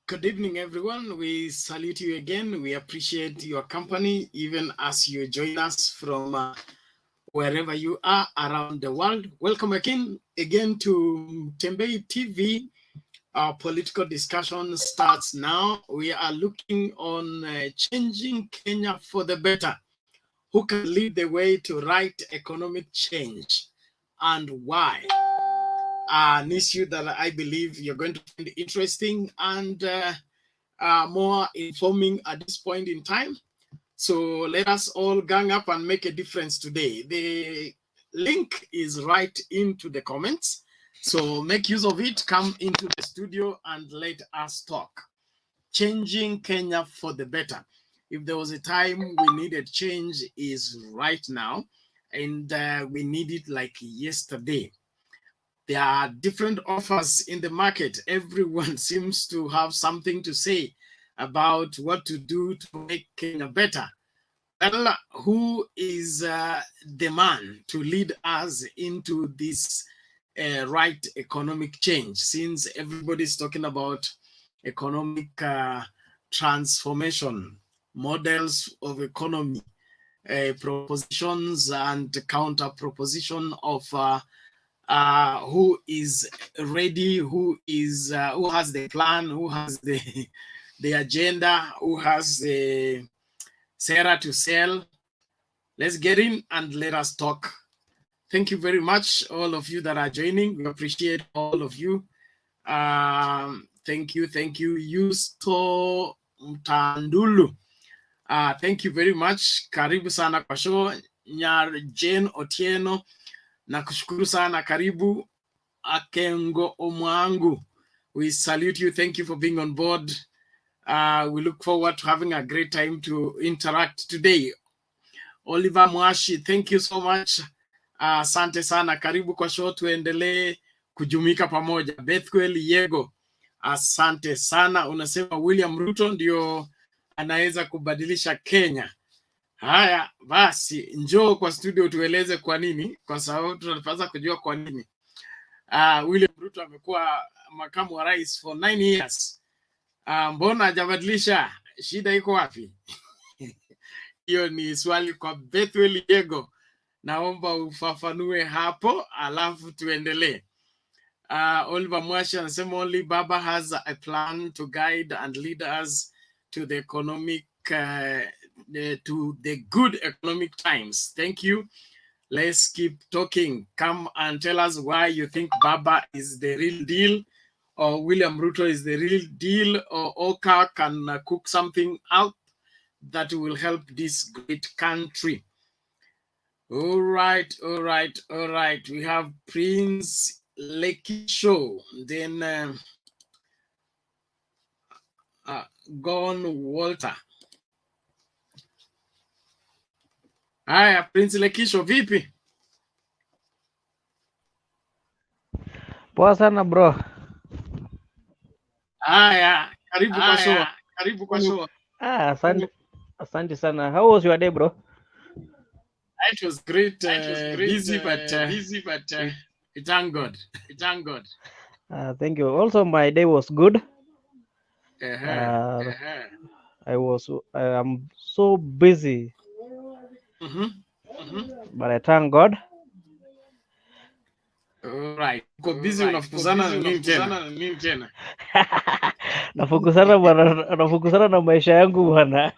Good evening, everyone. We salute you again. We appreciate your company, even as you join us from wherever you are around the world. Welcome again to Tembei TV. Our political discussion starts now. We are looking on changing Kenya for the better. Who can lead the way to right economic change and why? An issue that I believe you're going to find interesting and more informing at this point in time. So let us all gang up and make a difference today. The link is right into the comments. So make use of it, come into the studio and let us talk. Changing Kenya for the better. If there was a time we needed change, is right now, and we need it like yesterday. There are different offers in the market. Everyone seems to have something to say about what to do to make Kenya better. Well, who is the man to lead us into this right economic change? Since everybody's talking about economic transformation, models of economy, propositions and counter proposition of who is ready, who has the plan, who has the agenda, who has the Sarah to sell. Let's get in and let us talk. Thank you very much, all of you that are joining. We appreciate all of you. Thank you. Yusto Mtandulu. Thank you very much. Karibu sana kwa show. Nyar Jane Otieno. Nakushukuru sana. Karibu Akengo Omwangu. We salute you. Thank you for being on board. We look forward to having a great time to interact today. Oliver Mwashi, thank you so much. Asante sana. Karibu kwa show, tuendelee kujumika pamoja. Bethwel Yego, asante sana. Unasema William Ruto ndio anaweza kubadilisha Kenya. Haya, basi njoo kwa studio tueleze kwa nini, kwa sababu tunapaswa kujua kwa nini. William Ruto amekuwa makamu wa rais for 9 years. Mbona hajabadilisha? Shida iko wapi? Hiyo ni swali kwa Bethwel Yego. Naomba ufafanue hapo, alafu tuendelee. Oliver Mwashi anasema only Baba has a plan to guide and lead us to the economic, to the good economic times. Thank you. Let's keep talking. Come and tell us why you think Baba is the real deal, or William Ruto is the real deal, or Oka can cook something out that will help this great country. All right. We have Prince Lekisho, then Gone Walter. Haya, Prince Lekisho, vipi? Poa sana bro. Haya, karibu kwa show. Asante sana. How was your day, bro? It was great. Busy, but we thank God. Thank you. Also, my day was good. Uh-huh. I am so busy, but I thank God. All right. Uko busy unafukuzana na nini tena? Nafukuzana na maisha yangu bwana.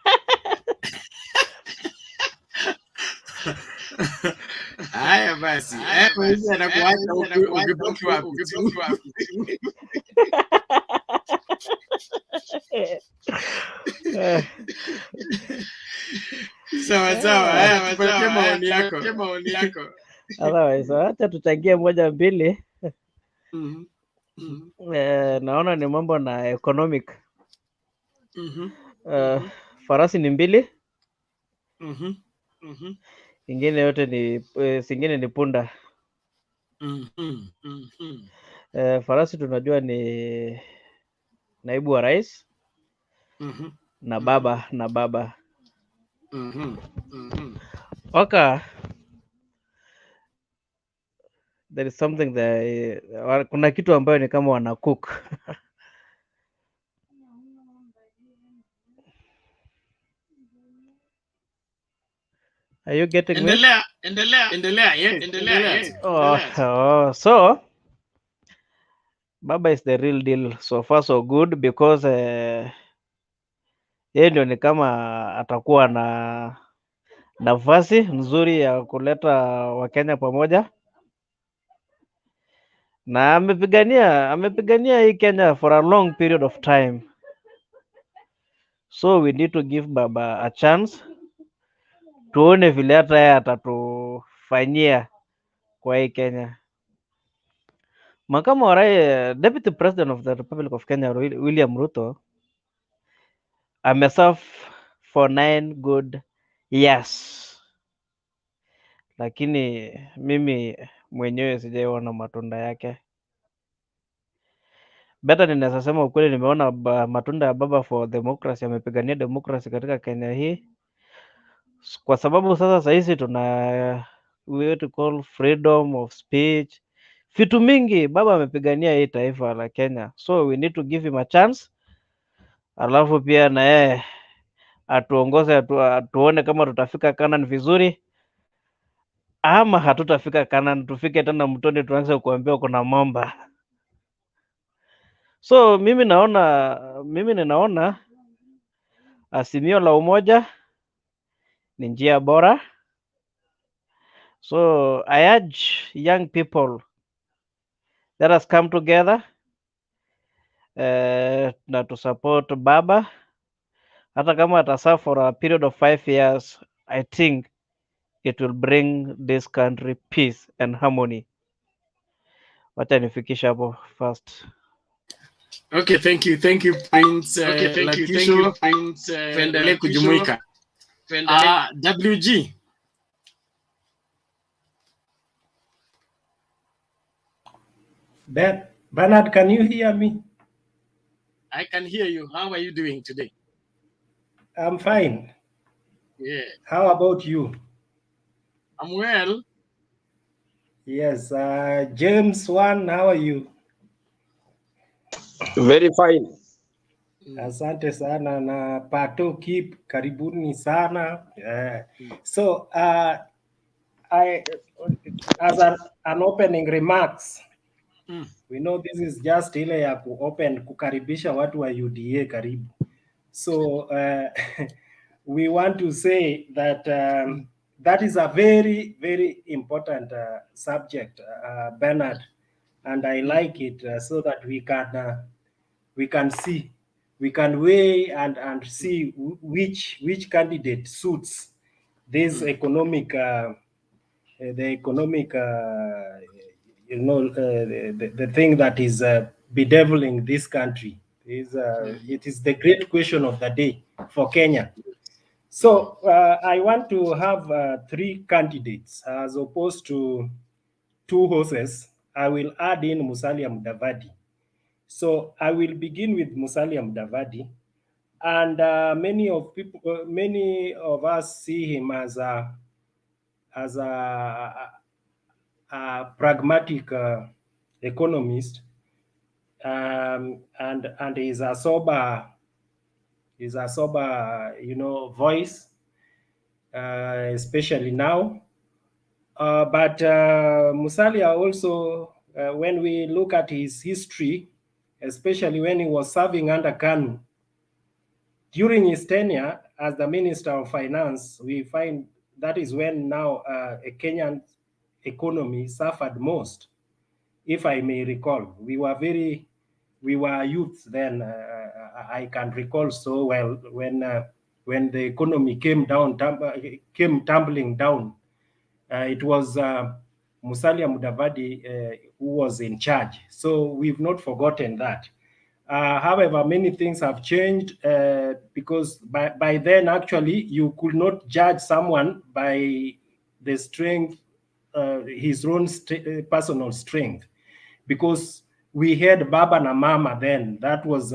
Haya basi. Hizi anakuacha ukibaki wapi? Sawa. Haya, tupatie maoni yako. Otherwise, acha tuchangie moja mbili. Naona ni mambo na economic. Farasi ni mbili. Ingine yote ni singine ni punda. Farasi tunajua ni naibu wa rais na baba. Oka, there is something that kuna kitu ambayo ni kama wana cook. Are you getting me? Endelea, yes, endelea tu. So Baba is the real deal. So far so good because yeye ndio ni kama atakuwa na nafasi nzuri ya kuleta Wakenya pamoja, na amepigania hii Kenya for a long period of time, so we need to give Baba a chance, tuone vile hata yeye atatufanyia kwa hii Kenya. Makamu wa rais, Deputy President of the Republic of Kenya William Ruto ameserve for 9 good years, lakini mimi mwenyewe sijaiona matunda yake. Beta ninaweza sema ukweli, nimeona matunda ya baba for democracy, amepigania democracy katika Kenya hii, kwa sababu sasa sahizi tuna we to call freedom of speech, vitu mingi baba amepigania hii taifa la Kenya, so we need to give him a chance, alafu pia na yeye atuongoze, tuone kama tutafika Canaan vizuri ama hatutafika Canaan, tufike tena mtoni tuanze kuambia kuna mamba. So mimi ninaona Azimio la Umoja ni njia bora. So I urge young people, let us come together na to support baba, hata kama ataserve for a period of 5 years. I think it will bring this country peace and harmony. Wacha nifikisha hapo first. Okay, thank you Prince Latisho, tuendelee kujumuika. WG. Bernard, can you hear me? I can hear you. How are you doing today? I'm fine. Yeah. How about you? I'm well. Yes. James One, how are you? Very fine. Asante sana na Pato Keep, karibuni sana. So I, as an opening remarks, we know this is just ile ya kukaribisha watu wa UDA karibu. So we want to say that that is a very, very important subject, Bernard, and I like it so that we can see, we can weigh and see which candidate suits this economic, the economic, the thing that is bedeviling this country. It is the great question of the day for Kenya. So I want to have 3 candidates as opposed to 2 horses. I will add in Musalia Mudavadi. So I will begin with Musalia Mudavadi, and many of us see him as a pragmatic economist, and is a sober voice, especially now. But Musalia also, when we look at his history, especially when he was serving under KANU, during his tenure as the Minister of Finance, we find that is when now a Kenyan economy suffered most. If I may recall, we were youths then. I can recall so well when the economy came tumbling down. It was Musalia Mudavadi who was in charge. So we've not forgotten that. However, many things have changed because by then, actually, you could not judge someone by the strength, his own personal strength, because we had Baba na Mama then. That was,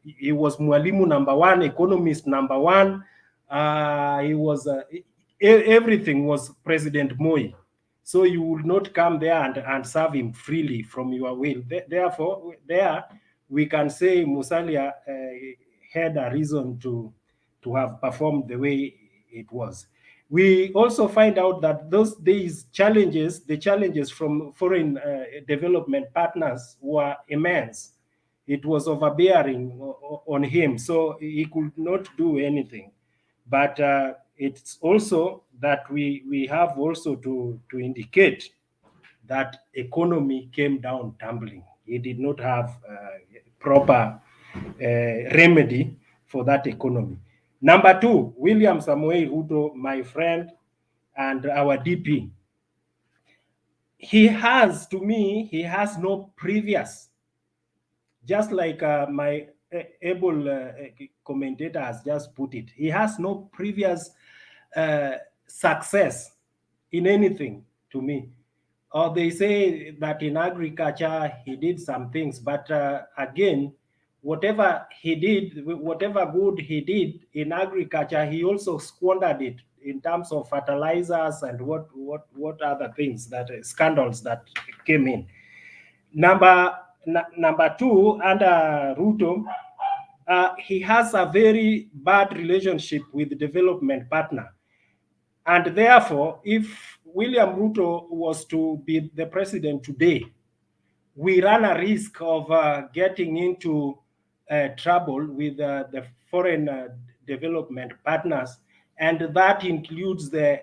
he was Mwalimu number 1, economist number 1. He was, everything was President Moi. So you will not come there and serve him freely from your will. Therefore, there we can say Musalia had a reason to have performed the way it was. We also find out that these challenges, the challenges from foreign development partners, were immense. It was overbearing on him, so he could not do anything. But it's also that we have also to indicate that economy came down tumbling. He did not have proper remedy for that economy. Number two, William Samoei Ruto, my friend and our DP, he has, to me, he has no previous, just like my able commentator has just put it, he has no previous success in anything, to me. Or they say that in agriculture he did some things, but again, whatever he did, whatever good he did in agriculture, he also squandered it in terms of fertilizers and what other things, that scandals that came in. Number two, under Ruto, he has a very bad relationship with the development partner. And therefore, if William Ruto was to be the president today, we run a risk of getting into trouble with the foreign development partners. And that includes the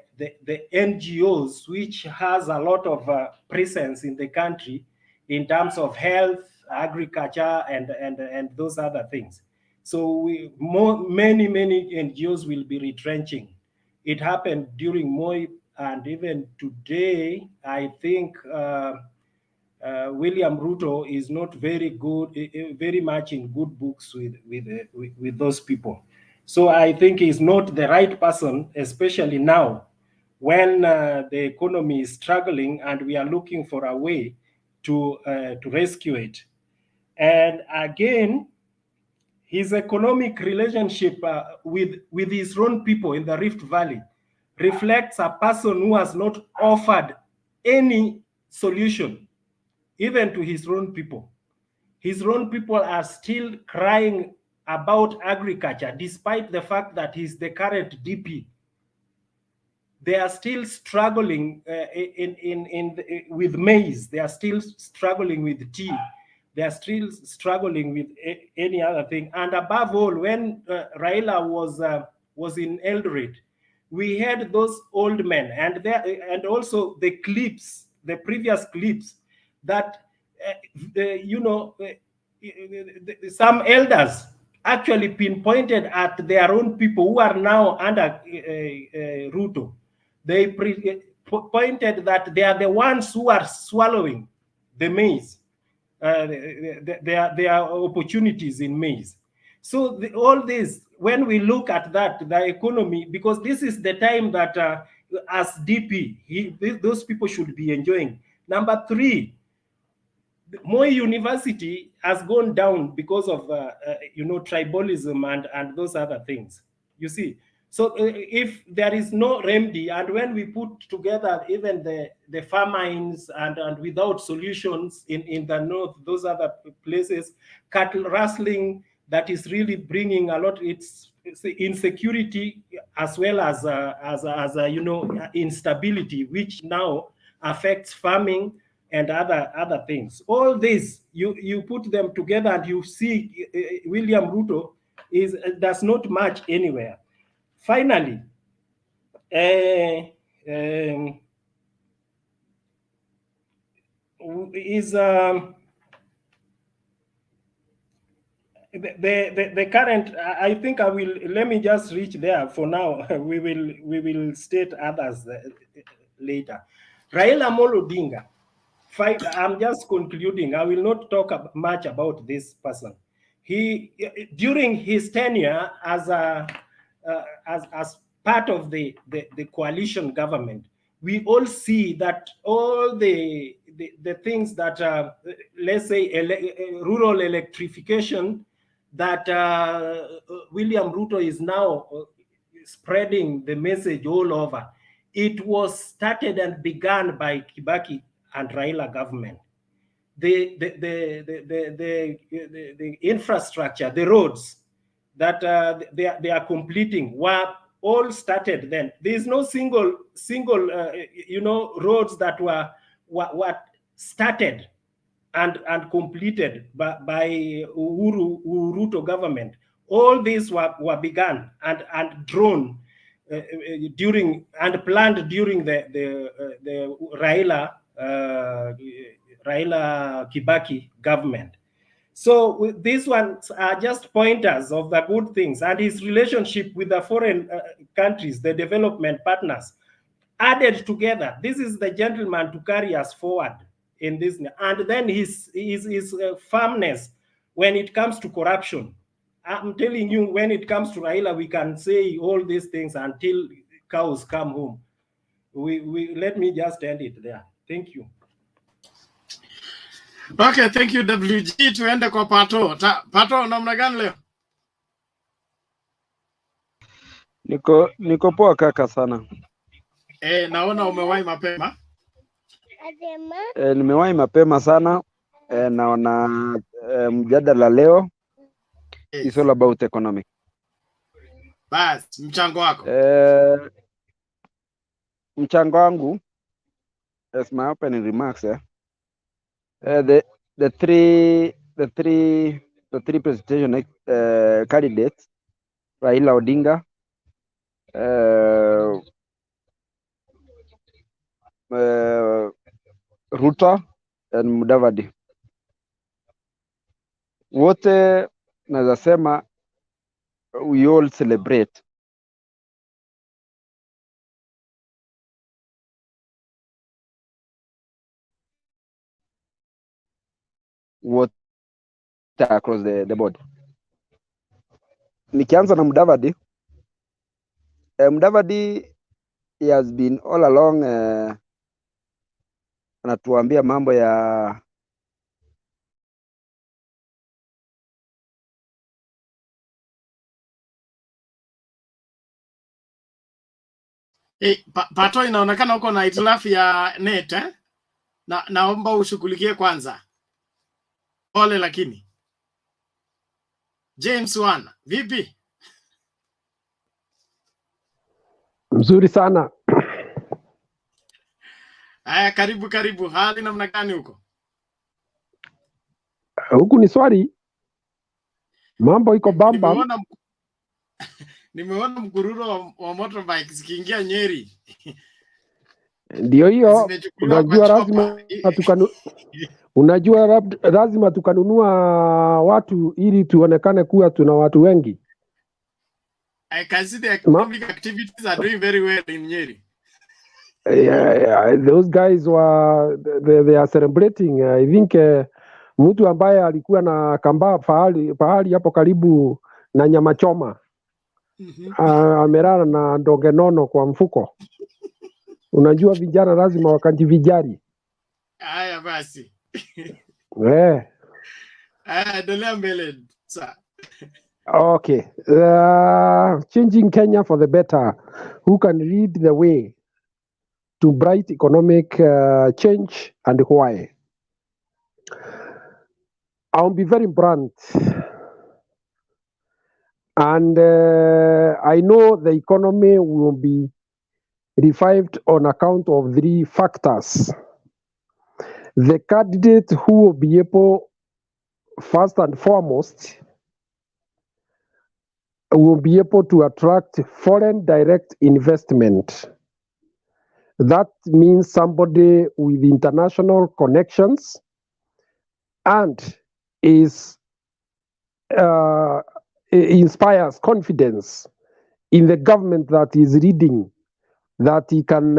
NGOs, which has a lot of presence in the country in terms of health, agriculture, and those other things. So many NGOs will be retrenching. It happened during Moi, and even today, I think William Ruto is not very good, very much in good books with those people. So I think he's not the right person, especially now when the economy is struggling and we are looking for a way to rescue it. And again, his economic relationship with his own people in the Rift Valley reflects a person who has not offered any solution, even to his own people. His own people are still crying about agriculture, despite the fact that he's the current DP. They are still struggling with maize. They are still struggling with tea. They are still struggling with any other thing. And above all, when Raila was in Eldoret, we had those old men, and also the clips, the previous clips, that some elders actually pinpointed at their own people who are now under Ruto. They pointed that they are the ones who are swallowing the maize. There are opportunities in maize. So all this, when we look at that, the economy, because this is the time that as DP, those people should be enjoying. Number three, Moi University has gone down because of tribalism and those other things. You see, so if there is no remedy, and when we put together even the famines and without solutions in the north, those other places, cattle rustling, that is really bringing a lot. It's insecurity as well as instability, which now affects farming and other things. All this, you put them together and you see William Ruto does not match anywhere. Finally, is the current, I think let me just reach there for now. we will state others later. Raila Amolo Odinga, I'm just concluding. I will not talk much about this person. He, during his tenure as part of the coalition government, we all see that all the things that let's say rural electrification, that William Ruto is now spreading the message all over. It was started and begun by Kibaki and Raila government. The infrastructure, the roads that they are completing were all started then. There is no single roads that were started and completed by Ruto government. All these were begun and drawn during and planned during the Raila Kibaki government. So these ones are just pointers of the good things, and his relationship with the foreign countries, the development partners, added together. This is the gentleman to carry us forward in this, and then his firmness when it comes to corruption. I'm telling you, when it comes to Raila, we can say all these things until cows come home. We let me just end it there. Thank you. Okay, thank you WG. Tuende kwa Pato. Pato, namna gani leo? Niko poa kaka sana. Naona umewahi mapema. Nimewahi mapema sana. Naona mjadala leo is all about economic. Bas, mchango wako. Mchango wangu, as my opening remarks, the three presentation candidates, Raila Odinga, Ruto and Mudavadi, wote naweza sema we all celebrate what across the board. Nikianza na Mudavadi, Mudavadi he has been all along anatuambia mambo ya Pato, inaonekana uko na hitilafu ya net naomba ushughulikie kwanza. Pole lakini. James Wan, vipi? Mzuri sana. Haya, karibu. Hali namna gani huko? Huku ni swali. Mambo iko bamba. Nimeona mkururo wa motorbike zikiingia Nyeri. Ndio hiyo. Lazima tukanunua watu ili tuonekane kuwa tuna watu wengi. I can see the economic activities are doing very well in Nyeri. Yeah, those guys they are celebrating. I think mtu ambaye alikuwa na kambaa pahali hapo karibu na nyama choma amelala na ndonge nono kwa mfuko. Unajua vijana lazima wakajivijari. Haya basi. Endelea mbele sasa. Okay. Changing Kenya for the better. Who can lead the way to bright economic change and why? I'll be very blunt. And I know the economy will be revived on account of 3 factors. The candidate who will be able, first and foremost, will be able to attract foreign direct investment. That means somebody with international connections and inspires confidence in the government that is leading, that he can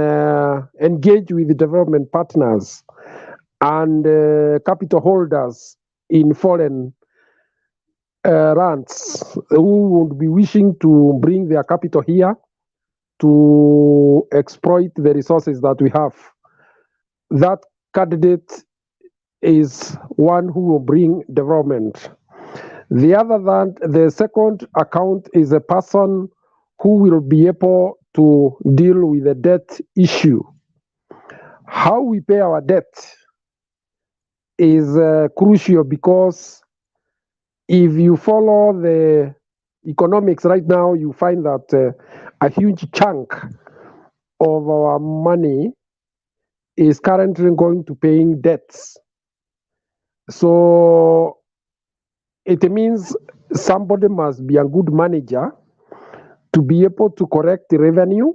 engage with the development partners and capital holders in foreign lands who would be wishing to bring their capital here to exploit the resources that we have. That candidate is one who will bring development. The second account is a person who will be able to deal with the debt issue. How we pay our debt is crucial, because if you follow the economics right now, you find that a huge chunk of our money is currently going to paying debts. So it means somebody must be a good manager to be able to correct the revenue,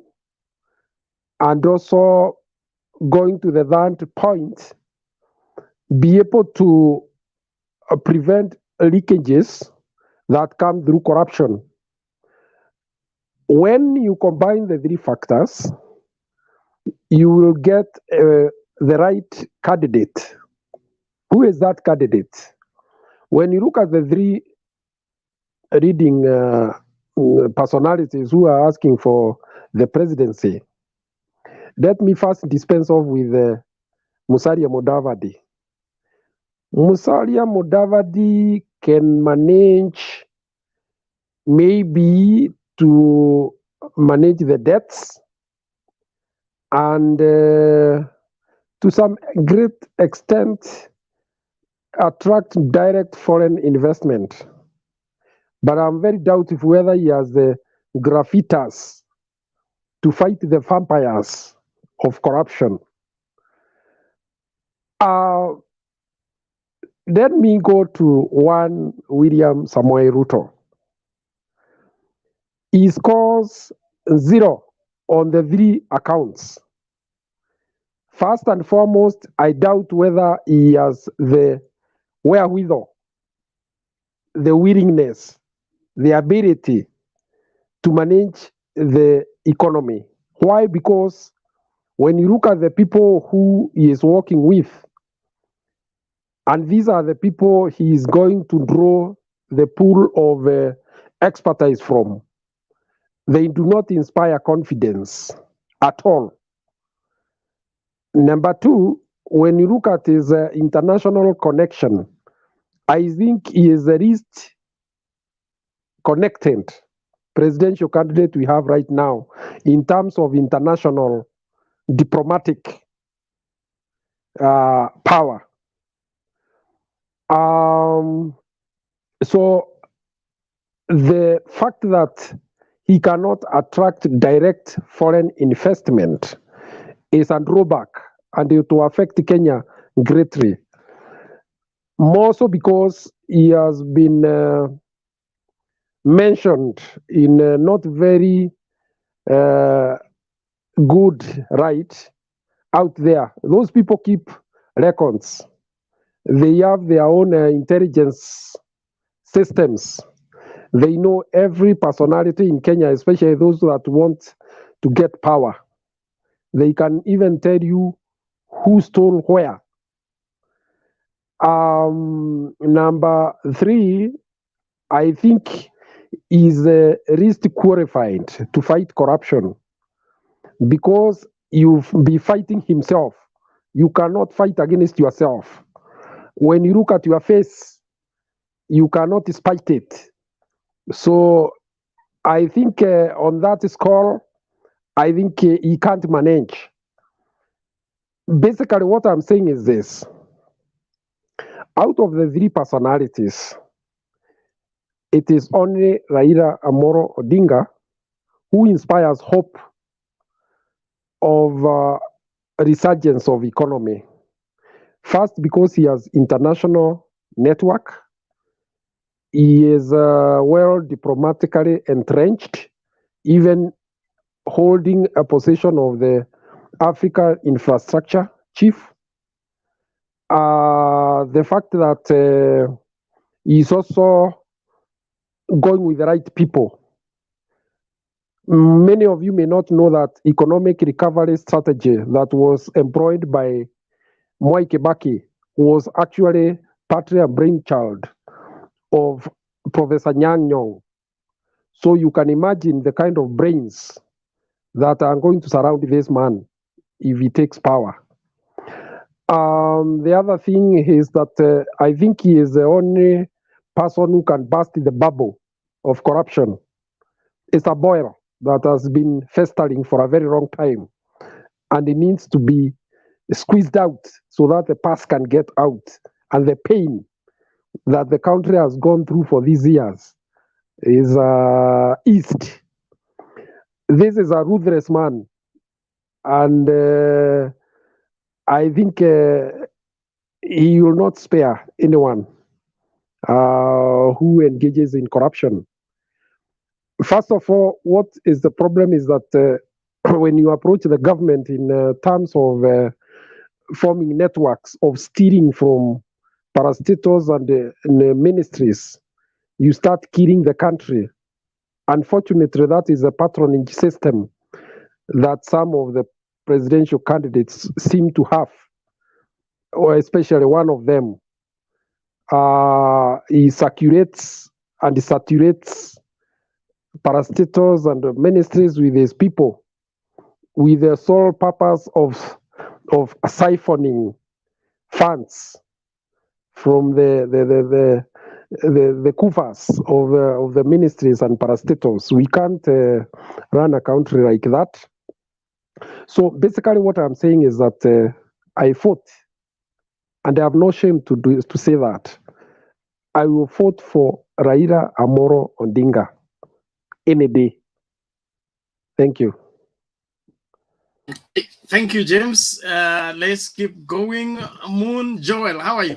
and also going to the third point, be able to prevent leakages that come through corruption. When you combine the three factors, you will get the right candidate. Who is that candidate? When you look at the three leading personalities who are asking for the presidency, let me first dispense off with Musalia Mudavadi. Musalia Mudavadi can manage maybe to manage the debts and to some great extent attract direct foreign investment. But I'm very doubtful whether he has the gravitas to fight the vampires of corruption. Let me go to one William Samoei Ruto. He scores 0 on the three accounts. First and foremost, I doubt whether he has the wherewithal, the willingness, the ability to manage the economy. Why? Because when you look at the people who he is working with, and these are the people he is going to draw the pool of expertise from, they do not inspire confidence at all. Number two, when you look at his international connection, I think he is the least connected presidential candidate we have right now in terms of international diplomatic power. So the fact that he cannot attract direct foreign investment is a drawback, and it will affect Kenya greatly. More so because he has been mentioned in not very good right out there. Those people keep records. They have their own intelligence systems. They know every personality in Kenya, especially those that want to get power. They can even tell you who stole where. Number three, I think is least qualified to fight corruption, because you've be fighting himself. You cannot fight against yourself. When you look at your face, you cannot spite it. So I think on that score, I think he can't manage. Basically, what I'm saying is this. Out of the three personalities, it is only Raila Amolo Odinga who inspires hope of resurgence of economy. First, because he has international network. He is well diplomatically entrenched, even holding a position of the Africa infrastructure chief. The fact that he's also going with the right people. Many of you may not know that economic recovery strategy that was employed by Mwai Kibaki was actually partly a brainchild of Professor Nyang' Nyong'o. So you can imagine the kind of brains that are going to surround this man if he takes power. The other thing is that I think he is the only person who can burst the bubble of corruption. It's a boil that has been festering for a very long time, and it needs to be squeezed out so that the pus can get out, and the pain that the country has gone through for these years is eased. this is a ruthless man, and I think he will not spare anyone who engages in corruption. First of all, what is the problem is that when you approach the government in terms of forming networks of stealing from parastatals and the ministries, you start killing the country. Unfortunately, that is a patronage system that some of the presidential candidates seem to have, or especially one of them. He circulates and saturates parastatals and ministries with his people with the sole purpose of siphoning funds from the coffers of the ministries and parastatals. We can't run a country like that. So basically, what I'm saying is that I fought, and I have no shame to say that I will vote for Raila Amolo Odinga any day. Thank you. Thank you, James. Let's keep going. Moon Joel, how are you?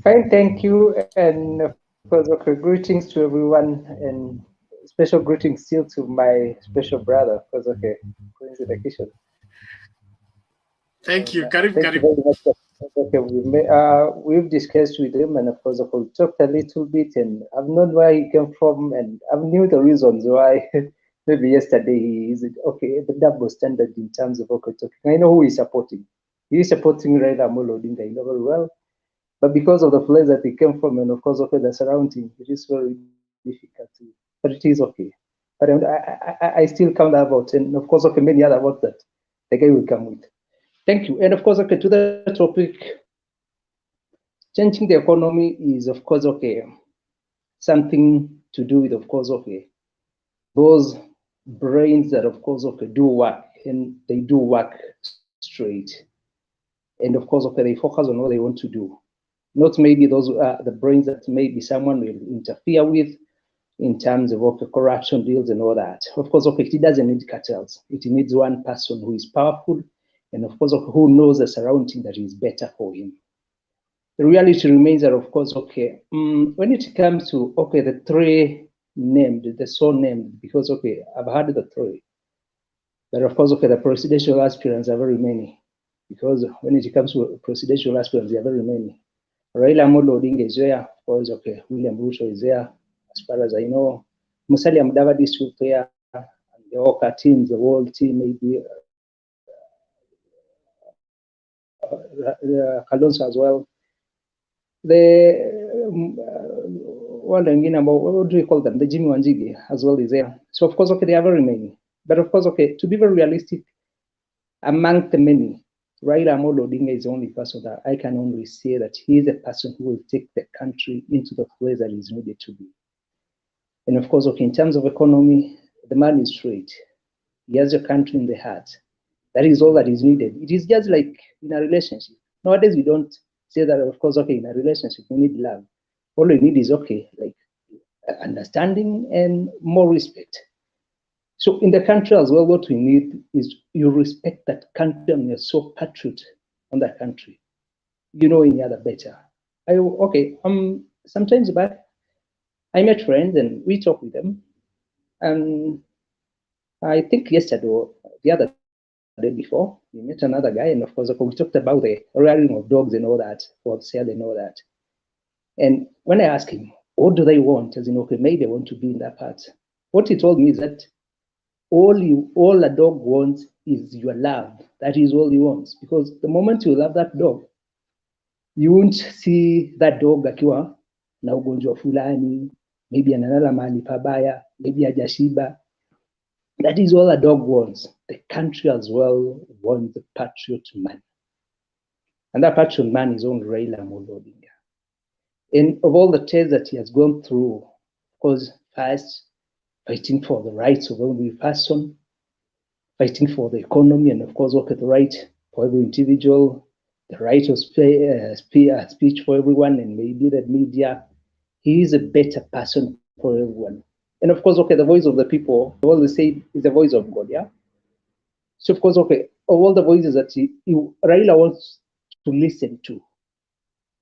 Fine, thank you. And of course, okay, greetings to everyone, and special greetings still to my special brother, of course, okay, Prince Education. Thank you. Thank you very much. Okay, we've discussed with him, and of course, we talked a little bit, and I've known where he came from, and I knew the reasons why. Maybe yesterday he is okay, the double standard in terms of okay talking. I know who he's supporting. He's supporting Raila Amolo Odinga, you know very well. But because of the place that he came from, and of course, okay, the surrounding, it is very difficult to, but it is okay. But I still count that vote, and of course, okay, many other votes that the guy will come with. Thank you. And of course, okay, to the topic, changing the economy is, of course, okay, something to do with, of course, okay, those brains that, of course, okay, do work, and they do work straight. And of course, okay, they focus on what they want to do. Not maybe those the brains that maybe someone will interfere with in terms of okay, corruption deals and all that. Of course, okay, it doesn't need cartels. It needs one person who is powerful, and of course, okay, who knows the surrounding that is better for him. The reality remains that, of course, okay, when it comes to okay, the three named, the so named, because okay, I've heard the three, but of course, okay, the presidential aspirants are very many, because when it comes to presidential aspirants, there are very many. Raila Amolo Odinga is there, of course, okay, William Ruto is there, as far as I know. Musalia Mudavadi is still there, and the Oka team, the world team, maybe Kalonzo as well. The what do you call them? The Jimmy Wanjigi as well is there. So of course, okay, there are very many. But of course, okay, to be very realistic, among the many, Raila Amolo Odinga is the only person that I can only say that he is a person who will take the country into the place that is needed to be. And of course, okay, in terms of economy, the man is straight. He has your country in the heart. That is all that is needed. It is just like in a relationship. Nowadays, we don't say that, of course, okay, in a relationship, we need love. All we need is, okay, like understanding and more respect. So in the country as well, what we need is you respect that country and you're so patriot on that country. You know any other better. Sometimes back, I met friends and we talk with them. And I think yesterday or the other day before, we met another guy, and of course, we talked about the rearing of dogs and all that, for sale and all that. And when I asked him, what do they want? As in, okay, maybe they want to be in that part. What he told me is that all a dog wants is your love. That is all he wants. Because the moment you love that dog, you won't see that dog akiwa na ugonjwa fulani, maybe analala mahali pabaya, maybe hajashiba. That is all a dog wants. The country as well wants the patriot man. And that patriot man is only Raila Amolo Odinga. And of all the tests that he has gone through, of course, first, fighting for the rights of every person, fighting for the economy, and of course, work at the right for every individual, the right of speech for everyone, and maybe the media, he is a better person for everyone. And of course, okay, the voice of the people, all they say is the voice of God, yeah? So of course, okay, of all the voices that Raila wants to listen to,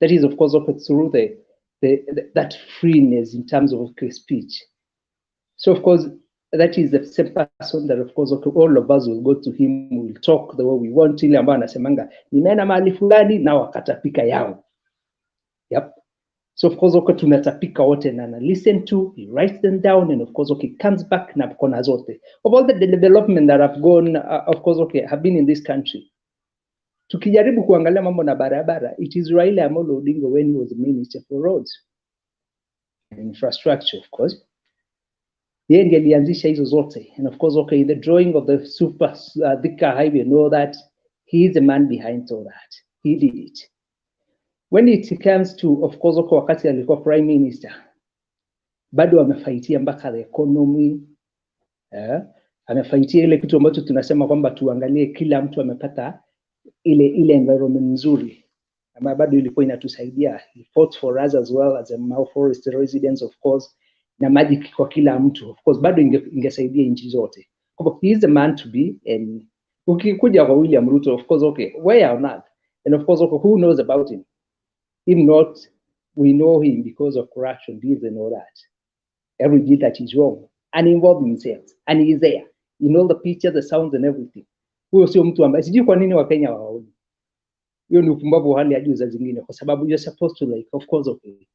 that is, of course, okay, through that freeness in terms of okay, speech. So of course, that is the same person that of course okay, all of us will go to him, will talk the way we want, ile ambayo anasemanga nimeenda mahali fulani na wakatapika yao. Yep. So of course okay, tunatapika wote na listen to, he writes them down, and of course okay, comes back na kona zote of all the development that have gone of course okay, have been in this country. Tukijaribu kuangalia mambo na barabara, it is Raila Amolo Odinga when he was the minister for roads and infrastructure, of course. Yeye ndiye alianzisha hizo zote, and of course okay, the drawing of the super Thika highway and all that, he is the man behind all that. He did it. When it comes to of course okay, wakati alikuwa prime minister, bado amefaitia mpaka the economy, amefaitia ile kitu ambacho tunasema kwamba tuangalie kila mtu amepata ile environment nzuri ambayo bado ilikuwa inatusaidia. He fought for us as well as a Mau Forest residents of course, na maji kwa kila mtu of course, bado ingesaidia nchi zote. Kwa he is the man to be. And ukikuja kwa William Ruto, of course okay, where on earth, and of course okay, who knows about him? If not, we know him because of corruption, deeds and all that. Every deed that is wrong, and involved himself, and he is there in all the pictures, the sounds and everything. Huyo sio mtu ambaye sijui kwa nini Wakenya waoni. Hiyo ni upumbavu hali ya juu za zingine, kwa sababu you're supposed to like of course okay,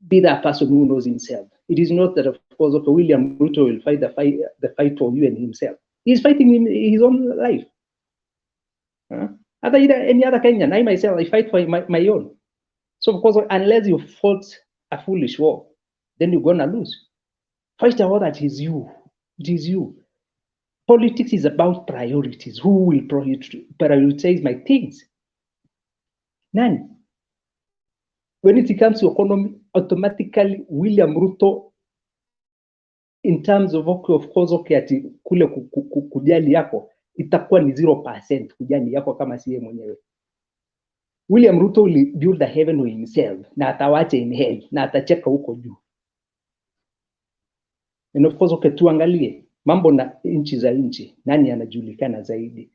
be that person who knows himself. It is not that of course okay, William Ruto will fight the fight for you and himself. He's fighting in his own life. Any other Kenyan, I myself, I fight for my own. So of course, unless you fought a foolish war, then you're gonna lose. Fight a war that is you. It is you. Politics is about priorities. Who will prioritize my things? None. When it comes to economy, automatically William Ruto, in terms of okay, of course okay, ati kule kujali yako itakuwa ni 0% kujali yako kama siye mwenyewe. William Ruto will build a heaven with himself, na atawacha in hell, na atacheka huko juu. And of course okay, tuangalie mambo na nchi za nchi, nani anajulikana zaidi.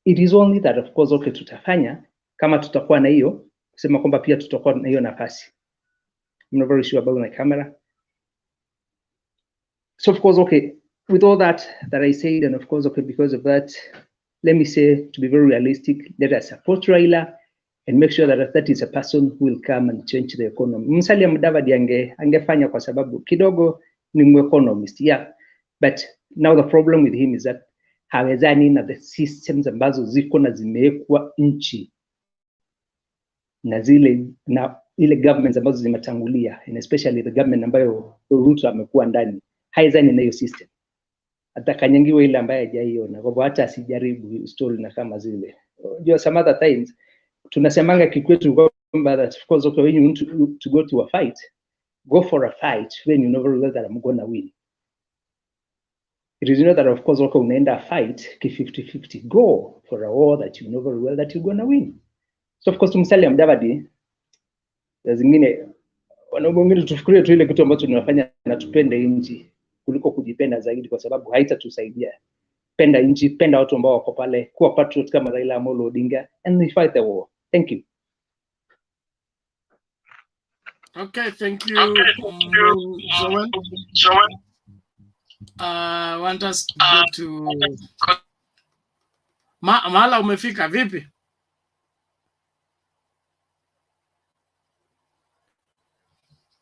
It is only that of course okay, tutafanya kama tutakuwa na hiyo kusema kwamba pia tutakuwa na hiyo nafasi. I'm not very sure about my camera. So of course okay, with all that I said, and of course okay, because of that, let me say, to be very realistic, let us support Raila and make sure that is a person who will come and change the economy. Musalia Mudavadi angefanya kwa sababu kidogo ni economist, yeah, but now the problem with him is that hawezani na the systems ambazo ziko na zimewekwa nchi na zile na ile governments ambazo zimetangulia, and especially the government ambayo Ruto amekuwa ndani, haizani na hiyo system. Atakanyangiwa ile ambaye hajaiona, kwa hivyo hata asijaribu story na kama zile. Just some other times tunasemanga kikwetu kwamba that of course okay, when you want to go to a fight, go for a fight when you know very well that I'm gonna win. It is not that of course okay, unaenda fight ki 50-50. Go for a war that you know very well that you're gonna win. So of course Musalia Mudavadi, zingine wanaongea tufikirie tu ile kitu ambacho tunafanya na tupende nchi kuliko kujipenda zaidi, kwa sababu haitatusaidia. Penda nchi, penda watu ambao wako pale, kuwa patriot kama Raila Amolo Odinga, and we fight the war. Thank you. Okay, thank you. Joel. Want us to go to Mahala, umefika vipi?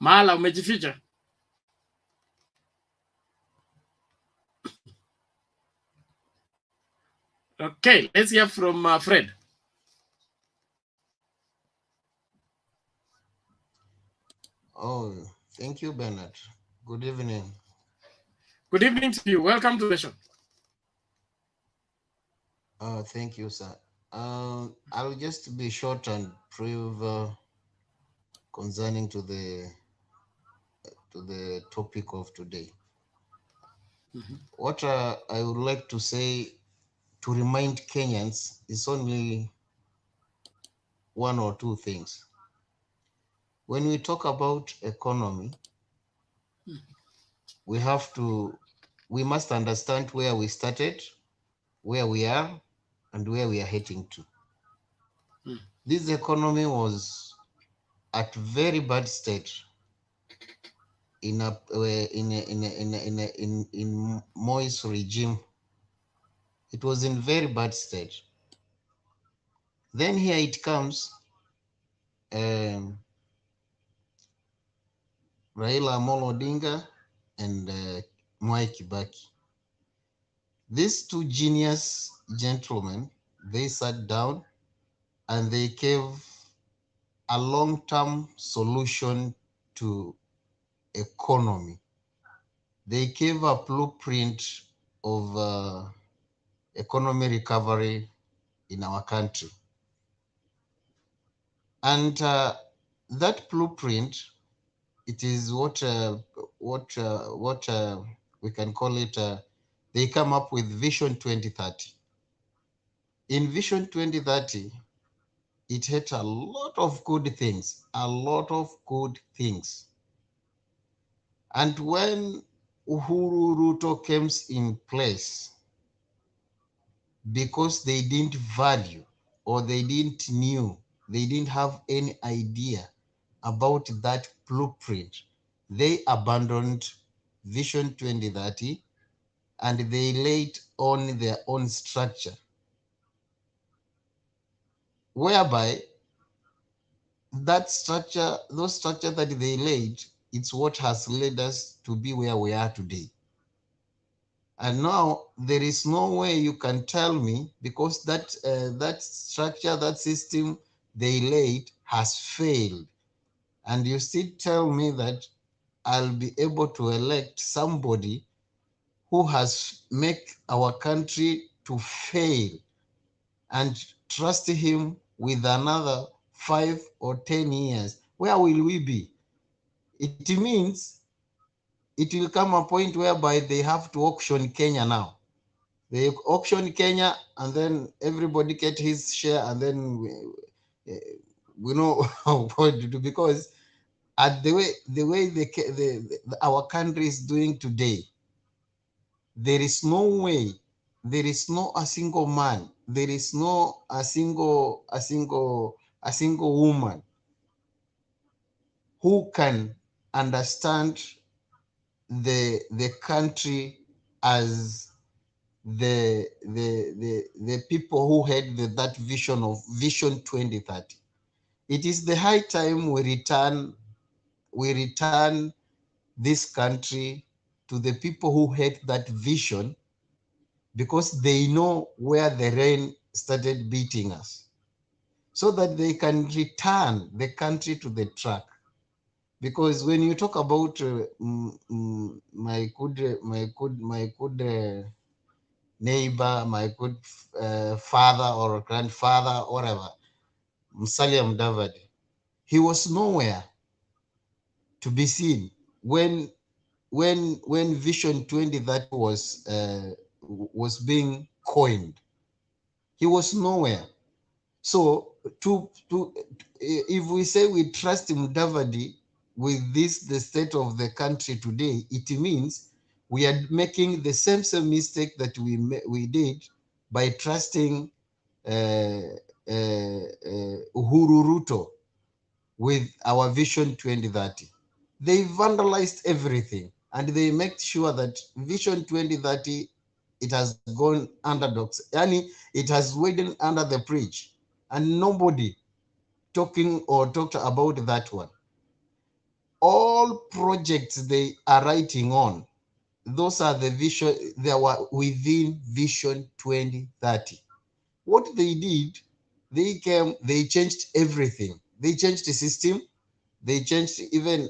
Mahala, umejificha? Okay, let's hear from Fred. Oh, thank you, Bernard. Good evening. Good evening to you. Welcome to the show. Thank you, sir. I'll just be short and brief concerning to the topic of today. Mm-hmm. What I would like to say to remind Kenyans is only one or two things. When we talk about economy, we must understand where we started, where we are, and where we are heading to. This economy was at very bad state in Moise regime. It was in very bad state. Then here it comes, Raila Amolo Odinga and Mwai Kibaki. These two genius gentlemen, they sat down and they gave a long-term solution to economy. They gave a blueprint of economy recovery in our country. And that blueprint, it is what we can call it, they come up with Vision 2030. In Vision 2030, it had a lot of good things, a lot of good things. And when Uhuru Ruto came in place, because they didn't value or they didn't have any idea about that blueprint, they abandoned Vision 2030 and they laid on their own structure, whereby those structure that they laid, it's what has led us to be where we are today. And now there is no way you can tell me, because that structure, that system they laid has failed, and you still tell me that I'll be able to elect somebody who has make our country to fail and trust him with another 5 or 10 years. Where will we be? It means it will come a point whereby they have to auction Kenya now. They auction Kenya and then everybody get his share, and then we know what to do, because at the way our country is doing today, there is no way, there is no a single man, there is no a single woman who can understand the country as the people who had that vision of Vision 2030. It is the high time we return this country to the people who had that vision, because they know where the rain started beating us, so that they can return the country to the track. Because when you talk about my good neighbor, my good father or grandfather, or whatever, Musalia Mudavadi, he was nowhere to be seen when Vision 2030 was being coined. He was nowhere. So if we say we trust Mudavadi with the state of the country today, it means we are making the same mistake that we did by trusting Uhuru Ruto with our Vision 2030. They vandalized everything, and they make sure that Vision 2030, it has gone under dogs. Yani, it has waded under the bridge, and nobody talked about that one. All projects they are writing on, those are the vision, they were within Vision 2030. What they did, they changed everything. They changed the system. They changed even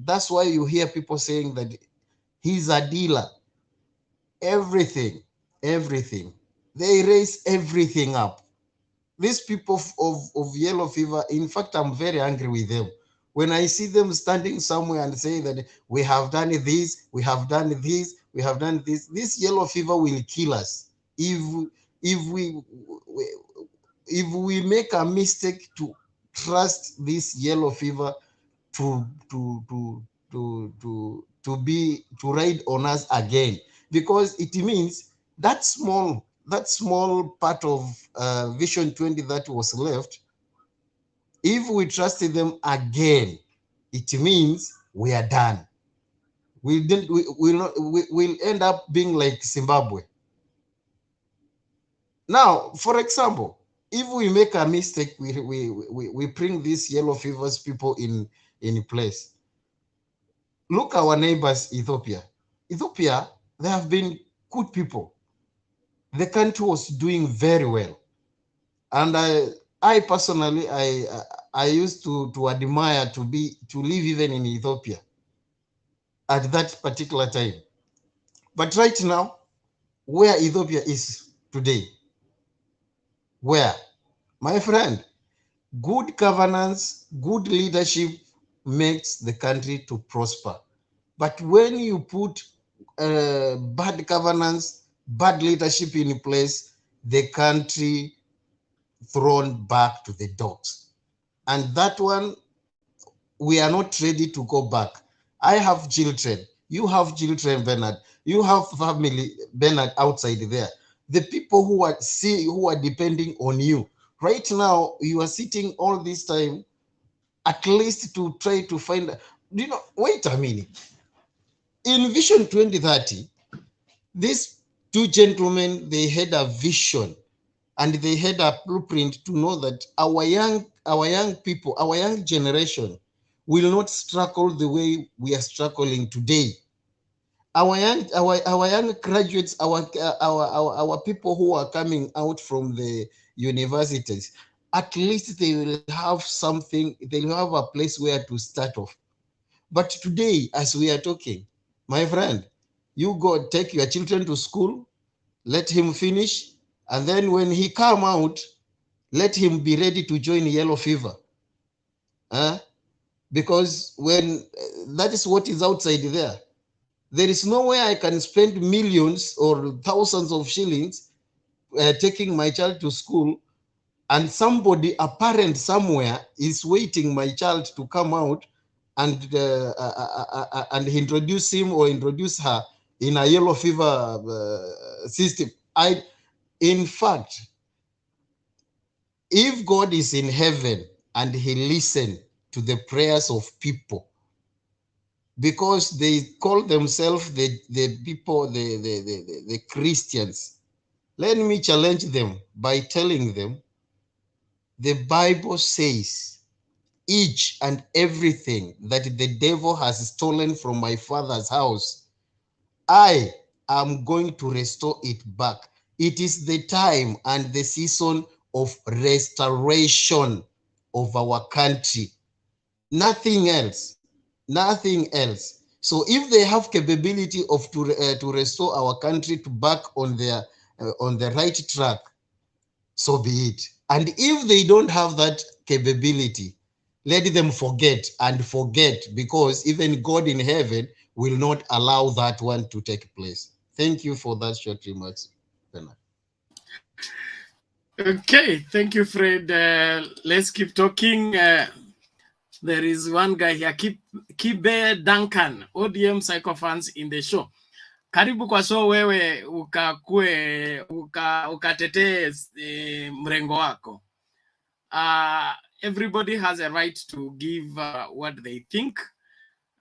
that's why you hear people saying that he's a dealer. Everything. They raise everything up. These people of yellow fever, in fact, I'm very angry with them. When I see them standing somewhere and say that we have done this, we have done this, we have done this yellow fever will kill us if we if we make a mistake trust this yellow fever to ride on us again, because it means that small part of Vision 20 that was left, if we trusted them again, it means we are done. We'll end up being like Zimbabwe. Now, for example, if we make a mistake, we bring these yellow fevers people in place. Look our neighbors, Ethiopia. Ethiopia, they have been good people. The country was doing very well. And I personally, I used to admire to live even in Ethiopia at that particular time. But right now, where Ethiopia is today, where, my friend, good governance, good leadership makes the country to prosper. But when you put bad governance, bad leadership in place, the country thrown back to the dogs. And that one, we are not ready to go back. I have children. You have children, Bernard. You have family, Bernard, outside there. The people who are depending on you. Right now, you are sitting all this time, at least to try to find, wait a minute. In Vision 2030, these two gentlemen, they had a vision and they had a blueprint to know that our young people, our young generation will not struggle the way we are struggling today. Our young graduates, our people who are coming out from the universities, at least they will have something, they will have a place where to start off. But today, as we are talking, my friend, you go take your children to school, let him finish, and then when he come out, let him be ready to join yellow fever. Because when that is what is outside there, there is no way I can spend millions or thousands of shillings taking my child to school, and somebody, a parent somewhere, is waiting my child to come out and introduce him or introduce her in a yellow fever system. In fact, if God is in heaven and he listens to the prayers of people, because they call themselves the people, the Christians, let me challenge them by telling them the Bible says each and everything that the devil has stolen from my father's house, I am going to restore it back. It is the time and the season of restoration of our country. Nothing else. Nothing else. So if they have capability of to restore our country to back on the right track, so be it. And if they don't have that capability, let them forget and forget, because even God in heaven will not allow that one to take place. Thank you for that short remarks, Bernard. Okay, thank you, Fred. Let's keep talking. There is one guy here, Kibe Duncan, ODM Psychophans in the show. Karibu kwa show wewe ukatetee mrengo wako. Everybody has a right to give what they think,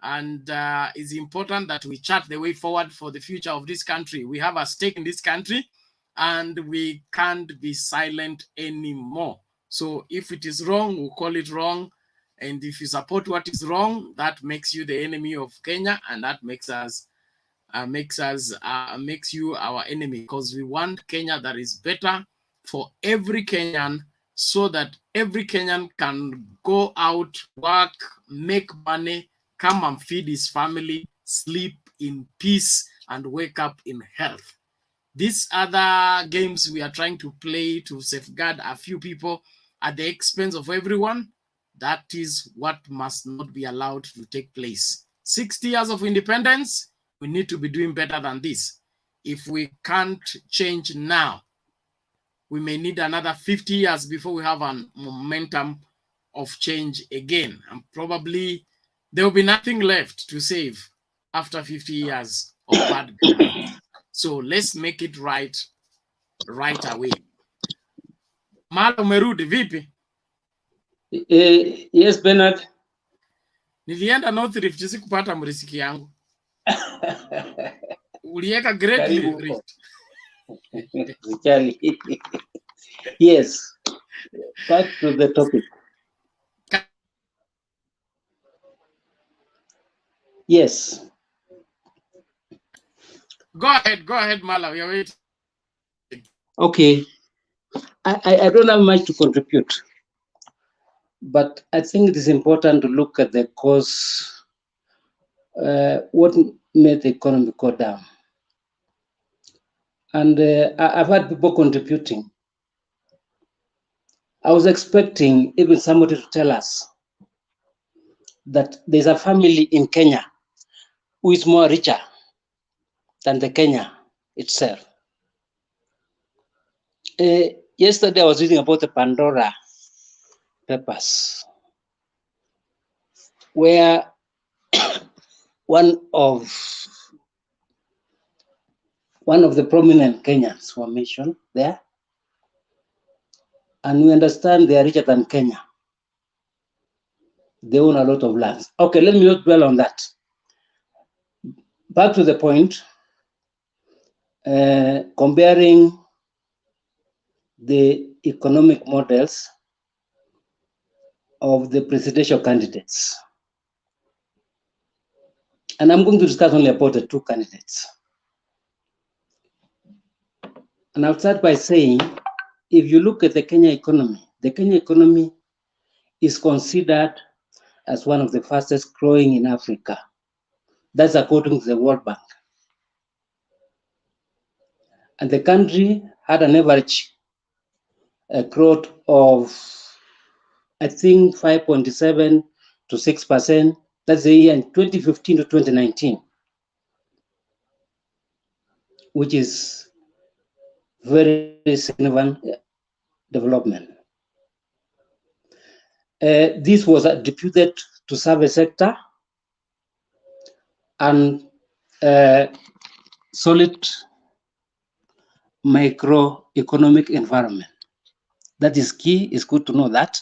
and it's important that we chart the way forward for the future of this country. We have a stake in this country, and we can't be silent anymore. So if it is wrong, we'll call it wrong. And if you support what is wrong, that makes you the enemy of Kenya, and that makes you our enemy, because we want Kenya that is better for every Kenyan, so that every Kenyan can go out, work, make money, come and feed his family, sleep in peace, and wake up in health. These other games we are trying to play to safeguard a few people at the expense of everyone, that is what must not be allowed to take place. 60 years of independence, we need to be doing better than this. If we can't change now, we may need another 50 years before we have a momentum of change again. And probably there will be nothing left to save after 50 years of bad governance. So let's make it right away. Mara, umerudi vipi? Yes, Bernard. Nilienda North Rift sikupata mrisiki yangu. Ulieka Great Rift. Yes. Back to the topic. Yes. Go ahead, Mala. We are waiting. Okay. I don't have much to contribute, but I think it is important to look at the cause, what made the economy go down. And I've had people contributing. I was expecting even somebody to tell us that there's a family in Kenya who is more richer than the Kenya itself. Yesterday I was reading about the Pandora Papers, where one of the prominent Kenyans were mentioned there, and we understand they are richer than Kenya. They own a lot of lands. Okay, let me not dwell on that. Back to the point, comparing the economic models of the presidential candidates. And I'm going to discuss only about the two candidates. And I'll start by saying, if you look at the Kenya economy is considered as one of the fastest growing in Africa. That's according to the World Bank. And the country had an average growth of, I think, 5.7 to 6%. That's the year in 2015 to 2019, which is very significant development. This was attributed to service sector and solid microeconomic environment. That is key. It's good to know that.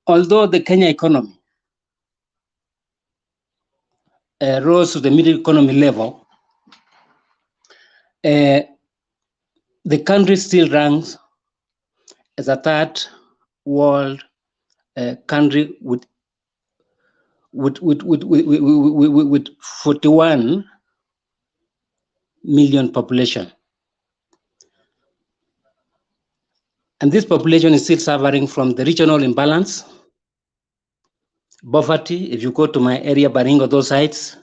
Although the Kenya economy rose to the middle economy level, the country still ranks as a third world country with 41 million population. And this population is still suffering from the regional imbalance, poverty. If you go to my area, Baringo, those sites,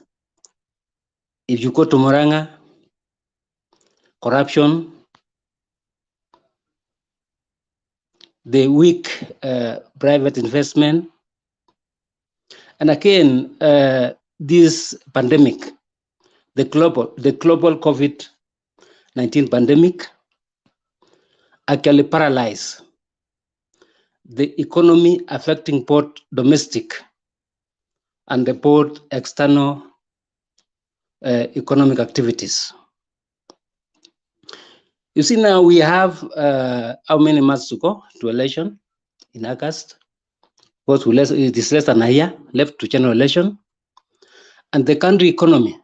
if you go to Moranga, corruption, the weak private investment, and again, this pandemic, the global COVID-19 pandemic, actually paralyzed the economy, affecting both domestic and the both external economic activities. You see, now we have how many months to go to election in August? Because it is less than a year left to general election, and the country economy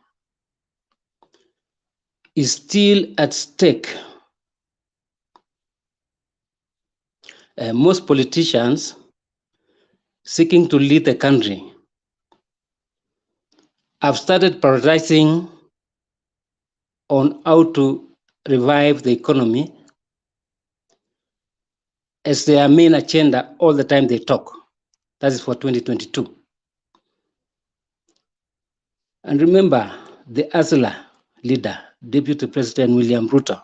is still at stake. Most politicians seeking to lead the country have started prioritizing on how to revive the economy as their main agenda all the time they talk. That is for 2022. And remember, the ASLA leader, Deputy President William Ruto,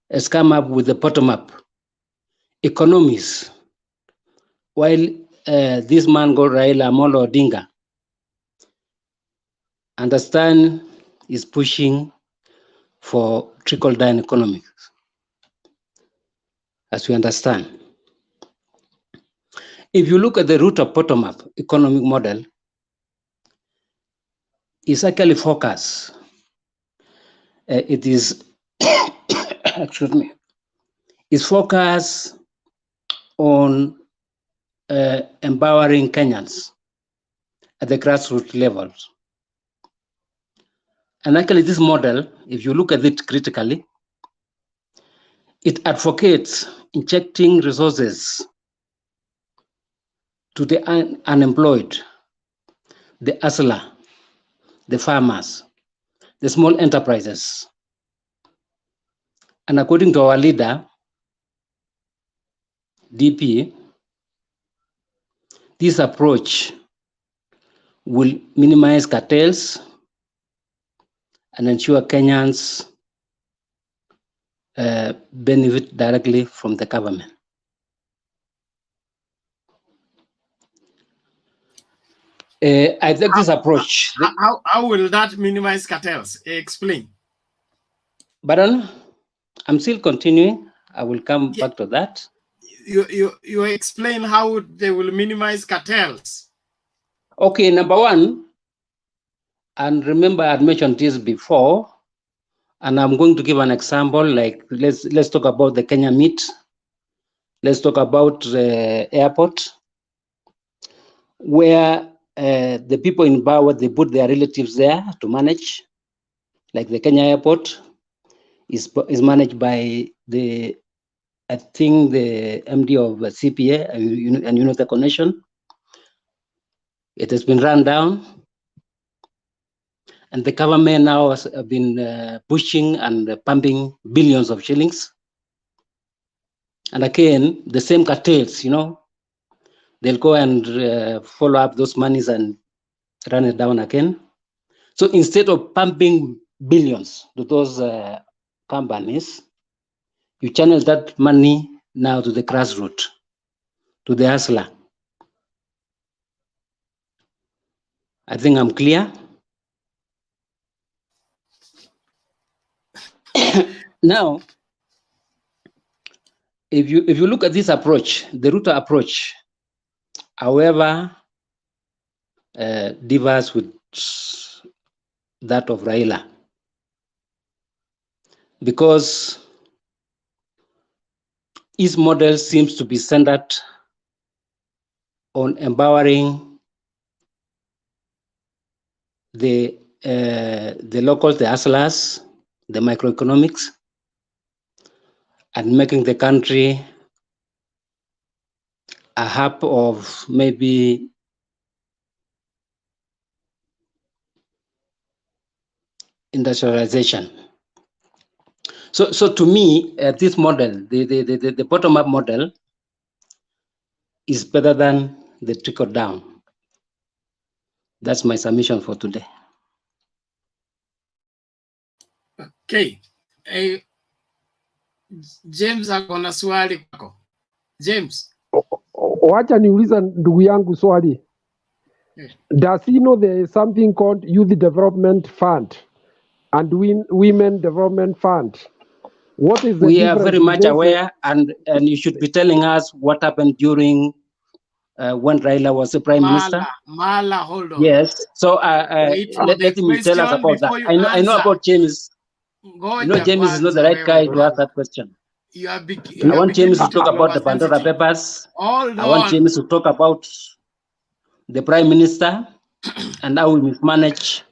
has come up with the bottom-up economies, while this man called Raila Amolo Odinga understand is pushing for trickle-down economics. as we understand. If you look at the root of bottom-up economic model, it's actually focused. It is, excuse me, it's focused on empowering Kenyans at the grassroots levels. And actually this model, if you look at it critically, it advocates injecting resources to the unemployed, the hustler, the farmers, the small enterprises. And according to our leader, DP, this approach will minimize cartels and ensure Kenyans benefit directly from the government. I think this approach... How will that minimize cartels? Explain. But I'm still continuing. I will come back to that. You explain how they will minimize cartels. Okay, number one, and remember I had mentioned this before, and I'm going to give an example. Like let's talk about the Kenya meat. Let's talk about the airport, where the people in power, they put their relatives there to manage. Like the Kenya airport is managed by the, I think, the MD of CPA and the connection. It has been run down, and the government now has been pushing and pumping billions of shillings. And again, the same cartels, they'll go and follow up those monies and run it down again. So instead of pumping billions to those companies, you channel that money now to the grassroots, to the hustler. I think I'm clear. Now, if you look at this approach, the Ruto approach, however, differs with that of Raila, because his model seems to be centered on empowering the locals, the hustlers, the microeconomics, and making the country a hub of maybe industrialization. So to me, this model, the bottom-up model, is better than the trickle-down. That's my submission for today. Okay. James akona swali kwako. James. Wacha niuliza ndugu yangu swali. Does he know there is something called Youth Development Fund and Women Development Fund? What is the We difference? are very much aware, and you should be telling us what happened during when Raila was the Prime Minister. Mala, hold on. Yes. So let him tell us about that. I know about James. James is not the right guy to ask that question. I want James to talk about the Pandora Papers. I want James to talk about the Prime Minister and how we mismanage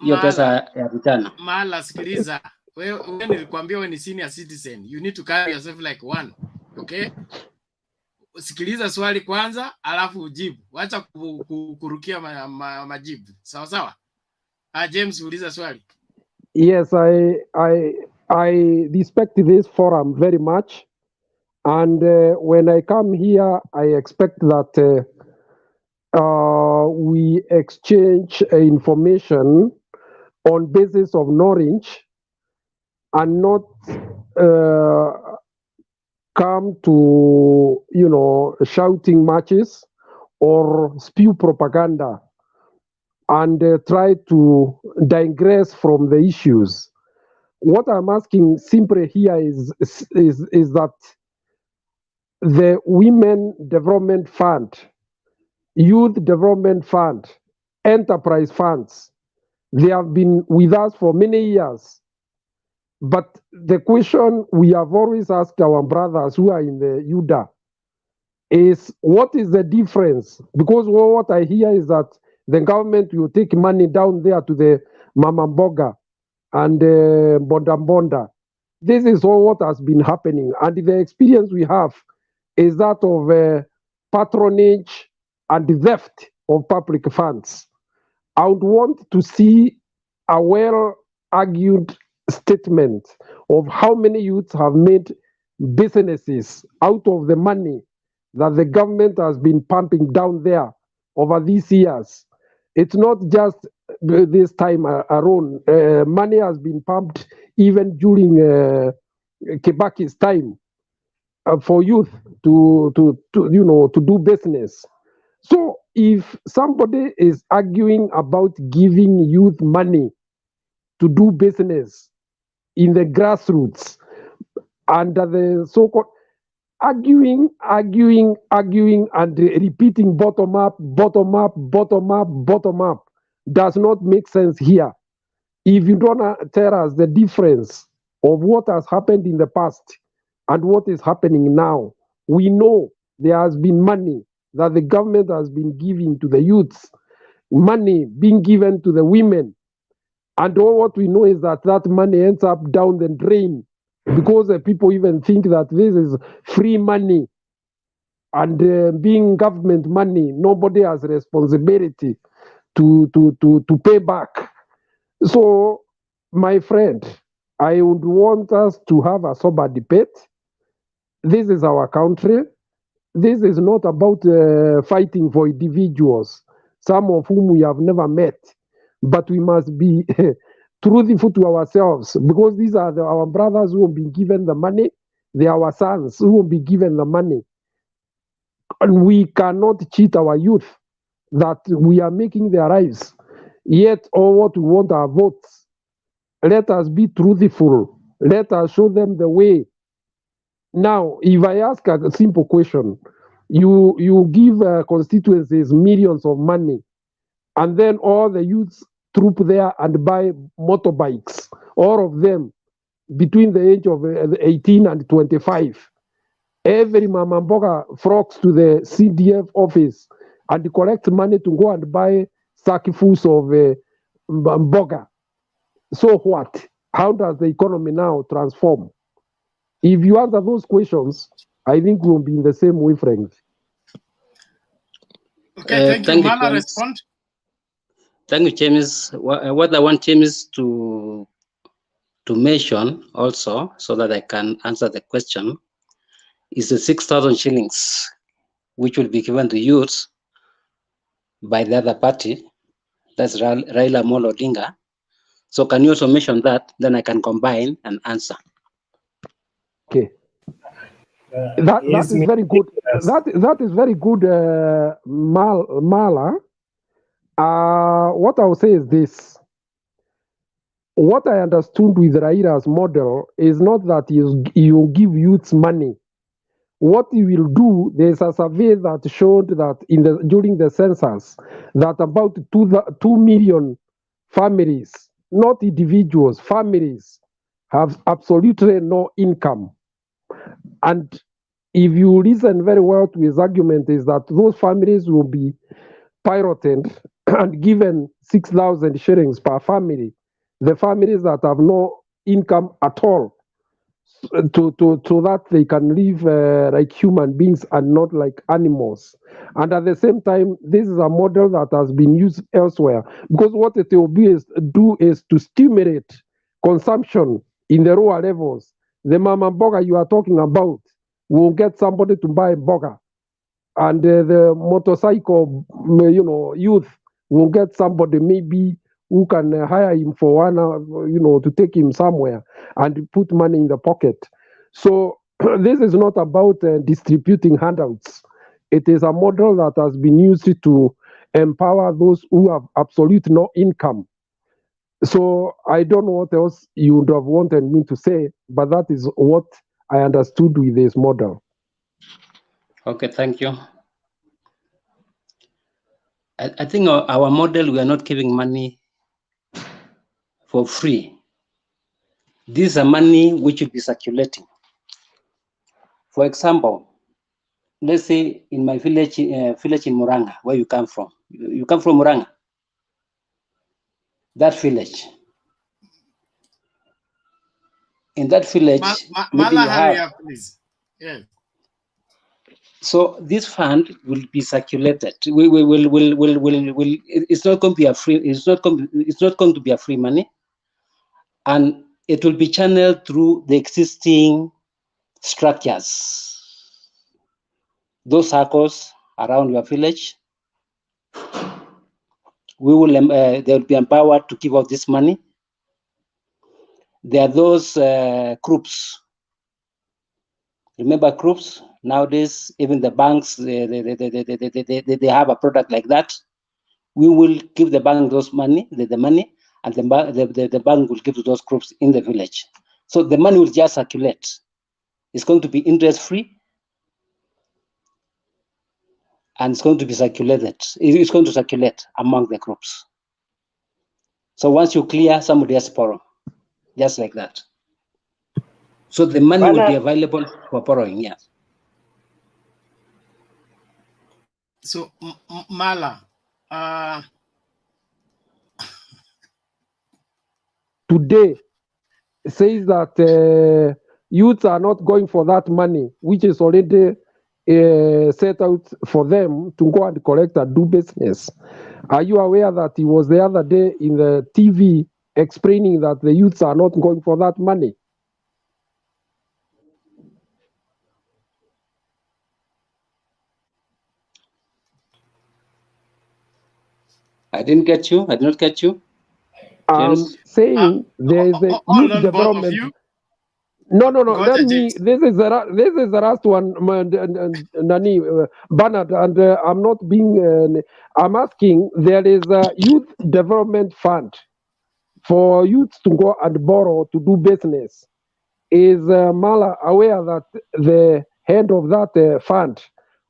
your pesa ya vijana. Mala, sikiliza. Wewe nilikwambia wewe ni senior citizen. You need to carry yourself like one. Okay? Sikiliza swali kwanza, alafu ujibu. Wacha kurukia majibu. Sawa sawa? James, uliza swali. Yes, I respect this forum very much. And when I come here, I expect that we exchange information on basis of knowledge and not come to, shouting matches or spew propaganda and try to digress from the issues. What I'm asking simply here is that the Women Development Fund, Youth Development Fund, Enterprise Funds. They have been with us for many years. But the question we have always asked our brothers who are in the UDA is, what is the difference? Because what I hear is that the government will take money down there to the Mama Mboga and Bonda Bonda. This is all what has been happening. And the experience we have is that of patronage and theft of public funds. I would want to see a well-argued statement of how many youths have made businesses out of the money that the government has been pumping down there over these years. It's not just this time around. Money has been pumped even during Kibaki's time for youth to do business. So if somebody is arguing about giving youth money to do business in the grassroots under the so-called arguing and repeating bottom up does not make sense here. If you don't tell us the difference of what has happened in the past and what is happening now, we know there has been money that the government has been giving to the youths, money being given to the women. And all what we know is that that money ends up down the drain because people even think that this is free money and being government money, nobody has responsibility to pay back. So, my friend, I would want us to have a sober debate. This is our country. This is not about fighting for individuals, some of whom we have never met, but we must be truthful to ourselves, because these are our brothers who have been given the money. They are our sons who will be given the money. And we cannot cheat our youth that we are making their lives. Yet, all what we want are votes. Let us be truthful. Let us show them the way. Now, if I ask a simple question, you give constituencies millions of money, and then all the youths troop there and buy motorbikes, all of them between the age of 18 and 25. Every Mama Mboga flocks to the CDF office and collects money to go and buy sackfuls of Mboga. So what? How does the economy now transform? If you answer those questions, I think we'll be in the same wavelength. Okay, thank you. Thank you, Mala, James. respond. Thank you, James. What I want James to mention also, so that I can answer the question, is the 6,000 shillings, which will be given to youths by the other party, that's Raila Amolo Odinga. So can you also mention that? Then I can combine and answer. Okay. That is very good. That is very good, Mala. What I will say is this. What I understood with Raila's model is not that you give youths money. What you will do, there's a survey that showed that during the census, that about 2 million families, not individuals, families, have absolutely no income. And if you listen very well to his argument, is that those families will be pirated and given 6,000 shillings per family. The families that have no income at all, to that they can live like human beings and not like animals. And at the same time, this is a model that has been used elsewhere, because what it will do is to stimulate consumption in the lower levels. The Mama Mboga you are talking about will get somebody to buy Mboga, and the motorcycle, youth will get somebody maybe who can hire him for 1 hour, to take him somewhere and put money in the pocket. So this is not about distributing handouts. It is a model that has been used to empower those who have absolute no income. So I don't know what else you would have wanted me to say, but that is what I understood with this model. Okay, thank you. I think our model, we are not giving money for free. These are money which will be circulating. For example, let's say in my village in Muranga, where you come from. You come from Muranga. That village. In that village, maybe Mala, you hurry have. up, please. Yes. So this fund will be circulated. We will. It's not going to be a free. It's not going to be a free money, and it will be channeled through the existing structures. Those circles around your village, we will. They will be empowered to give out this money. There are those groups. Remember groups nowadays. Even the banks, they have a product like that. We will give the bank those money, the money, and the bank will give to those groups in the village. So the money will just circulate. It's going to be interest-free, and it's going to be circulated. It's going to circulate among the groups. So once you clear, somebody else borrow, just like that. So the money will be available for borrowing, yeah. So, Mala, today says that youths are not going for that money, which is already set out for them to go and collect and do business. Are you aware that he was the other day in the TV explaining that the youths are not going for that money? I didn't get you. I did not get you, James. Saying there is a hold youth on, both of development. you. No. Go Let ahead, me. James. This is the last one, Nani Bernard, and I'm not being. I'm asking. There is a youth development fund for youths to go and borrow to do business. Is Mala aware that the head of that fund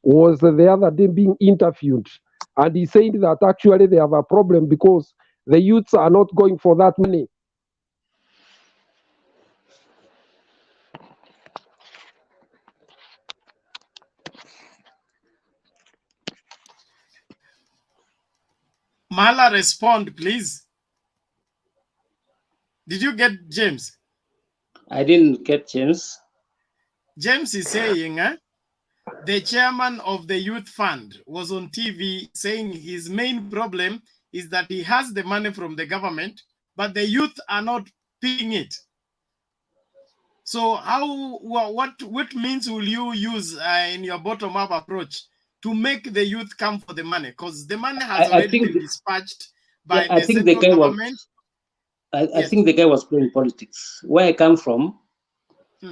was the other day being interviewed, and he said that actually they have a problem because the youths are not going for that money. Mala, respond, please. Did you get James? I didn't get James. James is saying, the chairman of the youth fund was on TV saying his main problem is that he has the money from the government, but the youth are not paying it. So what means will you use in your bottom-up approach to make the youth come for the money? Because the money has already been dispatched by the central government. I think the guy was playing politics. Where I come from,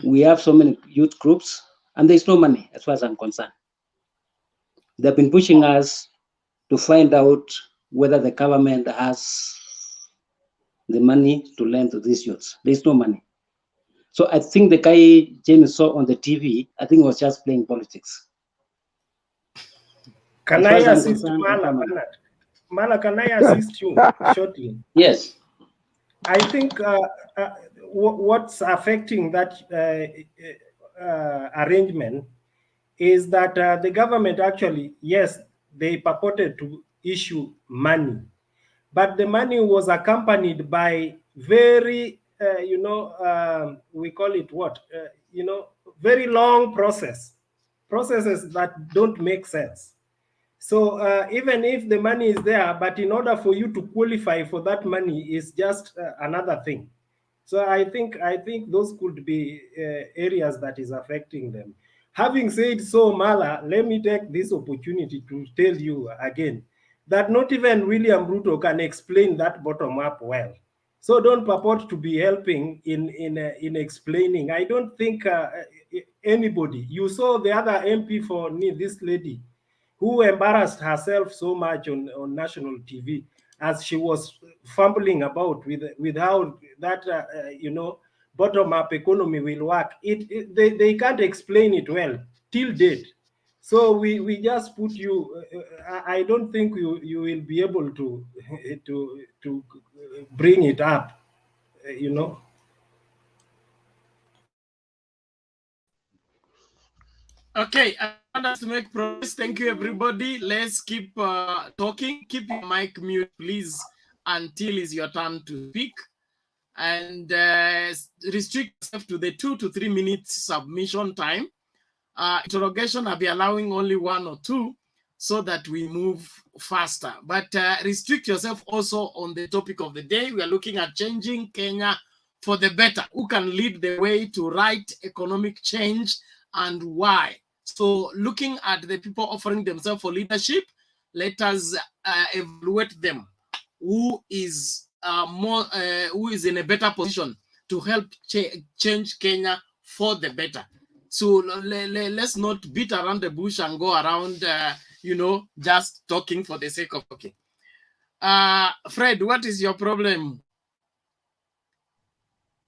we have so many youth groups, and there's no money, as far as I'm concerned. They've been pushing us to find out whether the government has the money to lend to these youths. There's no money. So I think the guy James saw on the TV, I think was just playing politics. Can I assist Mala, Bernard? Mala, can I assist you shortly? Yes. I think what's affecting that arrangement is that the government actually, yes, they purported to issue money, but the money was accompanied by very, we call it what? Very long processes that don't make sense. So even if the money is there, but in order for you to qualify for that money is just another thing. So I think those could be areas that is affecting them. Having said so, Mala, let me take this opportunity to tell you again that not even William Ruto can explain that bottom up well. So don't purport to be helping in explaining. I don't think anybody. You saw the other MP for this lady who embarrassed herself so much on national TV as she was fumbling about with how that bottom-up economy will work. They can't explain it well till date. So we just put you. I don't think you will be able to to bring it up. You know. Okay, I want us to make progress. Thank you, everybody. Let's keep talking. Keep your mic mute, please, until it's your turn to speak. And restrict yourself to the 2 to 3 minutes submission time. Interrogation, I'll be allowing only 1 or 2 so that we move faster. But restrict yourself also on the topic of the day. We are looking at changing Kenya for the better. Who can lead the way to right economic change and why? So looking at the people offering themselves for leadership, let us evaluate them. Who is in a better position to help change Kenya for the better? So let's not beat around the bush and go around, just talking for the sake of talking. Fred, what is your problem?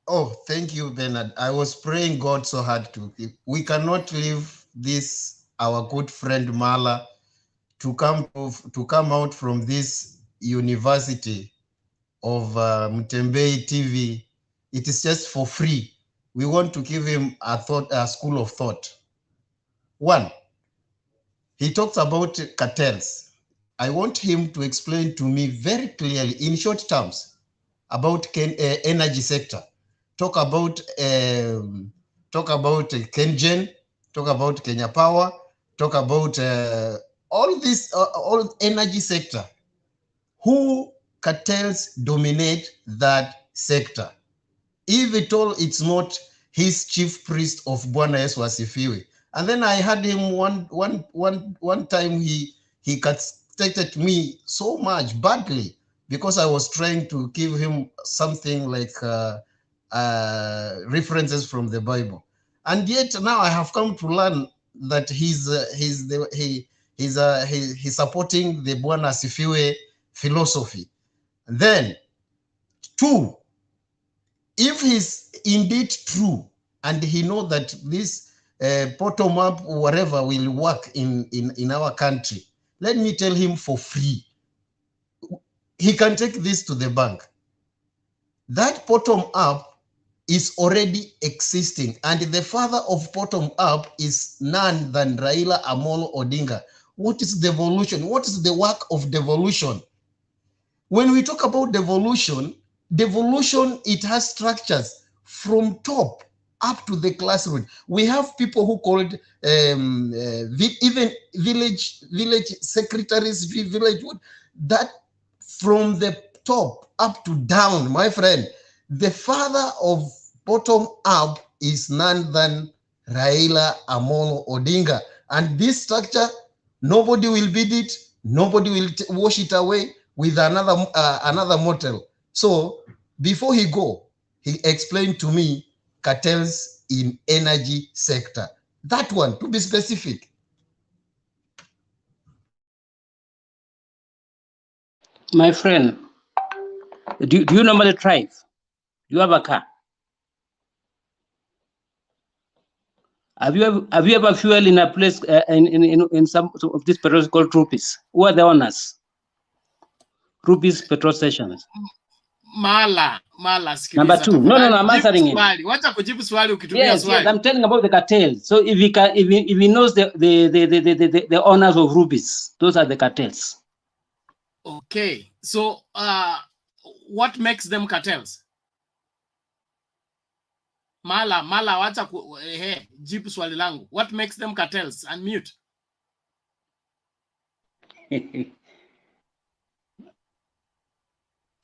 Oh, thank you, Bernard. I was praying God so hard to. We cannot leave this, our good friend Mala, to come out from this university of Mtembei TV. It is just for free. We want to give him a school of thought. One, he talks about cartels. I want him to explain to me very clearly, in short terms, about energy sector. Talk about KenGen, talk about Kenya Power, talk about all this, all energy sector. Who cartels dominate that sector? If at all it's not his chief priest of Bwana Yesu Asifiwe. And then I had him one time he castrated me so much badly because I was trying to give him something like references from the Bible. And yet now I have come to learn that he's supporting the Bwana Asifiwe philosophy. Then, two, if he's indeed true and he knows that this bottom up whatever will work in our country, let me tell him for free. He can take this to the bank. That bottom up is already existing, and the father of bottom up is none than Raila Amolo Odinga. What is devolution? What is the work of devolution? When we talk about devolution, it has structures from top up to the classroom. We have people who called even village secretaries, that from the top up to down, my friend. The father of bottom up is none than Raila Amolo Odinga. And this structure, nobody will beat it, nobody will wash it away with another model. So before he explained to me cartels in energy sector. That one, to be specific. My friend, do you normally drive? Do you have a car? Have you ever fuel in a place in some of these petrol called rupees? Who are the owners? Rupees petrol stations. Mala, Number two. No, I'm answering him. Wacha kujibu swali ukitumia Yes, swali. I'm telling about the cartel. So if he knows the owners of rupees, those are the cartels. Okay, so what makes them cartels? Mala, wacha jibu swali langu. What makes them cartels? Unmute.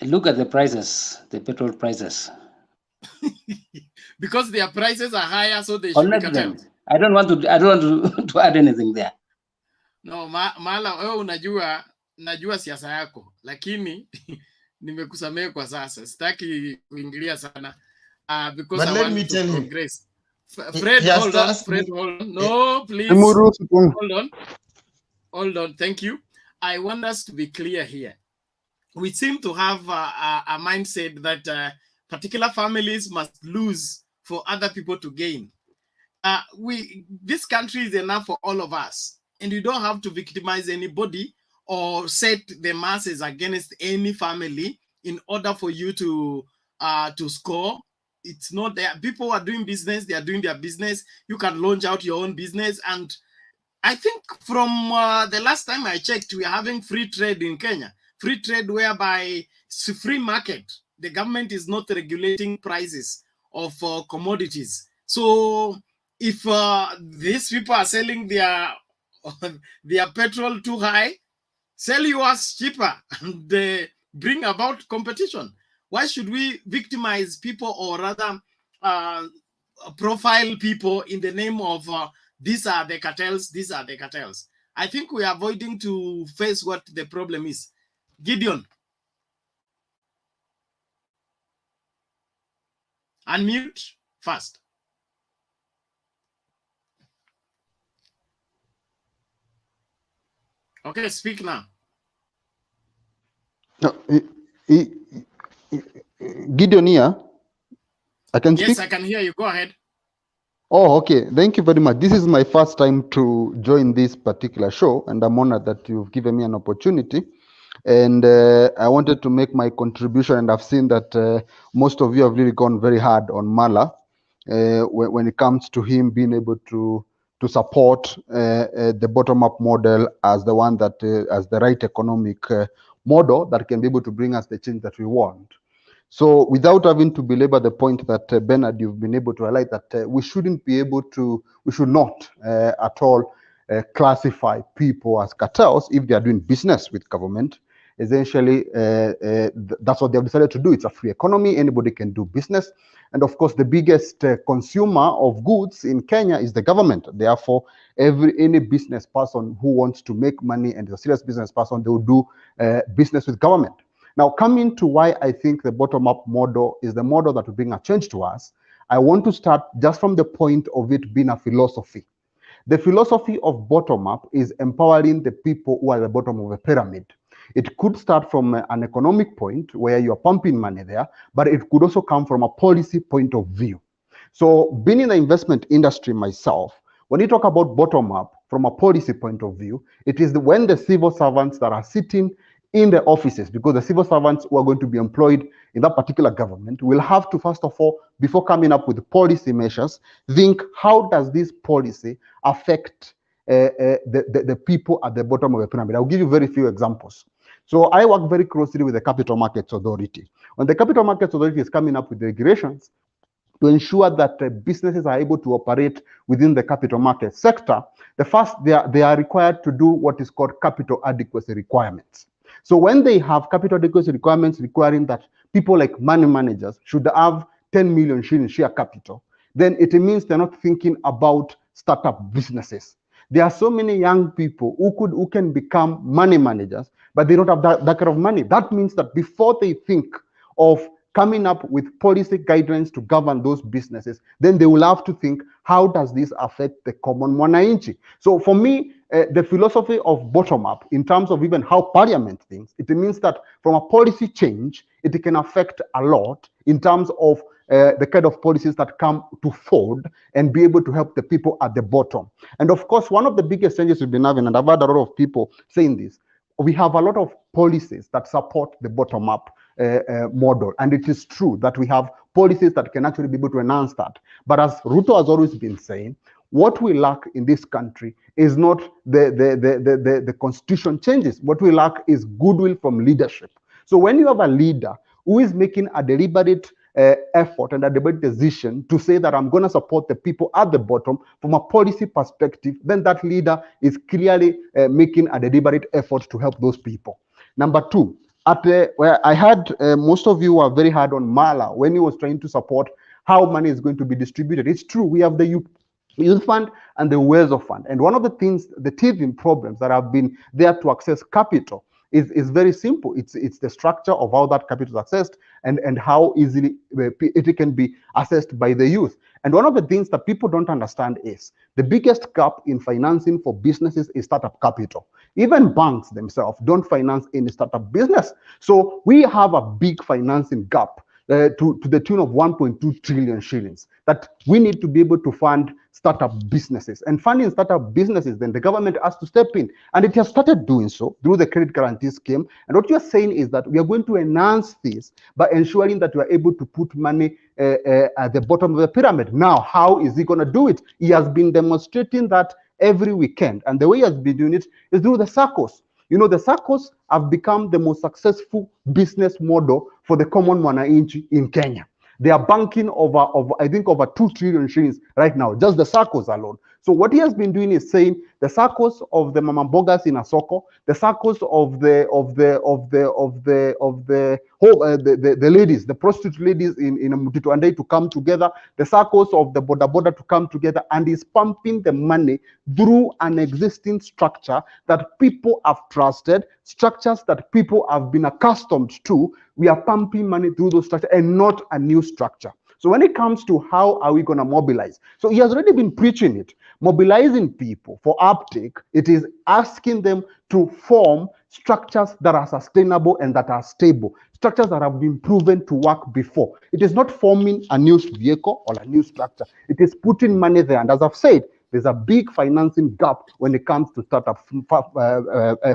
Look at the prices, the petrol prices. Because their prices are higher, so they should be cartels. I don't want to add anything there. No, Mala, wewe najua siasa yako, lakini nimekusamehe kwa sasa. Sitaki kuingilia sana. Because but I let me want tell to him. progress. Fred, hold on. Fred, hold on. No, please. Hold on. Thank you. I want us to be clear here. We seem to have a mindset that particular families must lose for other people to gain. This country is enough for all of us. and you don't have to victimize anybody or set the masses against any family in order for you to score. It's not there. People are doing business, they are doing their business. You can launch out your own business. And I think from the last time I checked, we are having free trade in Kenya. Free trade whereby it's a free market. The government is not regulating prices of commodities. So if these people are selling their petrol too high, sell yours cheaper and bring about competition. Why should we victimize people, or rather profile people in the name of these are the cartels, these are the cartels? I think we are avoiding to face what the problem is. Gideon. Unmute first. Okay, speak now. No, Gideon here. I can speak? Yes, I can hear you. Go ahead. Oh, okay. Thank you very much. This is my first time to join this particular show, and I'm honored that you've given me an opportunity. And I wanted to make my contribution, and I've seen that most of you have really gone very hard on Mala when it comes to him being able to support the bottom-up model as the one that as the right economic model that can be able to bring us the change that we want. So without having to belabor the point that Bernard, you've been able to highlight that we should not at all classify people as cartels if they are doing business with government. Essentially, that's what they have decided to do. It's a free economy. Anybody can do business. And of course, the biggest consumer of goods in Kenya is the government. Therefore, any business person who wants to make money and is a serious business person, they will do business with government. Now, coming to why I think the bottom-up model is the model that will bring a change to us, I want to start just from the point of it being a philosophy. The philosophy of bottom-up is empowering the people who are at the bottom of the pyramid. It could start from an economic point where you're pumping money there, but it could also come from a policy point of view. So being in the investment industry myself, when you talk about bottom-up from a policy point of view, it is when the civil servants that are sitting in the offices, because the civil servants who are going to be employed in that particular government will have to, first of all, before coming up with policy measures, think, how does this policy affect the people at the bottom of the pyramid? I'll give you very few examples. So I work very closely with the Capital Markets Authority. When the Capital Markets Authority is coming up with the regulations to ensure that businesses are able to operate within the capital market sector, the first, they are required to do what is called capital adequacy requirements. So when they have capital adequacy requirements requiring that people like money managers should have 10 million shilling share capital, then it means they're not thinking about startup businesses. There are so many young people who can become money managers, but they don't have that kind of money. That means that before they think of coming up with policy guidelines to govern those businesses, then they will have to think, how does this affect the common mwananchi? So for me, the philosophy of bottom-up, in terms of even how parliament thinks, it means that from a policy change, it can affect a lot in terms of the kind of policies that come to forward and be able to help the people at the bottom. And of course, one of the biggest changes we've been having, and I've had a lot of people saying this, we have a lot of policies that support the bottom-up model. And it is true that we have policies that can actually be able to enhance that. But as Ruto has always been saying, what we lack in this country is not the constitution changes. What we lack is goodwill from leadership. So when you have a leader who is making a deliberate effort and a deliberate decision to say that I'm going to support the people at the bottom from a policy perspective, then that leader is clearly making a deliberate effort to help those people. Number two, where I had most of you are very hard on Mala when he was trying to support how money is going to be distributed. It's true, we have the Youth Fund and the Wezo Fund. And one of the things, the teething problems that have been there to access capital is very simple. It's the structure of how that capital is accessed and how easily it can be accessed by the youth. And one of the things that people don't understand is the biggest gap in financing for businesses is startup capital. Even banks themselves don't finance any startup business. So we have a big financing gap to the tune of 1.2 trillion shillings that we need to be able to fund startup businesses. And funding startup businesses, then the government has to step in. And it has started doing so through the credit guarantee scheme. And what you're saying is that we are going to enhance this by ensuring that we are able to put money at the bottom of the pyramid. Now, how is he going to do it? He has been demonstrating that every weekend. And the way he has been doing it is through the SACCOs. You know, the SACCOs have become the most successful business model for the common mwananchi in Kenya. They are banking over I think over 2 trillion shillings right now, just the SACCOs alone. So what he has been doing is saying the SACCOs of the mama bogas in Asoko, the SACCOs of the ladies, the prostitute ladies in Mutito Andei to come together, the SACCOs of the boda boda to come together, and is pumping the money through an existing structure that people have trusted, structures that people have been accustomed to. We are pumping money through those structures and not a new structure. So when it comes to how are we going to mobilize, so he has already been preaching it, mobilizing people for uptake. It is asking them to form structures that are sustainable and that are stable, structures that have been proven to work before. It is not forming a new vehicle or a new structure. It is putting money there. And as I've said, there's a big financing gap when it comes to startup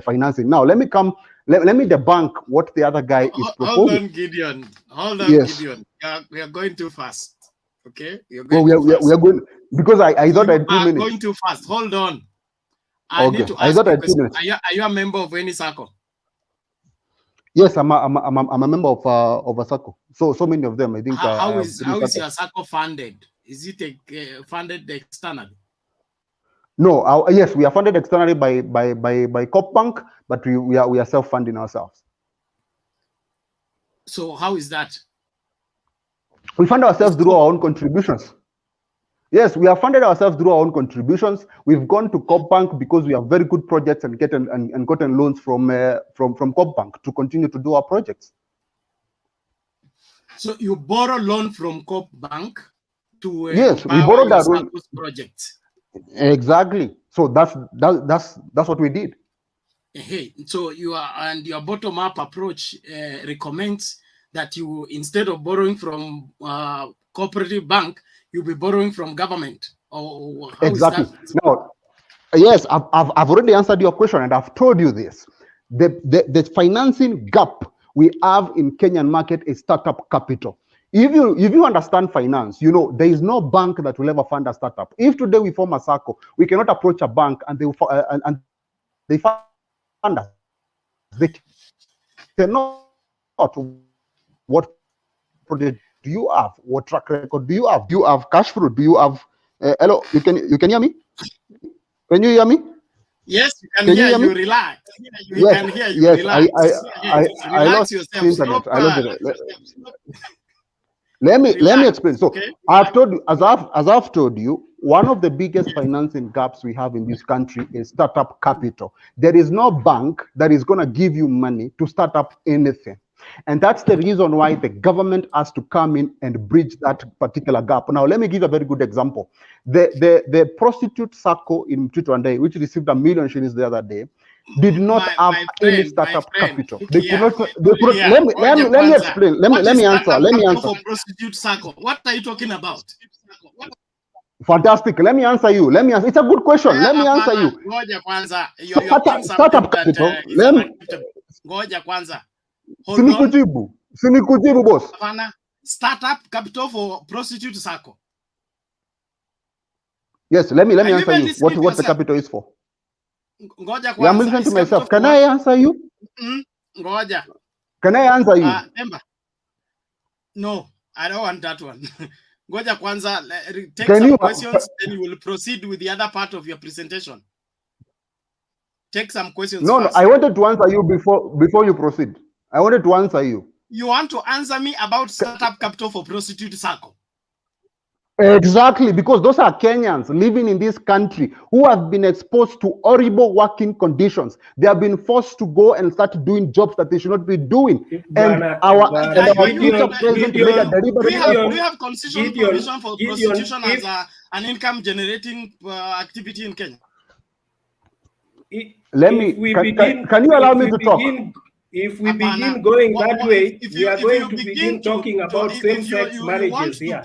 financing. Now, let me debunk what the other guy is proposing. Hold on, Gideon. Hold on, yes. Gideon. We are going too fast. Okay? We are going, because I thought I had 2 minutes. Going too fast. Hold on. I need to ask I thought I had 2 question. minutes. Are you a member of any SACCO? Yes, I'm a member of a SACCO. So many of them, I think. How is your SACCO funded? Is it funded externally? No, yes, we are funded externally by COP Bank, but we are self-funding ourselves. So how is that? We fund ourselves through our own contributions. Yes, we have funded ourselves through our own contributions. We've gone to COP Bank because we have very good projects and gotten loans from COP Bank to continue to do our projects. So you borrow loan from COP Bank to yes, we borrowed that project. Exactly. So that's what we did. Hey, so your bottom-up approach recommends that you, instead of borrowing from cooperative bank, you'll be borrowing from government. Or how exactly. Is that? Now, yes, I've already answered your question, and I've told you this. The financing gap we have in Kenyan market is startup capital. If you understand finance, you know there is no bank that will ever fund a startup. If today we form a SACCO, we cannot approach a bank and they fund us. They cannot. What project do you have? What track record do you have? Do you have cash flow? Do you have? Hello, you can hear me? Can you hear me? Yes, you can hear you. Relax. You can hear you. Yes, relax. I lost yourself. internet. I lost it. Let me explain. So okay. I've told you, as I've told you, one of the biggest financing gaps we have in this country is startup capital. There is no bank that is going to give you money to start up anything. And that's the reason why the government has to come in and bridge that particular gap. Now, let me give a very good example. The prostitute SACCO in Mtito, which received 1 million shillings the other day, did not have any startup capital. They could not. Let me explain. Let me answer. For prostitute SACCO, what are you talking about? Fantastic. Let me answer you. It's a good question. Let me answer you. Startup capital. Sinikujibu, boss. Startup capital for prostitute SACCO. Yes, let me answer you. What the capital is for. I'm listening to myself. Can I answer you? Can I answer you? No, I don't want that one. Ngoja kwanza, take some questions, then you will proceed with the other part of your presentation. Take some questions first. No, I wanted to answer you before you proceed. I wanted to answer you. You want to answer me about startup capital for prostitute SACCO? Exactly, because those are Kenyans living in this country who have been exposed to horrible working conditions. They have been forced to go and start doing jobs that they should not be doing. And our future president made a deliberate effort. We have constitutional provision for prostitution as an income generating activity in Kenya. Can you allow me to talk? If we begin going that way, we are going to begin talking about same-sex marriages here.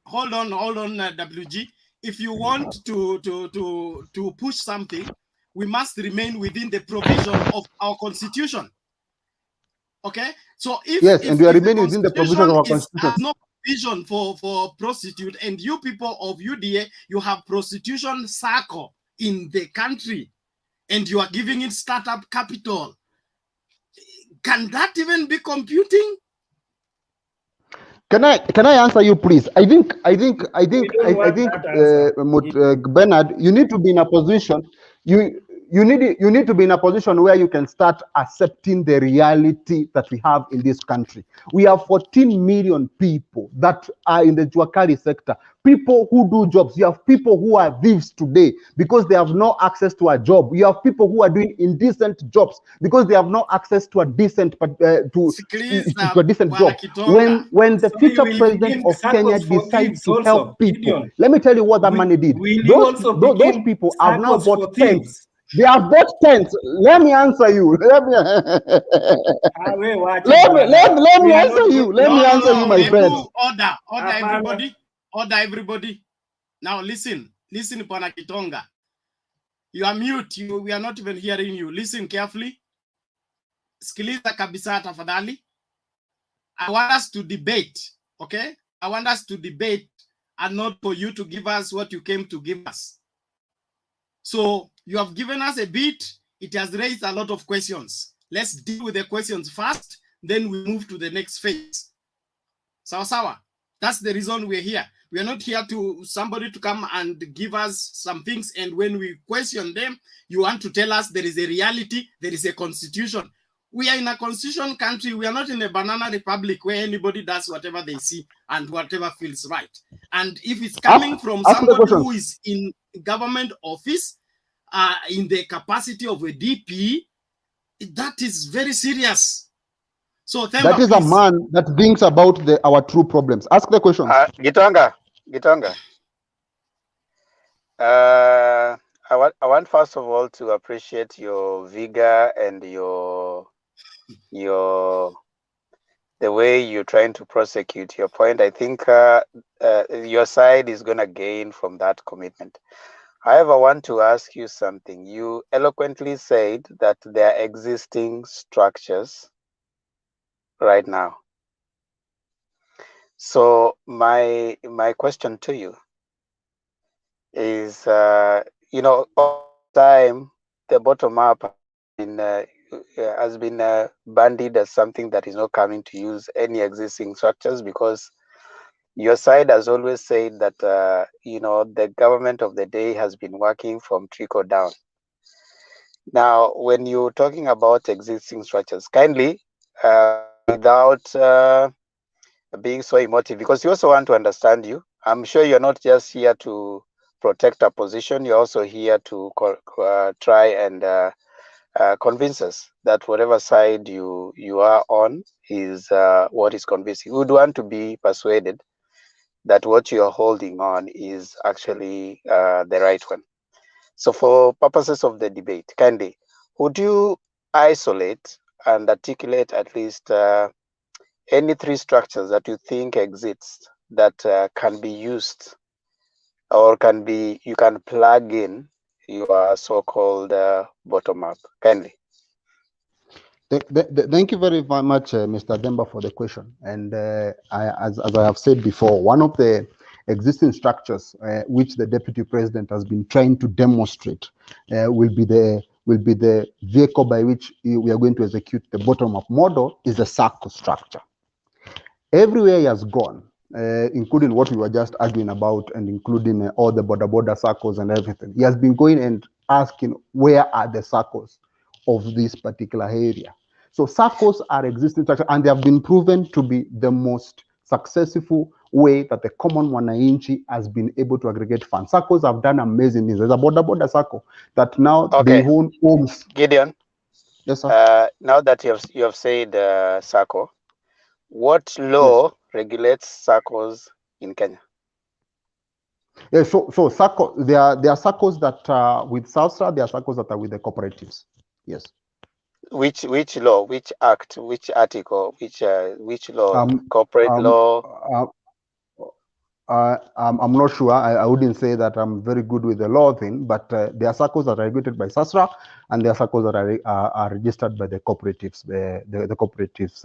Hold on, WG. If you want to push something, we must remain within the provision of our constitution. Okay, so if and we are remaining within the provision of our constitution. Has no provision for prostitute, and you people of UDA, you have prostitution circle in the country, and you are giving it startup capital. Can that even be computing? Can I answer you, please? I think Bernard, you need to be in a position. You need to be in a position where you can start accepting the reality that we have in this country. We have 14 million people that are in the Juakali sector, people who do jobs. You have people who are thieves today because they have no access to a job. You have people who are doing indecent jobs because they have no access to a decent to a decent job. When the future president of Kenya decides to help people, let me tell you what that money did. Those people have now bought tents. They have bought tents. Let me answer you. Let me answer you. Let me answer you, my friend. Order, everybody. Now listen, Pana Kitonga. You are mute. We are not even hearing you. Listen carefully. Sikiliza kabisa tafadhali. I want us to debate, okay? I want us to debate and not for you to give us what you came to give us. So you have given us a bit. It has raised a lot of questions. Let's deal with the questions first, then we move to the next phase. Sawa. That's the reason we're here. We are not here to somebody to come and give us some things, and when we question them, you want to tell us there is a reality, there is a constitution. We are in a constitution country. We are not in a banana republic where anybody does whatever they see and whatever feels right. And if it's coming from somebody who is in government office, in the capacity of a DP, that is very serious. So that is a man that thinks about our true problems. Ask the question. Gitonga. I want first of all to appreciate your vigor and the way you're trying to prosecute your point. I think your side is going to gain from that commitment. However, I want to ask you something. You eloquently said that there are existing structures right now. So my question to you is, all the time the bottom up has been bandied as something that is not coming to use any existing structures, because your side has always said that the government of the day has been working from trickle down. Now, when you're talking about existing structures, kindly without being so emotive, because you also want to understand you. I'm sure you're not just here to protect a position. You're also here to try and convince us that whatever side you are on is what is convincing. We would want to be persuaded that what you are holding on is actually the right one. So for purposes of the debate, kindly, would you isolate and articulate at least any three structures that you think exist that can be used or you can plug in your so-called bottom-up? Kindly. Thank you very much, Mr. Demba, for the question. And as I have said before, one of the existing structures which the Deputy President has been trying to demonstrate will be the vehicle by which we are going to execute the bottom-up model is the circle structure. Everywhere he has gone, including what we were just arguing about and including all the border circles and everything, he has been going and asking where are the circles of this particular area. So circles are existing structures, and they have been proven to be the most successful way that the common wananchi has been able to aggregate funds. Circles have done amazing things. There's a border circle that now they own homes. Gideon. Yes, sir. Now that you have said circle, what law regulates circles in Kenya? Yeah, so circle, there are circles that are with SALSA, there are circles that are with the cooperatives. Yes. Which law, which act, which article, which law? Um, Corporate um, law? I'm not sure. I wouldn't say that I'm very good with the law thing, but there are circles that are regulated by SASRA, and there are circles that are registered by the cooperatives, the cooperatives,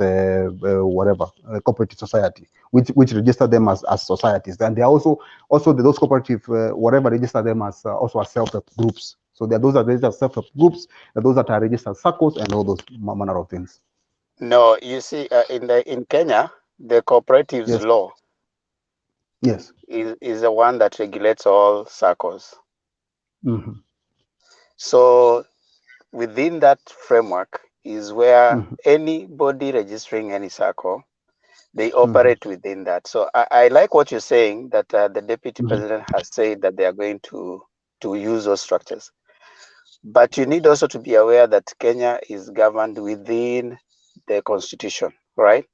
whatever, cooperative society, which register them as societies. And they are also those cooperative, whatever, register them as also as self-help groups. So there are those that register as self-help groups, and those that are registered circles, and all those manner of things. No, you see, in Kenya, the cooperatives Yes. law Yes. is the one that regulates all circles. Mm-hmm. So within that framework is where Mm-hmm. anybody registering any circle, they operate within that. So I like what you're saying, that the deputy president has said that they are going to use those structures. But you need also to be aware that Kenya is governed within the constitution, right?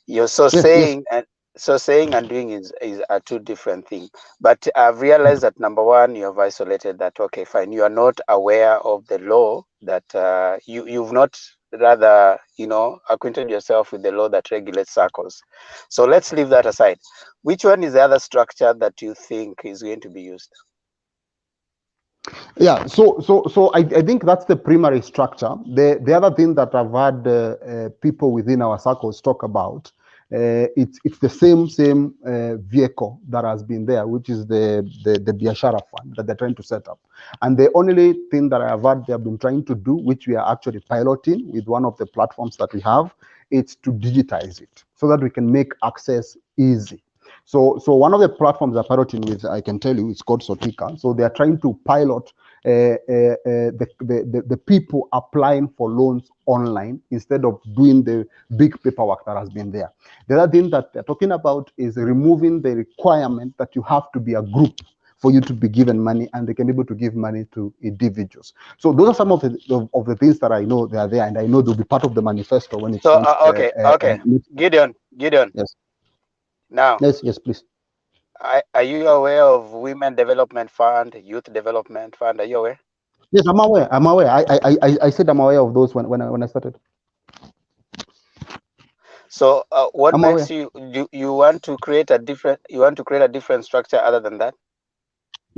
You're so Yes, yes. saying and doing is are two different things. But I've realized that number one, you have isolated that. Okay, fine. You are not aware of the law that you've not rather acquainted yourself with the law that regulates circles. So let's leave that aside. Which one is the other structure that you think is going to be used? Yeah, so I think that's the primary structure. The other thing that I've had people within our circles talk about, it's the same vehicle that has been there, which is the Biashara Fund that they're trying to set up. And the only thing that I've had they have been trying to do, which we are actually piloting with one of the platforms that we have, it's to digitize it so that we can make access easy. So one of the platforms they're piloting with, I can tell you, it's called Sotika. So they are trying to pilot the people applying for loans online instead of doing the big paperwork that has been there. The other thing that they're talking about is removing the requirement that you have to be a group for you to be given money, and they can be able to give money to individuals. So those are some of the things that I know they are there, and I know they'll be part of the manifesto when it So comes. okay. Gideon. Yes. Now, Yes, please. are you aware of Women Development Fund, Youth Development Fund? Are you aware? Yes, I'm aware. I said I'm aware of those when I started. So what I'm makes aware. you want to create a different structure other than that?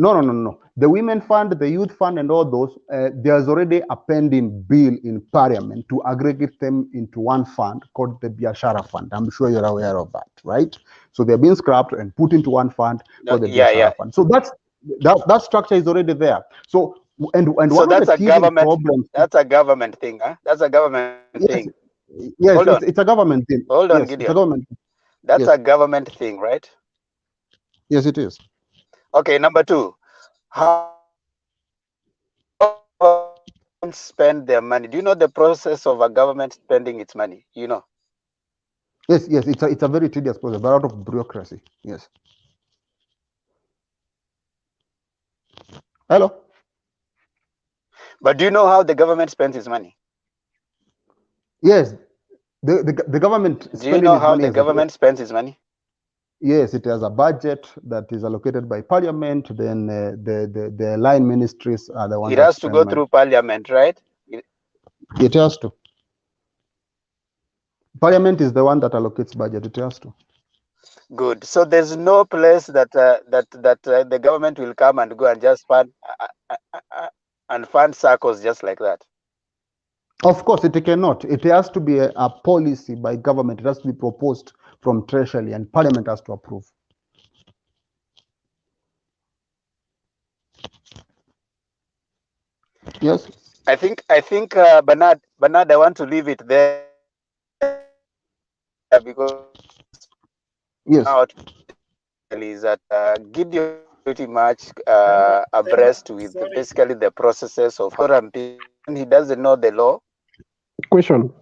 No. The Women Fund, the Youth Fund, and all those, there's already a pending bill in Parliament to aggregate them into one fund called the Biashara Fund. I'm sure you're aware of that, right? So they're being scrapped and put into one fund called the Biashara Fund. So that structure is already there. So and So one of the that's a teething government. problems. That's a government thing, huh? That's a government thing. Yes, Hold on. it's a government thing. Hold on, Yes, Gideon. it's a government. That's Yes. a government thing, right? Yes, it is. Okay, number two. How government spend their money? Do you know the process of a government spending its money? You know. Yes, it's a very tedious process, but out of bureaucracy. Yes. Hello. But do you know how the government spends its money? Yes, the government Do you spending know its how money the government spends its money? Yes, it has a budget that is allocated by Parliament. Then the line ministries are the ones It that has to spend go money. through Parliament, right? It has to. Parliament is the one that allocates budget. It has to. Good. So there's no place that the government will come and go and just fund circles just like that. Of course, it cannot. It has to be a policy by government. It has to be proposed from Treasury, and Parliament has to approve. Yes. I think Bernard, I want to leave it there because Yes. out is that Gideon pretty much abreast with basically the processes of and he doesn't know the law. Question.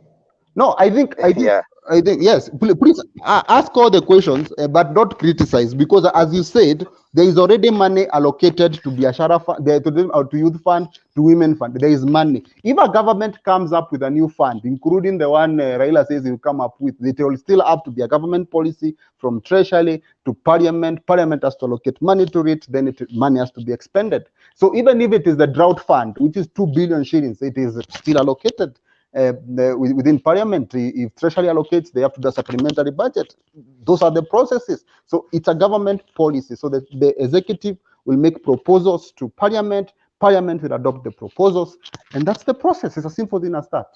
No, I think Yeah. yes. Please ask all the questions, but not criticize, because as you said, there is already money allocated to Biashara fund, to youth fund, to women fund. There is money. If a government comes up with a new fund, including the one Raila says he will come up with, it will still have to be a government policy from Treasury to Parliament. Parliament has to allocate money to it. Then money has to be expended. So even if it is the drought fund, which is 2 billion shillings, it is still allocated. Within Parliament, if Treasury allocates, they have to do a supplementary budget. Those are the processes. So it's a government policy. So the executive will make proposals to Parliament. Parliament will adopt the proposals, and that's the process. It's as simple thing as that.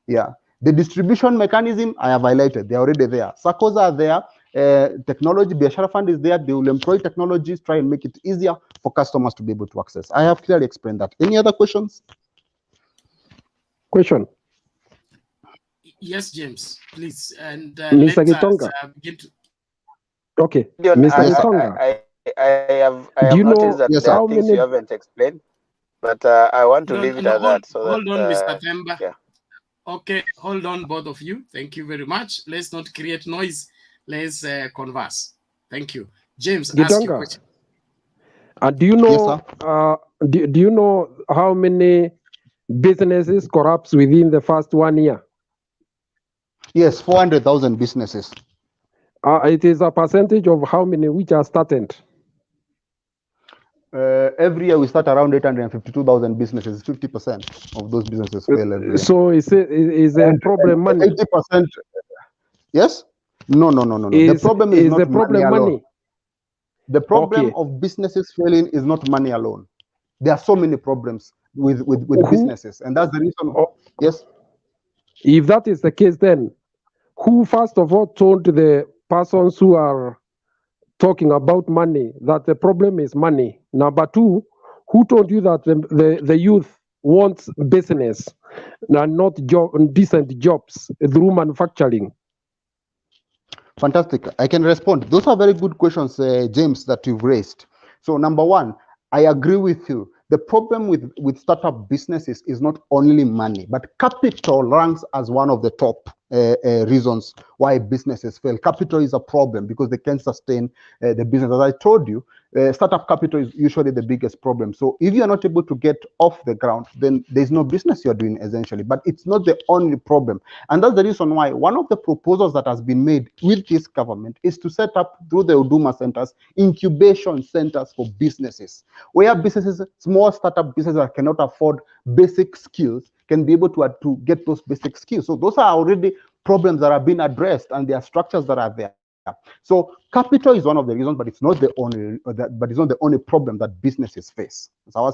Yeah. The distribution mechanism I have highlighted. They're already there. SACCOs are there. Technology, Biashara Fund is there. They will employ technologies, try and make it easier for customers to be able to access. I have clearly explained that. Any other questions? Question. Yes, James, please. And Mr. let us Gitonga. begin to... Okay, Leon, Mr. Yes, sir. Gitonga. I have Do you noticed know that Yes, there sir. are how things many? you haven't explained, but I want to No, leave it no, at that so hold that on, Mr. Themba. yeah. Okay, hold on, both of you. Thank you very much. Let's not create noise. Let's converse. Thank you. James, ask your Gitonga. question. Do you know? Do you know how many businesses collapse within the first 1 year? Yes, 400,000 businesses. It is a percentage of how many which are started. Every year we start around 852,000 businesses. 50% of those businesses fail every year. So is a problem money? 80%. Yes? No. The problem is not money alone. The problem of businesses failing is not money alone. There are so many problems with businesses, and that's the reason. Yes. If that is the case, then who first of all told the persons who are talking about money that the problem is money? Number two, who told you that the youth wants business and not decent jobs through manufacturing? Fantastic. I can respond. Those are very good questions, James, that you've raised. So number one, I agree with you. The problem with startup businesses is not only money, but capital ranks as one of the top reasons why businesses fail. Capital is a problem because they can't sustain the business. As I told you, startup capital is usually the biggest problem. So if you're not able to get off the ground, then there's no business you're doing essentially. But it's not the only problem. And that's the reason why one of the proposals that has been made with this government is to set up, through the Uduma centers, incubation centers for businesses, where businesses, small startup businesses that cannot afford basic skills, can be able to get those basic skills. So those are already problems that are being addressed, and there are structures that are there. So capital is one of the reasons, but it's not the only problem that businesses face. So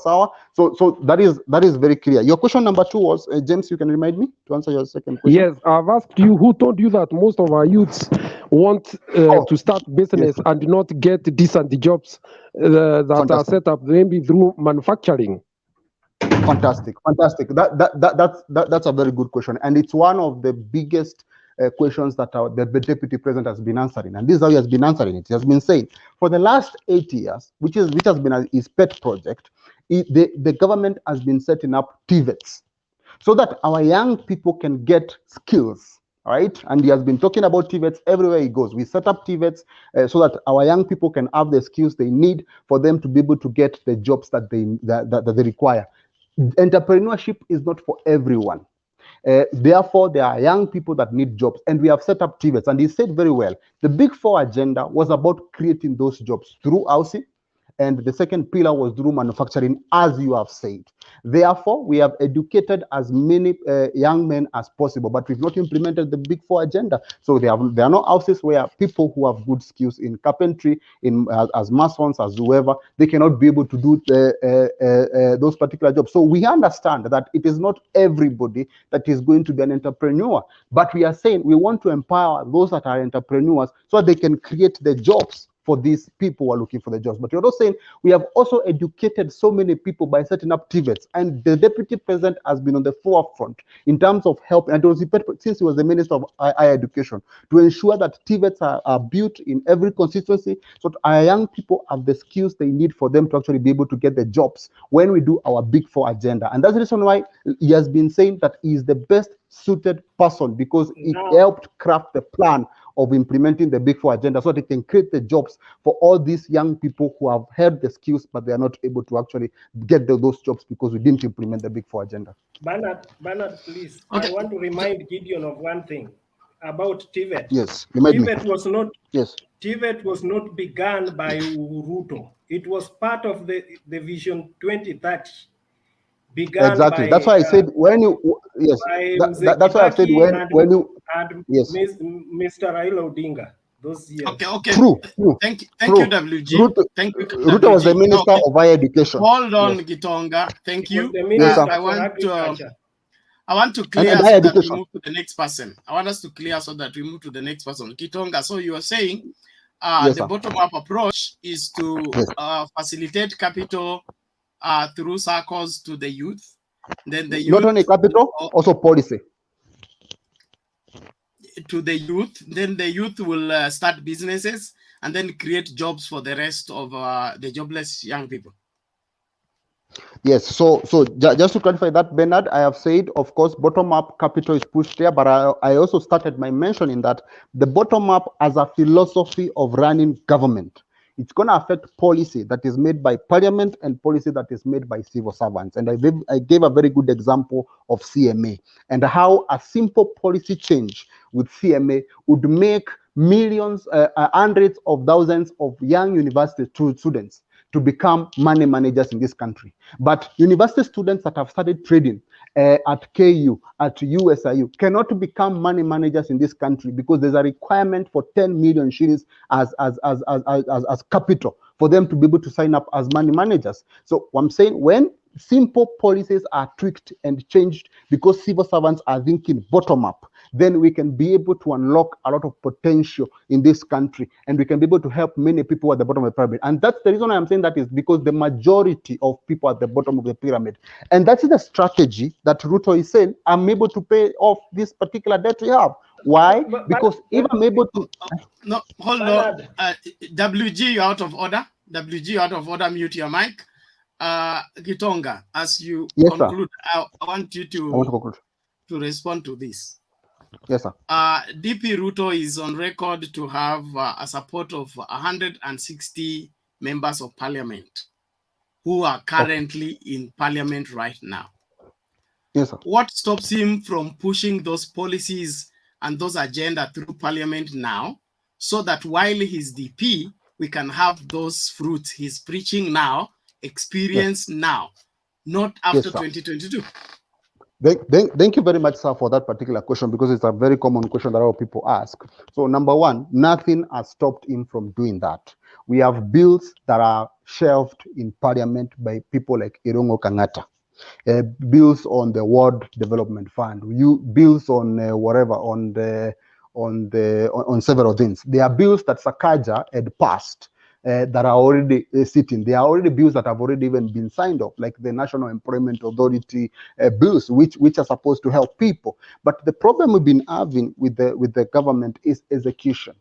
that is very clear. Your question number two was, James, you can remind me to answer your second question. Yes, I've asked you who told you that most of our youths want to start business and not get decent jobs that are set up maybe through manufacturing. Fantastic. That's a very good question, and it's one of the biggest questions that the deputy president has been answering, and this is how he has been answering it. He has been saying for the last 8 years, which has been his pet project, the government has been setting up TVETs so that our young people can get skills. Right, and he has been talking about TVETs everywhere he goes. We set up TVETs so that our young people can have the skills they need for them to be able to get the jobs that they require. Entrepreneurship is not for everyone. Therefore, there are young people that need jobs, and we have set up TVETs. And he said very well, the Big Four agenda was about creating those jobs through housing, and the second pillar was through manufacturing, as you have said. Therefore, we have educated as many young men as possible, but we've not implemented the Big Four agenda. So there are no houses where people who have good skills in carpentry, as masons, as whoever, they cannot be able to do those particular jobs. So we understand that it is not everybody that is going to be an entrepreneur, but we are saying we want to empower those that are entrepreneurs so that they can create the jobs for these people who are looking for the jobs. But you're also saying we have also educated so many people by setting up TVETs, and the deputy president has been on the forefront in terms of help, and it was since he was the minister of higher education, to ensure that TVETs are built in every constituency so that our young people have the skills they need for them to actually be able to get the jobs when we do our Big Four agenda. And that's the reason why he has been saying that he is the best suited person because it Now, helped craft the plan of implementing the Big Four agenda so that it can create the jobs for all these young people who have had the skills, but they are not able to actually get those jobs because we didn't implement the Big Four agenda. Bernard, please, Okay. I want to remind Gideon of one thing about TVET. Yes, remind me. TVET was not Yes. TVET was not begun by Ruto. It was part of the Vision 2030. Began Exactly. by, That's why I said when you yes. That's why I've said when you yes. Mr. Raila Odinga those years. Okay. True. Thank you, True. WG. Thank you, Ruto was the WG. Minister of Higher Education. Hold on, Yes. Gitonga. Thank He was you. the Minister I for Agriculture. want to clear And so higher that we education. move to the next person. I want us to clear so that we move to the next person. Gitonga, so you are saying Yes, the sir. bottom-up approach is to Yes. facilitate capital through circles to the youth. Then the youth, not only capital, also policy. To the youth, then the youth will start businesses and then create jobs for the rest of the jobless young people. Yes, so just to clarify that, Bernard, I have said, of course, bottom-up capital is pushed there, but I also started my mentioning that the bottom-up as a philosophy of running government, it's going to affect policy that is made by parliament and policy that is made by civil servants. And I gave a very good example of CMA and how a simple policy change with CMA would make millions, hundreds of thousands of young university students to become money managers in this country. But university students that have started trading at KU, at USIU, cannot become money managers in this country because there's a requirement for 10 million shillings as capital for them to be able to sign up as money managers. So I'm saying when simple policies are tweaked and changed because civil servants are thinking bottom up, then we can be able to unlock a lot of potential in this country and we can be able to help many people at the bottom of the pyramid. And that's the reason I'm saying that is because the majority of people at the bottom of the pyramid. And that's the strategy that Ruto is saying, I'm able to pay off this particular debt we have. Why? Because if I'm able to... No, hold on. WG, you're out of order. WG, out of order, mute your mic. Gitonga, as you conclude, I want you to respond to this. Yes, sir. DP Ruto is on record to have a support of 160 members of parliament who are currently in parliament right now. Yes, sir. What stops him from pushing those policies and those agenda through parliament now, so that while he's DP, we can have those fruits he's preaching now, experience now, not after 2022? Thank you very much, sir, for that particular question, because it's a very common question that a lot of people ask. So number one, nothing has stopped him from doing that. We have bills that are shelved in parliament by people like Irungo Kangata. Bills on the World Development Fund, bills on on several things. There are bills that Sakaja had passed that are already sitting. There are already bills that have already even been signed off, like the National Employment Authority bills, which are supposed to help people. But the problem we've been having with the government is execution.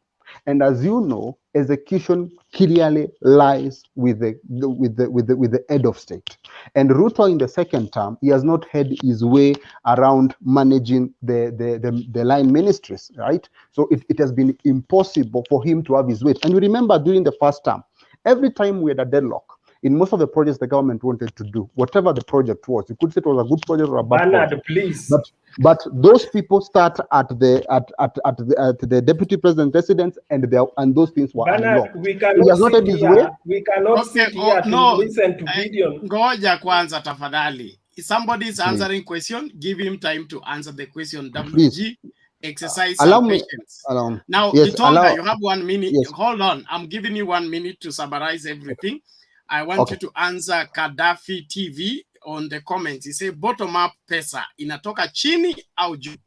And as you know, execution clearly lies with the head of state. And Ruto in the second term, he has not had his way around managing the line ministries, right? So it has been impossible for him to have his way. And you remember during the first term, every time we had a deadlock, in most of the projects the government wanted to do, whatever the project was, you could say it was a good project or a bad project. Please. But those people start at the deputy president residence, and those things were unlocked. We cannot sit here. We cannot sit here to listen to Gideon. Ngoja kwanza tafadhali. If somebody is answering question, give him time to answer the question. WG, exercise some patience. Now, Gitonga, you have 1 minute. Yes. Hold on. I'm giving you 1 minute to summarize everything. I want you to answer Gaddafi TV on the comments. He say bottom up pesa inatoka chini au juu?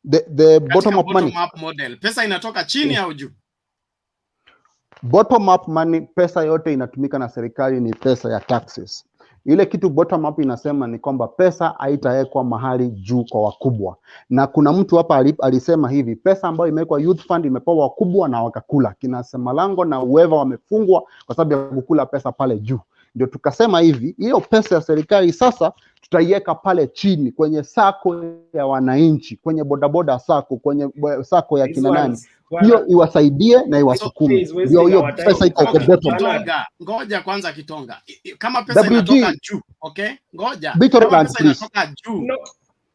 The bottom up money. Bottom up model. Pesa inatoka chini au juu? Bottom up money, pesa yote inatumika na serikali ni pesa ya taxes. Ile kitu bottom up inasema ni kwamba pesa haitawekwa mahali juu kwa wakubwa. Na kuna mtu hapa alisema hivi, pesa ambayo imewekwa youth fund imepewa wakubwa na wakakula. Kina Semalango na Uweva wamefungwa kwa sababu ya kukula pesa pale juu. Ndio tukasema hivi, hiyo pesa ya serikali sasa tutaiweka pale chini kwenye sako ya wananchi, kwenye bodaboda sako, kwenye sako ya kina nani, hiyo iwasaidie na iwasukume. Ndio hiyo pesa iko kwa bottom. Ngoja kwanza Kitonga, kama pesa inatoka juu, okay, ngoja kama pesa inatoka juu,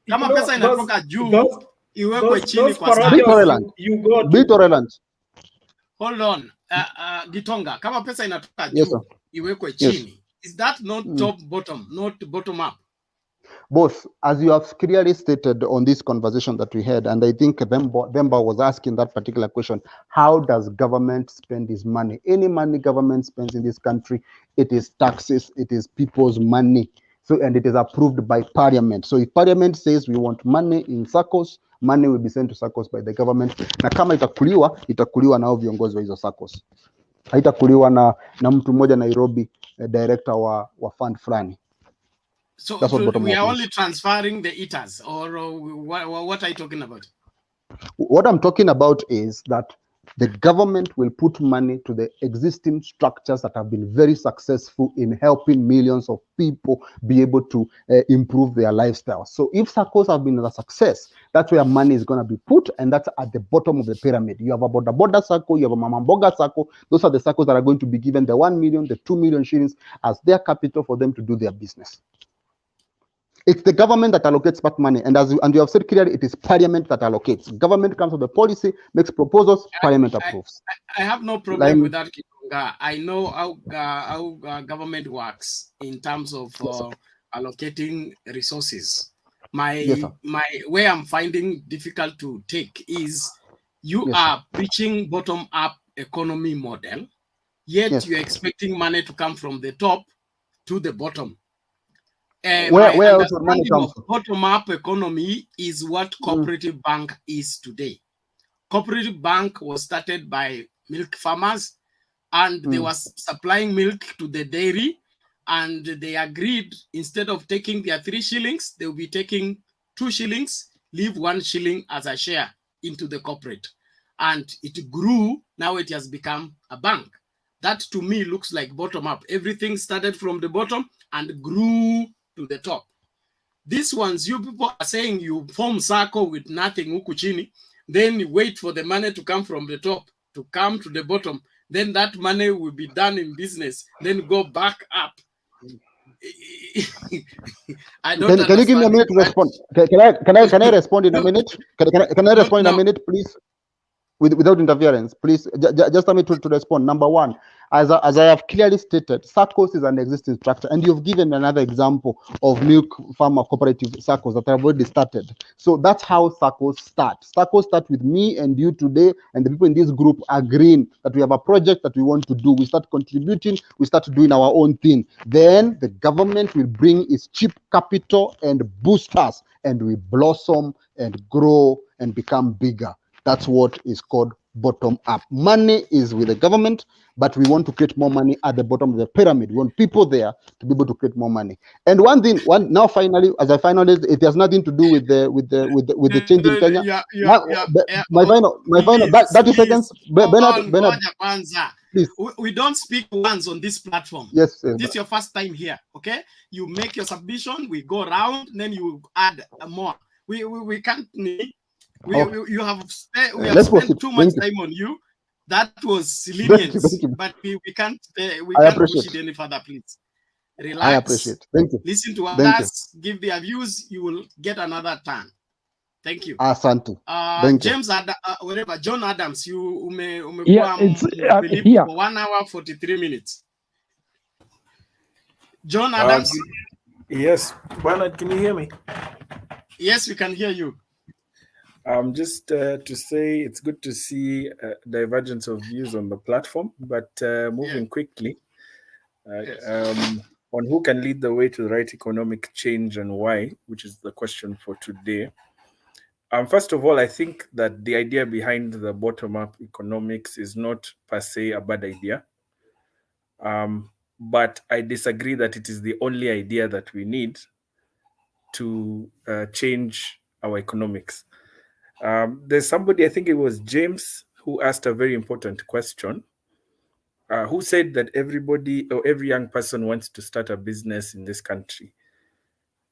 kama pesa inatoka juu iwekwe chini kwa sako. Hold on, Gitonga, kama pesa inatoka juu iwekwe chini, is that not top bottom, not bottom up? Both, as you have clearly stated on this conversation that we had, and I think Bemba was asking that particular question, how does government spend its money? Any money government spends in this country, it is taxes, it is people's money. So, and it is approved by parliament. So if parliament says we want money in SACCOs, money will be sent to SACCOs by the government. Na kama itakuliwa na viongozi wa hizo SACCOs. Haitakuliwa na mtu mmoja Nairobi, director wa fund fulani. So we are only transferring the eaters, or what are you talking about? What I'm talking about is that the government will put money to the existing structures that have been very successful in helping millions of people be able to improve their lifestyle. So if SACCOs have been a success, that's where money is going to be put, and that's at the bottom of the pyramid. You have a Boda SACCO, you have a Mamamboga SACCO. Those are the SACCOs that are going to be given the 1 million, the 2 million shillings as their capital for them to do their business. It's the government that allocates that money, and you have said clearly, it is parliament that allocates. Government comes with the policy, makes proposals, parliament approves. I have no problem with that, Kitonga. I know how government works in terms of allocating resources. My where I'm finding difficult to take is you are preaching bottom-up economy model, yet you're expecting money to come from the top to the bottom. Where understanding of bottom-up economy is what cooperative bank is today. Cooperative bank was started by milk farmers, and they were supplying milk to the dairy, and they agreed instead of taking their 3 shillings, they will be taking 2 shillings, leave 1 shilling as a share into the corporate. And it grew, now it has become a bank. That to me looks like bottom-up. Everything started from the bottom and grew to the top. These ones, you people are saying you form SACCO with nothing huku chini, then you wait for the money to come from the top to come to the bottom. Then that money will be done in business, then go back up. I don't Can you give me a minute to respond? Can I respond in a minute? Can I respond in a minute, please? Without interference, please, just allow me to respond. Number one, as I have clearly stated, SACCOs is an existing structure, and you've given another example of milk farmer cooperative SACCOs that have already started. So that's how SACCOs start. SACCOs start with me and you today, and the people in this group agreeing that we have a project that we want to do. We start contributing, we start doing our own thing. Then the government will bring its cheap capital and boost us, and we blossom and grow and become bigger. That's what is called bottom up. Money is with the government, but we want to create more money at the bottom of the pyramid. We want people there to be able to create more money. And now finally, as I finalize, it has nothing to do with the change in Kenya. My final 30 seconds. Bernard, please. We don't speak once on this platform. Yes, this is your first time here. Okay, you make your submission, we go around, then you add more. We can't. We have spent too much time on you. That was leniency, but we can't push it any further. Please relax. I appreciate. Thank you. Listen to others. Give their views. You will get another turn. Thank you. Asante. James whatever. John Adams, you here for 1 hour 43 minutes. John Adams. Yes, Bernard, can you hear me? Yes, we can hear you. Just to say it's good to see divergence of views on the platform, but moving quickly on who can lead the way to the right economic change and why, which is the question for today. First of all, I think that the idea behind the bottom-up economics is not per se a bad idea, but I disagree that it is the only idea that we need to change our economics. There's somebody, I think it was James, who asked a very important question. who said that everybody or every young person wants to start a business in this country.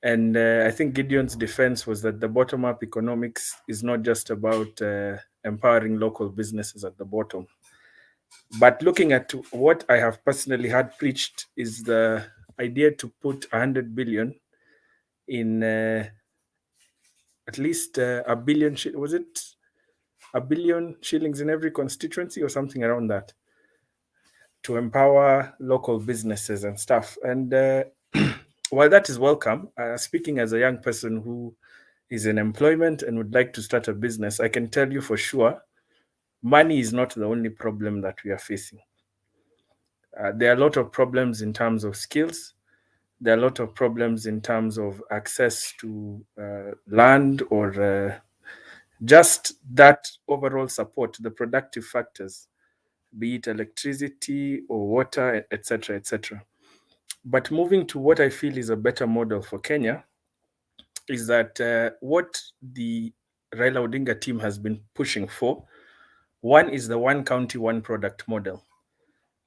And I think Gideon's defense was that the bottom-up economics is not just about empowering local businesses at the bottom. But looking at what I have personally had preached is the idea to put 100 billion in at least a billion, was it $1 billion shillings in every constituency or something around that, to empower local businesses and stuff. And while that is welcome, speaking as a young person who is in employment and would like to start a business, I can tell you for sure, money is not the only problem that we are facing. There are a lot of problems in terms of skills. There are a lot of problems in terms of access to land or just that overall support, the productive factors, be it electricity or water, etc., etc. But moving to what I feel is a better model for Kenya is that what the Raila Odinga team has been pushing for, one is the one county, one product model,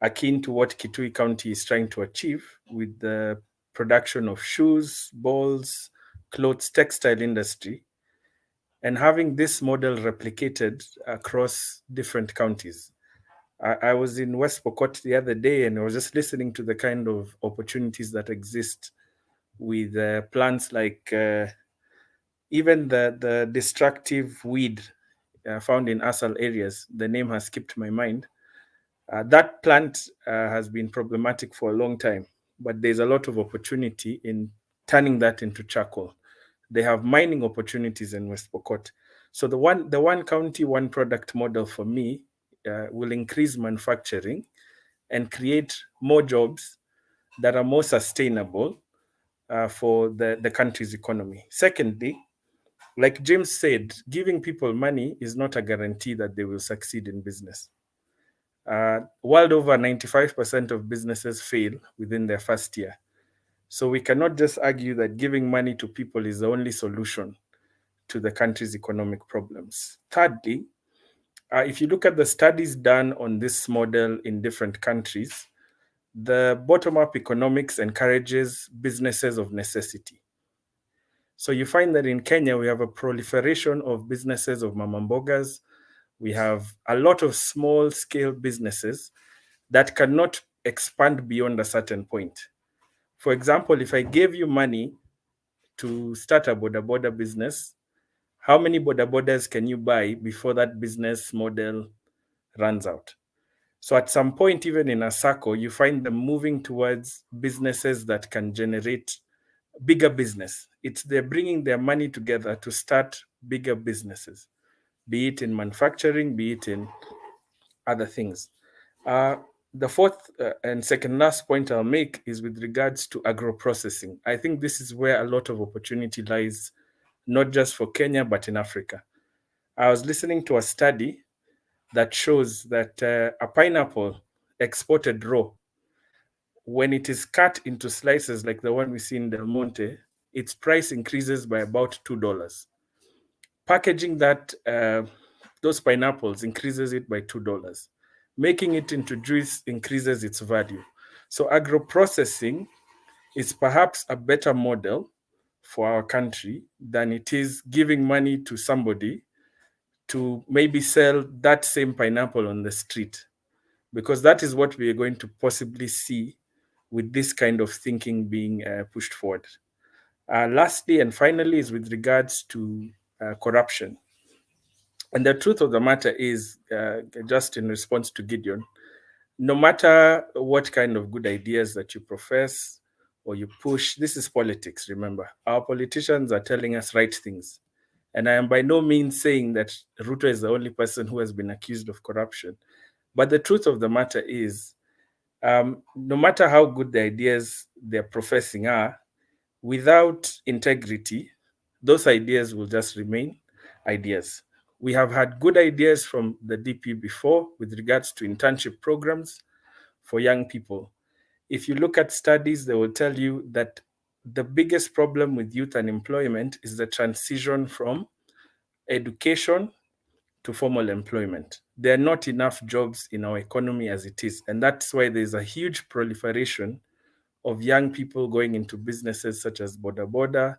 akin to what Kitui County is trying to achieve with the production of shoes, balls, clothes, textile industry, and having this model replicated across different counties. I was in West Pokot the other day and I was just listening to the kind of opportunities that exist with plants like even the destructive weed found in asal areas. The name has skipped my mind. That plant has been problematic for a long time, but there's a lot of opportunity in turning that into charcoal. They have mining opportunities in West Pokot. So the one county, one product model for me will increase manufacturing and create more jobs that are more sustainable for the country's economy. Secondly, like James said, giving people money is not a guarantee that they will succeed in business. World over, 95% of businesses fail within their first year. So we cannot just argue that giving money to people is the only solution to the country's economic problems. Thirdly, if you look at the studies done on this model in different countries, the bottom-up economics encourages businesses of necessity. So you find that in Kenya, we have a proliferation of businesses of mamambogas. We have a lot of small-scale businesses that cannot expand beyond a certain point. For example, if I gave you money to start a boda boda business, how many boda bodas can you buy before that business model runs out? So at some point, even in a circle, you find them moving towards businesses that can generate bigger business. They're bringing their money together to start bigger businesses, be it in manufacturing, be it in other things. The fourth and second last point I'll make is with regards to agro-processing. I think this is where a lot of opportunity lies, not just for Kenya, but in Africa. I was listening to a study that shows that a pineapple exported raw, when it is cut into slices like the one we see in Del Monte, its price increases by about $2. Packaging those pineapples increases it by $2. Making it into juice increases its value. So agro-processing is perhaps a better model for our country than it is giving money to somebody to maybe sell that same pineapple on the street, because that is what we are going to possibly see with this kind of thinking being pushed forward. Lastly and finally is with regards to corruption. And the truth of the matter is, just in response to Gideon, no matter what kind of good ideas that you profess or you push, this is politics, remember. Our politicians are telling us right things. And I am by no means saying that Ruto is the only person who has been accused of corruption. But the truth of the matter is, no matter how good the ideas they're professing are, without integrity, those ideas will just remain ideas. We have had good ideas from the DP before with regards to internship programs for young people. If you look at studies, they will tell you that the biggest problem with youth unemployment is the transition from education to formal employment. There are not enough jobs in our economy as it is. And that's why there's a huge proliferation of young people going into businesses such as Boda Boda,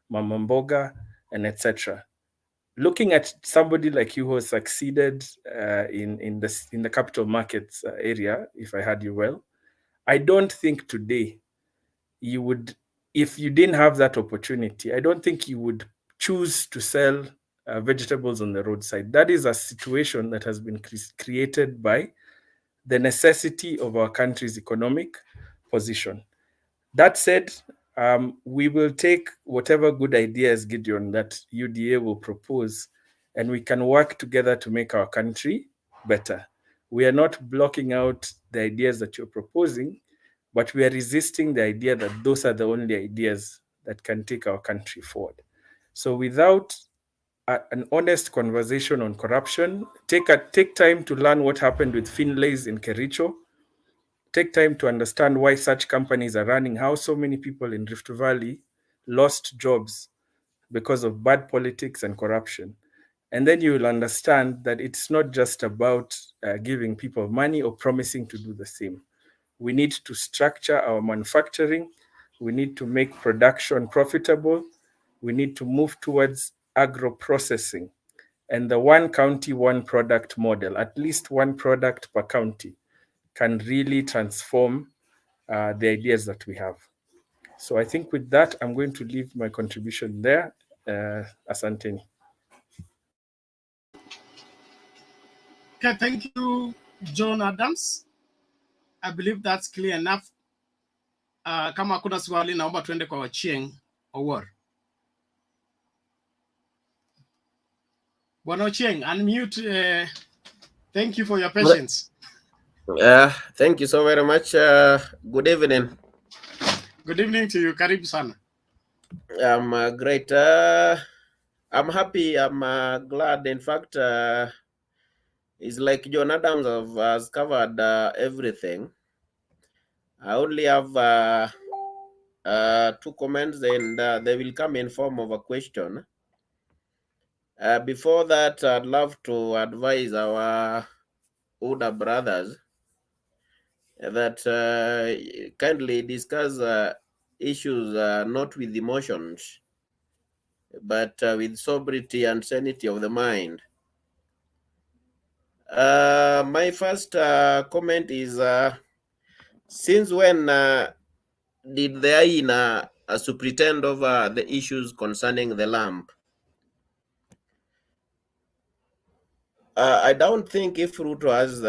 Mama Mboga, and etc. Looking at somebody like you who has succeeded in the capital markets area, if I heard you well, I don't think today you would, if you didn't have that opportunity, I don't think you would choose to sell vegetables on the roadside. That is a situation that has been created by the necessity of our country's economic position. That said, we will take whatever good ideas, Gideon, that UDA will propose, and we can work together to make our country better. We are not blocking out the ideas that you're proposing, but we are resisting the idea that those are the only ideas that can take our country forward. So without an honest conversation on corruption, take time to learn what happened with Finlays in Kericho. Take time to understand why such companies are running, how so many people in Rift Valley lost jobs because of bad politics and corruption. And then you will understand that it's not just about giving people money or promising to do the same. We need to structure our manufacturing. We need to make production profitable. We need to move towards agro-processing and the one county, one product model, at least one product per county, can really transform the ideas that we have. So I think with that, I'm going to leave my contribution there. Asanteni. Okay, thank you, John Adams. I believe that's clear enough. Kama hakuna swali, naomba tuende kwa Ochieng Owuor. Bwana Ochieng, unmute. Thank you for your patience. Thank you so very much. Good evening. Good evening to you. Karibu sana. I'm great. I'm happy. I'm glad. In fact, it's like John Adams has covered everything. I only have two comments, and they will come in form of a question. Before that, I'd love to advise our older brothers that kindly discuss issues not with emotions, but with sobriety and sanity of the mind. My first comment is, since when did the INA pretend over the issues concerning the lamp? I don't think if Ruto has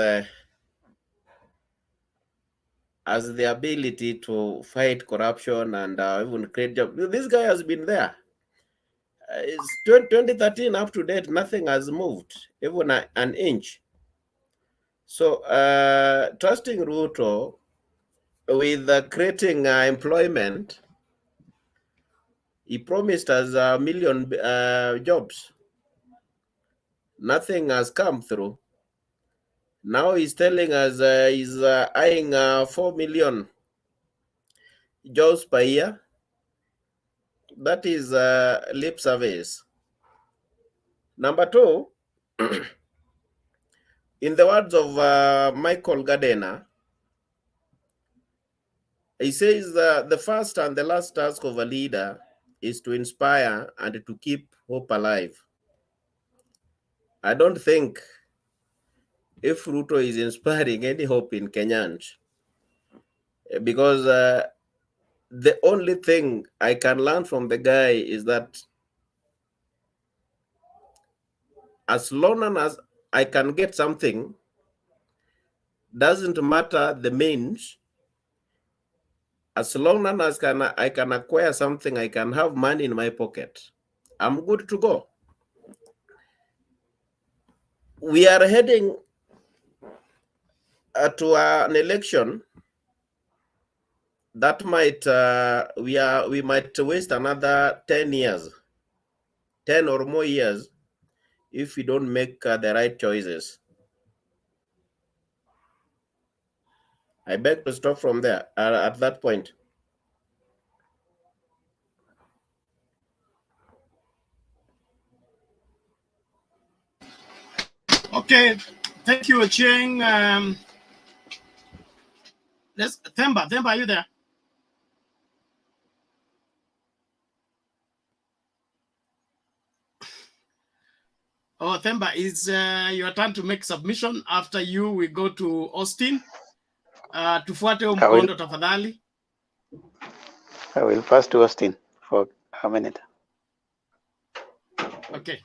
the ability to fight corruption and even create jobs. This guy has been there. It's 2013 up to date, nothing has moved, even an inch. So trusting Ruto with creating employment, he promised us 1 million jobs. Nothing has come through. Now he's telling us he's eyeing 4 million jobs per year. That is lip service. Number two, in the words of Michael Gardner, he says the first and the last task of a leader is to inspire and to keep hope alive. I don't think if Ruto is inspiring any hope in Kenyans, because the only thing I can learn from the guy is that as long as I can get something, doesn't matter the means, as long as I can acquire something, I can have money in my pocket, I'm good to go. We are heading to an election that might we might waste another 10 years, 10 or more years, if we don't make the right choices. I beg to stop from there at that point. Okay, thank you, Ching. Themba, are you there? Oh, Themba, is your turn to make submission. After you, we go to Austin. Tufuate mkondo tafadhali. I will pass to Austin for a minute. Okay.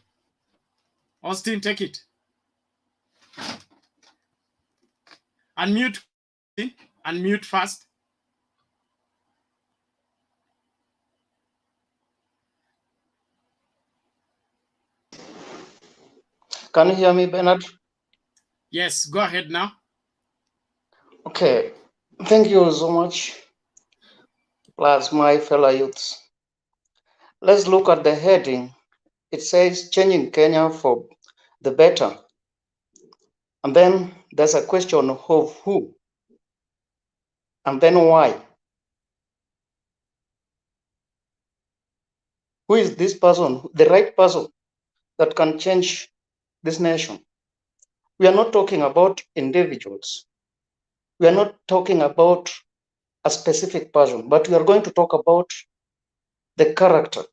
Austin, take it. Unmute. Unmute first. Can you hear me, Bernard? Yes, go ahead now. Okay, thank you so much. Plus, my fellow youths. Let's look at the heading. It says changing Kenya for the better. And then there's a question of who, and then why. Who is this person, the right person that can change this nation? We are not talking about individuals. We are not talking about a specific person, but we are going to talk about the character,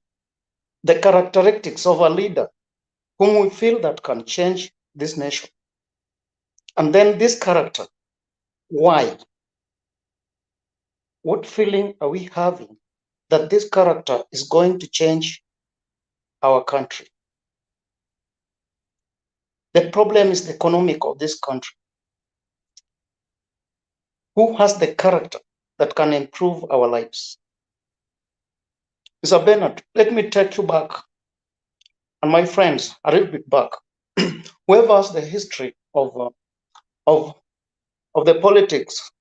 the characteristics of a leader whom we feel that can change this nation. And then this character, why? What feeling are we having that this character is going to change our country? The problem is the economic of this country. Who has the character that can improve our lives? Mr. Bernard, let me take you back, and my friends, a little bit back. Whoever has the history of the politics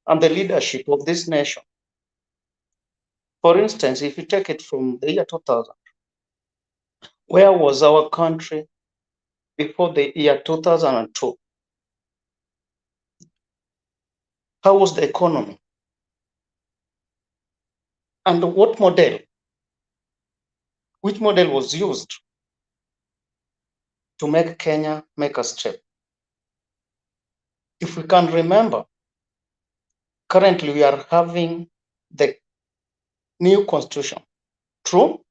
and the leadership of this nation. For instance, if you take it from the year 2000, where was our country before the year 2002? How was the economy? And what model? Which model was used to make Kenya make a step? If we can remember, currently we are having the new constitution. True?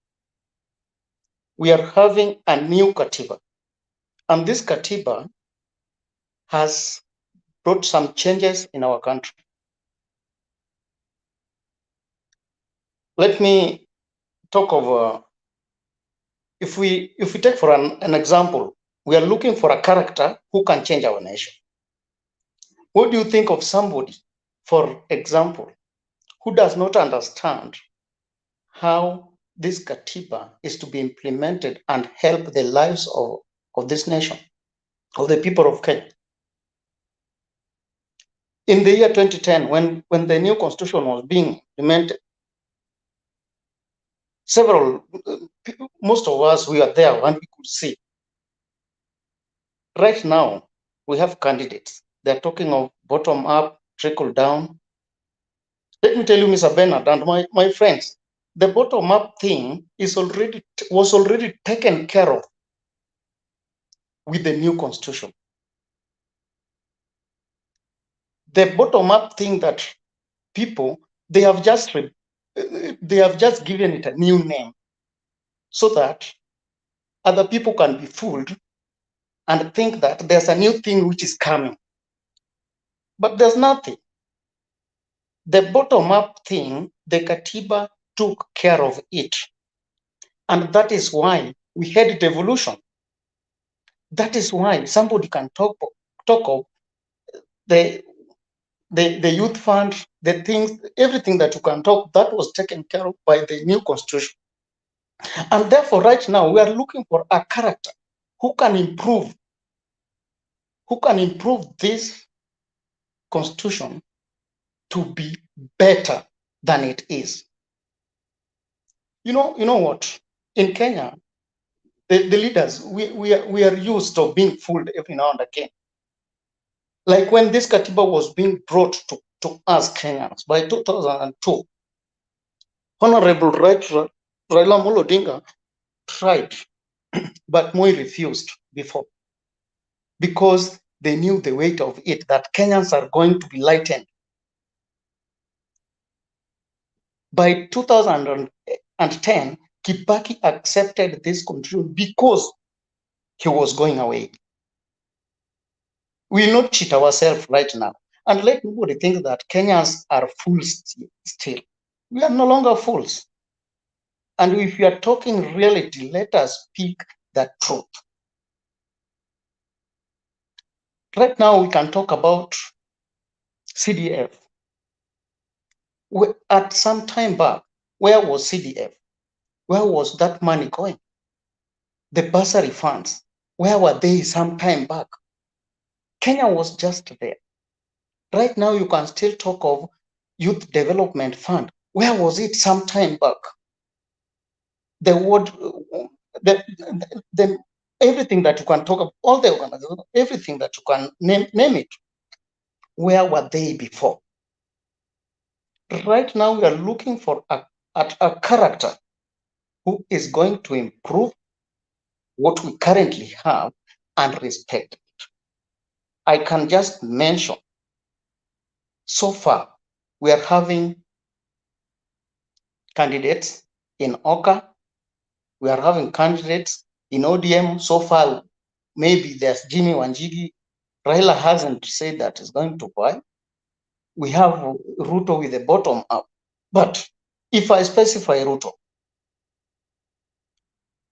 We are having a new Katiba. And this Katiba has brought some changes in our country. Let me talk of, if we take for an example, we are looking for a character who can change our nation. What do you think of somebody, for example, who does not understand how this Katiba is to be implemented and help the lives of this nation, of the people of Kenya? In the year 2010, when the new constitution was being implemented, most of us, we are there and we could see. Right now, we have candidates. They're talking of bottom up, trickle down. Let me tell you, Mr. Bernard and my friends, the bottom up thing was already taken care of with the new constitution. The bottom up thing that people, they have just given it a new name so that other people can be fooled and think that there's a new thing which is coming. But there's nothing. The bottom up thing, the Katiba took care of it. And that is why we had devolution. That is why somebody can talk of the youth fund, the things, everything that you can talk, that was taken care of by the new constitution. And therefore, right now, we are looking for a character who can improve this constitution to be better than it is. You know what? In Kenya, the leaders, we are used to being fooled every now and again. Like when this Katiba was being brought to us Kenyans by 2002, Honorable Raila Amolo Odinga tried, but Moi refused before. because they knew the weight of it, that Kenyans are going to be lightened. By 2010, Kibaki accepted this constitution because he was going away. We will not cheat ourselves right now. And let nobody think that Kenyans are fools still. We are no longer fools. And if we are talking reality, let us speak the truth. Right now, we can talk about CDF. At some time back, where was CDF? Where was that money going? The bursary funds, where were they some time back? Kenya was just there. Right now, you can still talk of Youth Development Fund. Where was it some time back? The word, the everything that you can talk about, all the organizations, everything that you can name it, where were they before? Right now, we are looking for a character who is going to improve what we currently have and respect it. I can just mention, so far, we are having candidates in Oka, we are having candidates in ODM. So far, maybe there's Jimmy Wanjigi. Raila hasn't said that he's going to buy. We have Ruto with the bottom up. But if I specify Ruto,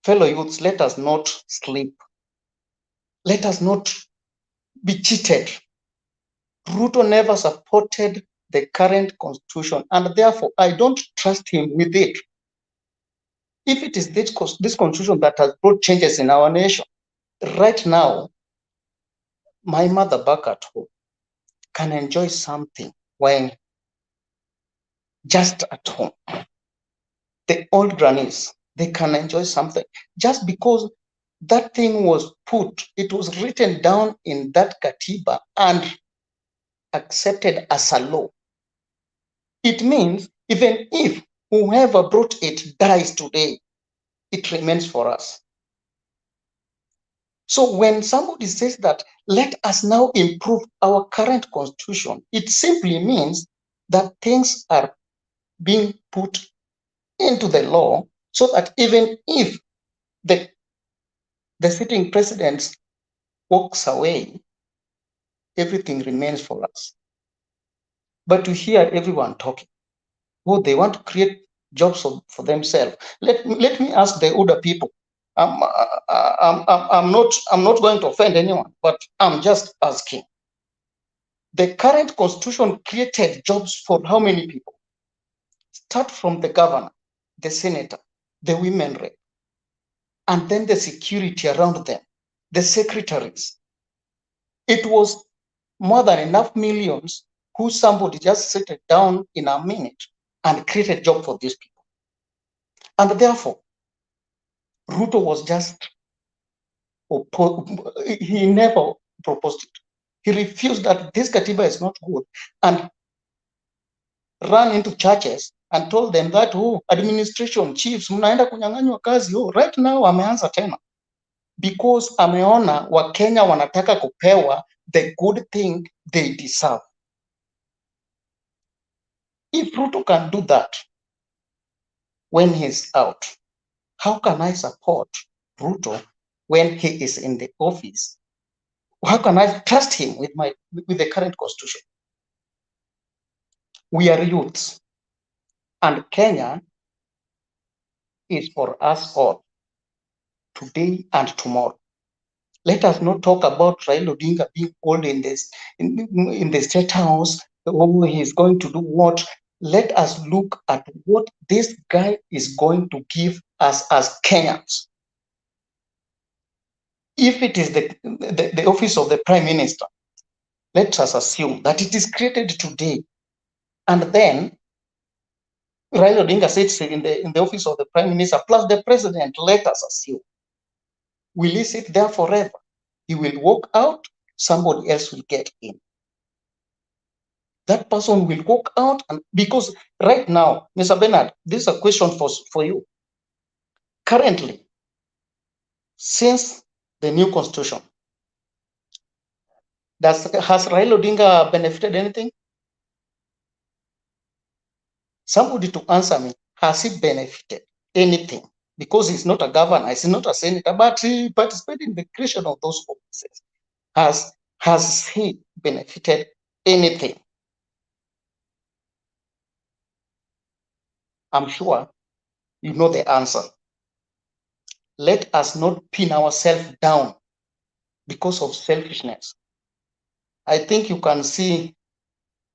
fellow youths, let us not sleep. Let us not be cheated. Ruto never supported the current constitution, and therefore I don't trust him with it. If it is this constitution that has brought changes in our nation, right now, my mother back at home can enjoy something when just at home. The old grannies, they can enjoy something just because that thing was put, it was written down in that katiba and accepted as a law. It means even if whoever brought it dies today, it remains for us. So when somebody says that, let us now improve our current constitution, it simply means that things are being put into the law so that even if the sitting president walks away, everything remains for us. But to hear everyone talking, oh, they want to create jobs for themselves. Let me ask the older people. I'm not going to offend anyone, but I'm just asking. The current constitution created jobs for how many people? Start from the governor, the senator, the women rep, and then the security around them, the secretaries. It was more than enough millions who somebody just set it down in a minute and created a job for these people. And therefore, Ruto was just, he never proposed it. He refused that this Katiba is not good and ran into churches and told them that, oh, administration chiefs, mnaenda kunyang'anywa kazi. Oh, right now ameanza tena because ameona Wakenya wanataka kupewa the good thing they deserve. If Ruto can do that when he's out, how can I support Ruto when he is in the office? How can I trust him with the current constitution? We are youths, and Kenya is for us all, today and tomorrow. Let us not talk about Raila Odinga being old in the state house. Oh, he's going to do what? Let us look at what this guy is going to give us as Kenyans. If it is the office of the prime minister, let us assume that it is created today, and then Raila Odinga sits in the office of the prime minister plus the president. Let us assume, will he sit there forever? He will walk out. Somebody else will get in. That person will walk out, and because right now, Mr. Bernard, this is a question for you. Currently, since the new constitution, has Raila Odinga benefited anything? Somebody to answer me, has he benefited anything? Because he's not a governor, he's not a senator, but he participated in the creation of those offices. Has he benefited anything? I'm sure you know the answer. Let us not pin ourselves down because of selfishness. I think you can see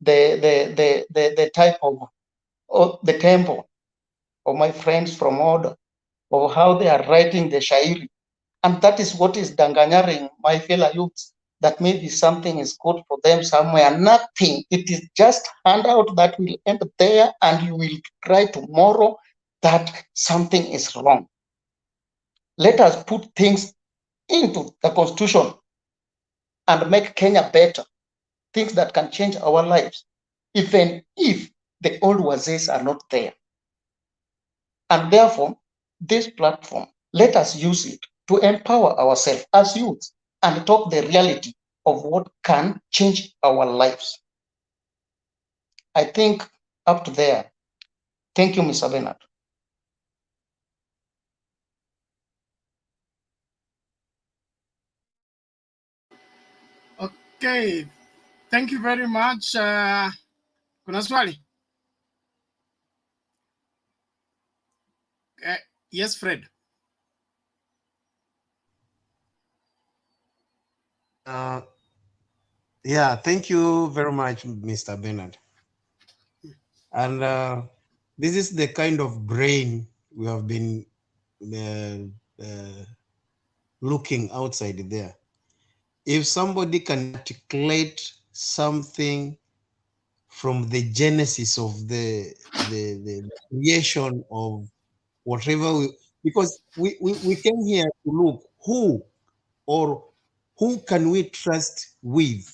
the type of the tempo of my friends from Order, of how they are writing the shairi. And that is what is danganyaring my fellow youths, that maybe something is good for them somewhere. Nothing. It is just handout that will end there, and you will try tomorrow that something is wrong. Let us put things into the constitution and make Kenya better, things that can change our lives, even if the old ways are not there. And therefore, this platform, let us use it to empower ourselves as youth and talk the reality of what can change our lives. I think up to there. Thank you, Mr. Bernard. Okay, thank you very much. Kuna swali? Yes, Fred. Yeah, thank you very much, Mr. Bernard. And this is the kind of brain we have been looking outside there. If somebody can articulate something from the genesis of the creation of whatever because we came here to look who can we trust with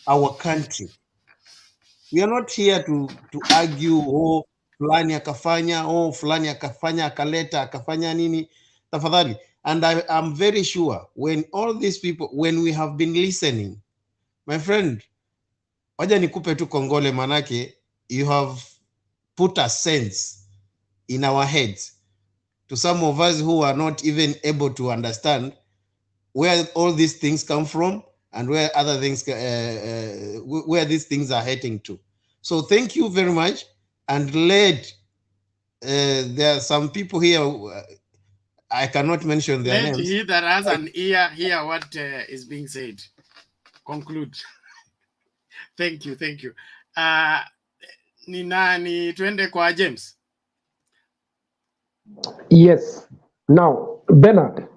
our country. We are not here to argue, oh, fulani akafanya, oh, fulani akafanya, akaleta, akafanya nini, tafadhali. And I'm very sure when all these people, when we have been listening, my friend, waja nikupe tu kongole manake, you have put a sense in our heads to some of us who are not even able to understand where all these things come from and where other things, where these things are heading to. So thank you very much. And there are some people here, I cannot mention their Let names. he that has an ear hear what is being said. Conclude. Thank you, thank you. Ni nani twende kwa James? Yes. Now, Bernard.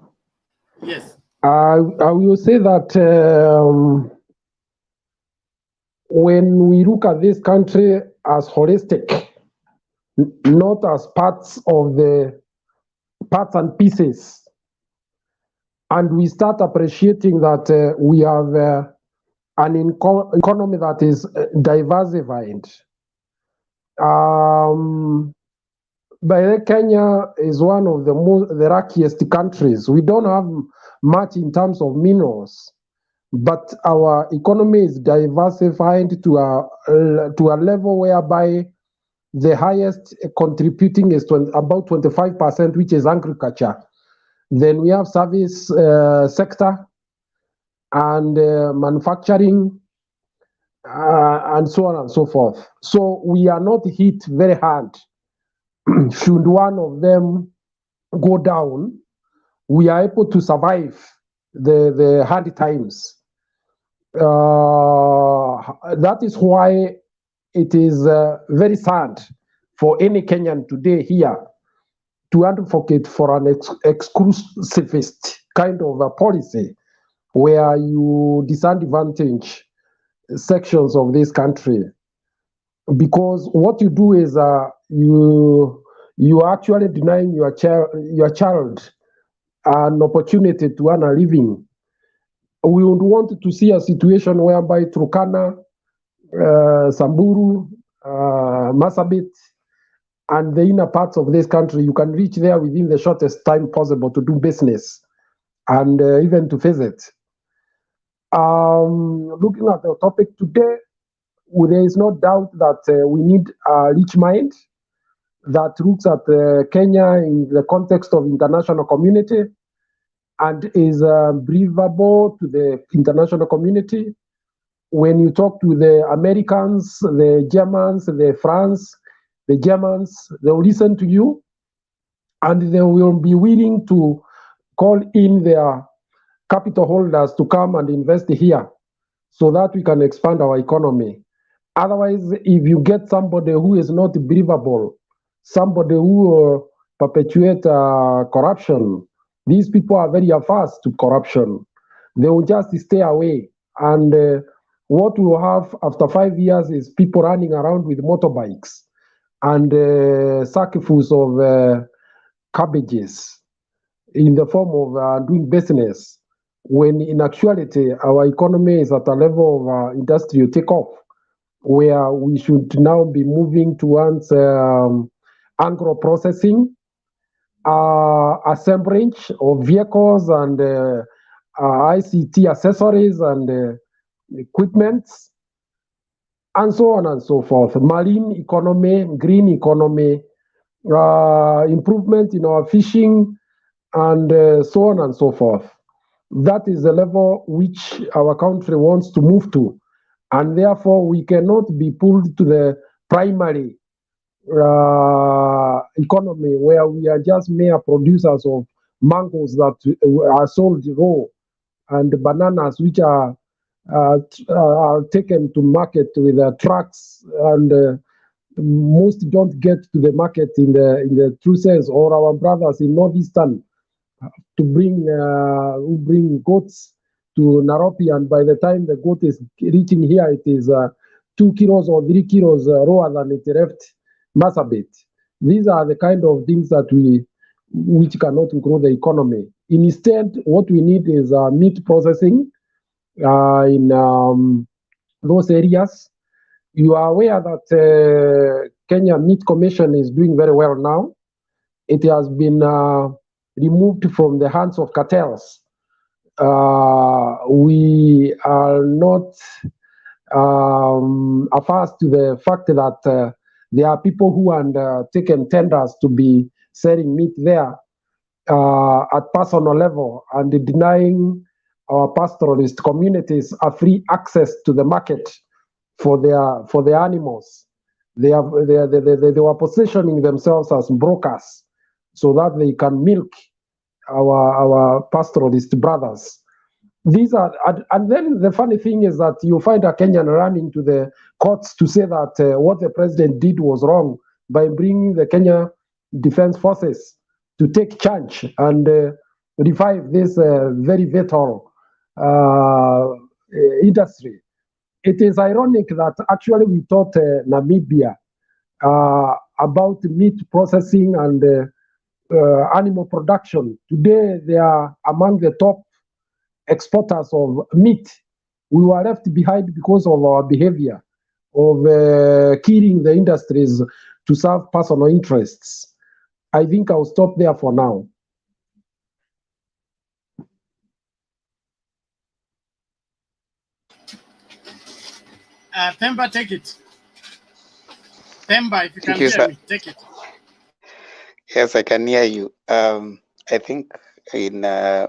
Yes. I will say that when we look at this country as holistic, not as parts and pieces, and we start appreciating that we have an economy that is diversified. But Kenya is one of the luckiest countries. We don't have much in terms of minerals, but our economy is diversified to a level whereby the highest contributing is about 25%, which is agriculture. Then we have service sector and manufacturing and so on and so forth. So we are not hit very hard. Should one of them go down, we are able to survive the hard times. That is why it is very sad for any Kenyan today here to advocate for an exclusivist kind of a policy where you disadvantage sections of this country. Because what you do is you are actually denying your child an opportunity to earn a living. We would want to see a situation whereby Turkana, Samburu, Masabit, and the inner parts of this country, you can reach there within the shortest time possible to do business and even to visit. Looking at the topic today, there is no doubt that we need a rich mind that looks at Kenya in the context of international community and is breathable to the international community. When you talk to the Americans, the Germans, the France, the Germans, they'll listen to you and they will be willing to call in their capital holders to come and invest here so that we can expand our economy. Otherwise, if you get somebody who is not believable, somebody who will perpetuate corruption, these people are very averse to corruption. They will just stay away. And what we will have after 5 years is people running around with motorbikes and sackfuls of cabbages in the form of doing business, when in actuality our economy is at a level of industrial takeoff, where we should now be moving towards agro-processing, assemblage of vehicles and ICT accessories and equipments, and so on and so forth. Marine economy, green economy, improvement in our fishing, and so on and so forth. That is the level which our country wants to move to. And therefore, we cannot be pulled to the primary economy where we are just mere producers of mangoes that are sold raw and bananas which are taken to market with trucks, and most don't get to the market in the true sense. Or our brothers in northeastern to who bring goats to Nairobi, and by the time the goat is reaching here, it is 2 kilos or 3 kilos lower than it left Marsabit. These are the kind of things that which cannot grow the economy. Instead, what we need is meat processing in those areas. You are aware that Kenya Meat Commission is doing very well now. It has been removed from the hands of cartels. We are not averse to the fact that there are people who are taken tenders to be selling meat there at personal level and denying our pastoralist communities a free access to the market for their animals. They were positioning themselves as brokers so that they can milk our pastoralist brothers. These are, and then the funny thing is that you find a Kenyan running to the courts to say that what the president did was wrong by bringing the Kenya Defense Forces to take charge and revive this very vital industry. It is ironic that actually we taught Namibia about meat processing and animal production. Today, they are among the top exporters of meat. We were left behind because of our behavior of killing the industries to serve personal interests. I think I'll stop there for now. Themba, take it. Themba, if you can Thank you, hear sir. me, take it. Yes, I can hear you. I think in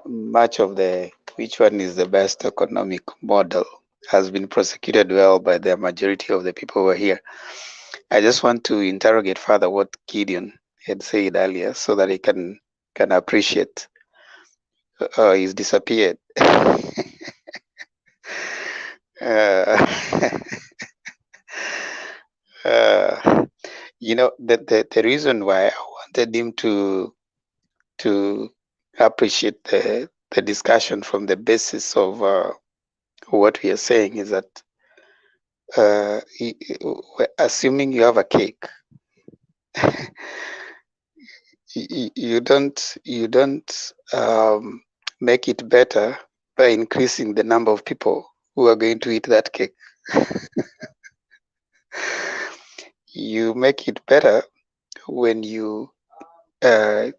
much of which one is the best economic model has been prosecuted well by the majority of the people who are here. I just want to interrogate further what Gideon had said earlier so that he can appreciate. He's disappeared. You know, the reason why I wanted him to appreciate the discussion from the basis of what we are saying is that assuming you have a cake, you don't make it better by increasing the number of people who are going to eat that cake. You make it better when you enlarge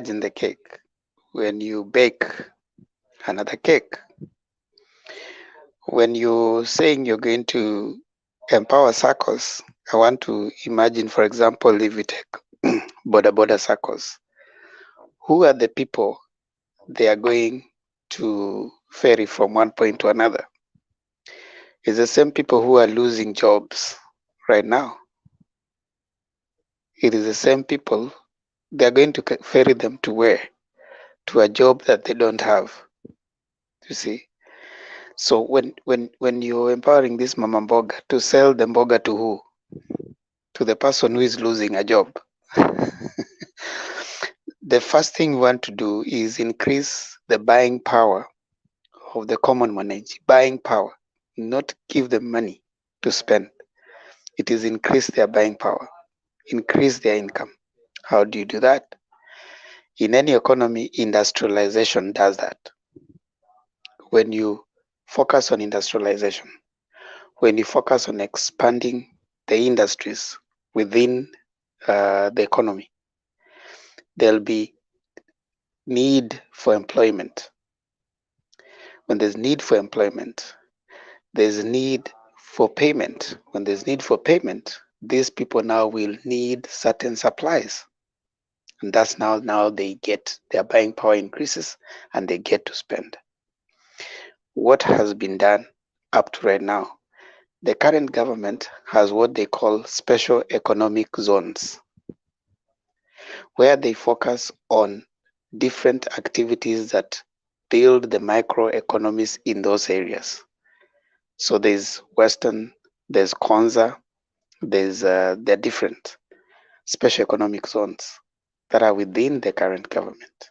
the cake, when you bake another cake, When you're saying you're going to empower circles, I want to imagine, for example, if you take border circles, who are the people they are going to ferry from one point to another? It's the same people who are losing jobs right now. It is the same people, they are going to ferry them to where? To a job that they don't have. You see? So when you're empowering this mama mboga to sell the mboga to who? To the person who is losing a job. The first thing we want to do is increase the buying power of the common manage. Buying power, not give them money to spend. It is increase their buying power, increase their income. How do you do that? In any economy, industrialization does that. When you focus on industrialization, when you focus on expanding the industries within the economy, there'll be need for employment. When there's need for employment, there's need for payment. When there's need for payment, these people now will need certain supplies. And that's now they get their buying power increases and they get to spend. What has been done up to right now? The current government has what they call special economic zones, where they focus on different activities that build the microeconomies in those areas. So there's Western, there's Konza, they're different special economic zones that are within the current government,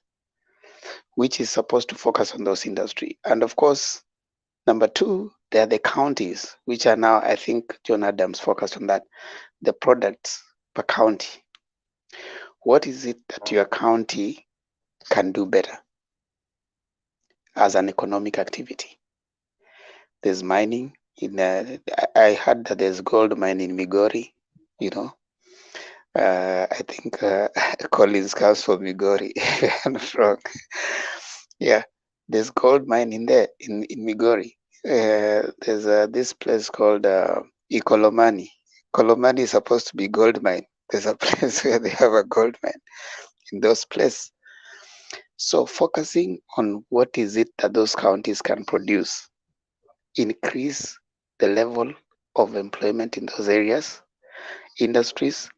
which is supposed to focus on those industry. And of course, number two, there are the counties, which are now, I think John Adams focused on that, the products per county. What is it that your county can do better as an economic activity? There's mining. I heard that there's gold mine in Migori, you know. I think Collins comes from Migori, if I'm not wrong. Yeah, there's gold mine in there, in Migori. There's this place called Ikolomani. Kolomani is supposed to be gold mine. There's a place where they have a gold mine in those places. So focusing on what is it that those counties can produce, increase the level of employment in those areas, industries,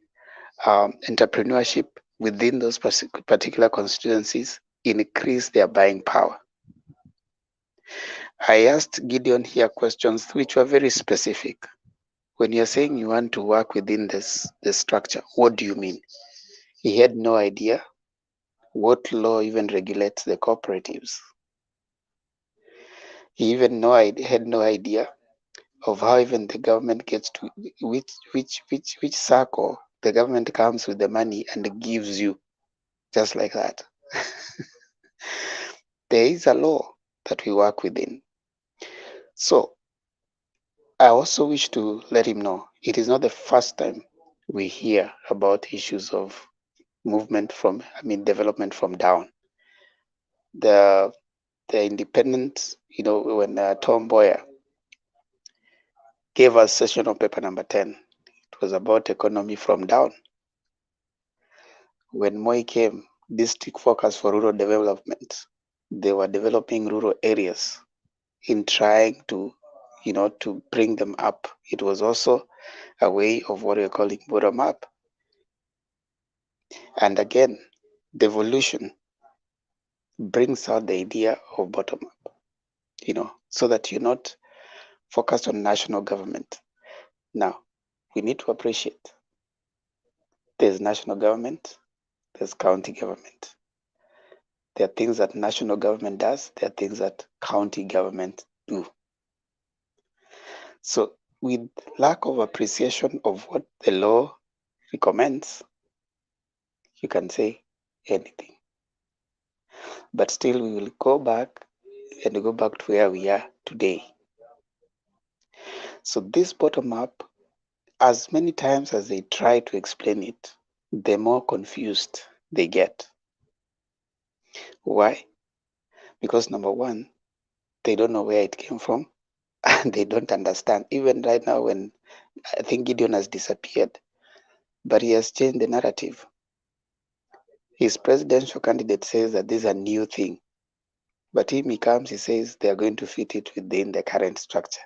entrepreneurship within those particular constituencies, increase their buying power. I asked Gideon here questions which were very specific. When you're saying you want to work within this structure, what do you mean? He had no idea what law even regulates the cooperatives. He even had no idea of how even the government gets to which circle the government comes with the money and gives you just like that. There is a law that we work within. So I also wish to let him know it is not the first time we hear about issues of development from down. The independent, when Tom Boyer gave us session of paper number 10, it was about economy from down. When Moi came, district focus for rural development, they were developing rural areas in trying to bring them up. It was also a way of what we're calling bottom up. And again, devolution brings out the idea of bottom up, so that you're not focused on national government. Now, we need to appreciate there's national government, there's county government. There are things that national government does, there are things that county government do. So with lack of appreciation of what the law recommends, you can say anything. But still we will go back to where we are today. So this bottom up, as many times as they try to explain it, the more confused they get. Why? Because number one, They don't know where it came from, and they don't understand. Even right now, when I think Gideon has disappeared, but he has changed the narrative. His presidential candidate says that this is a new thing, but him, he comes, he says they are going to fit it within the current structure.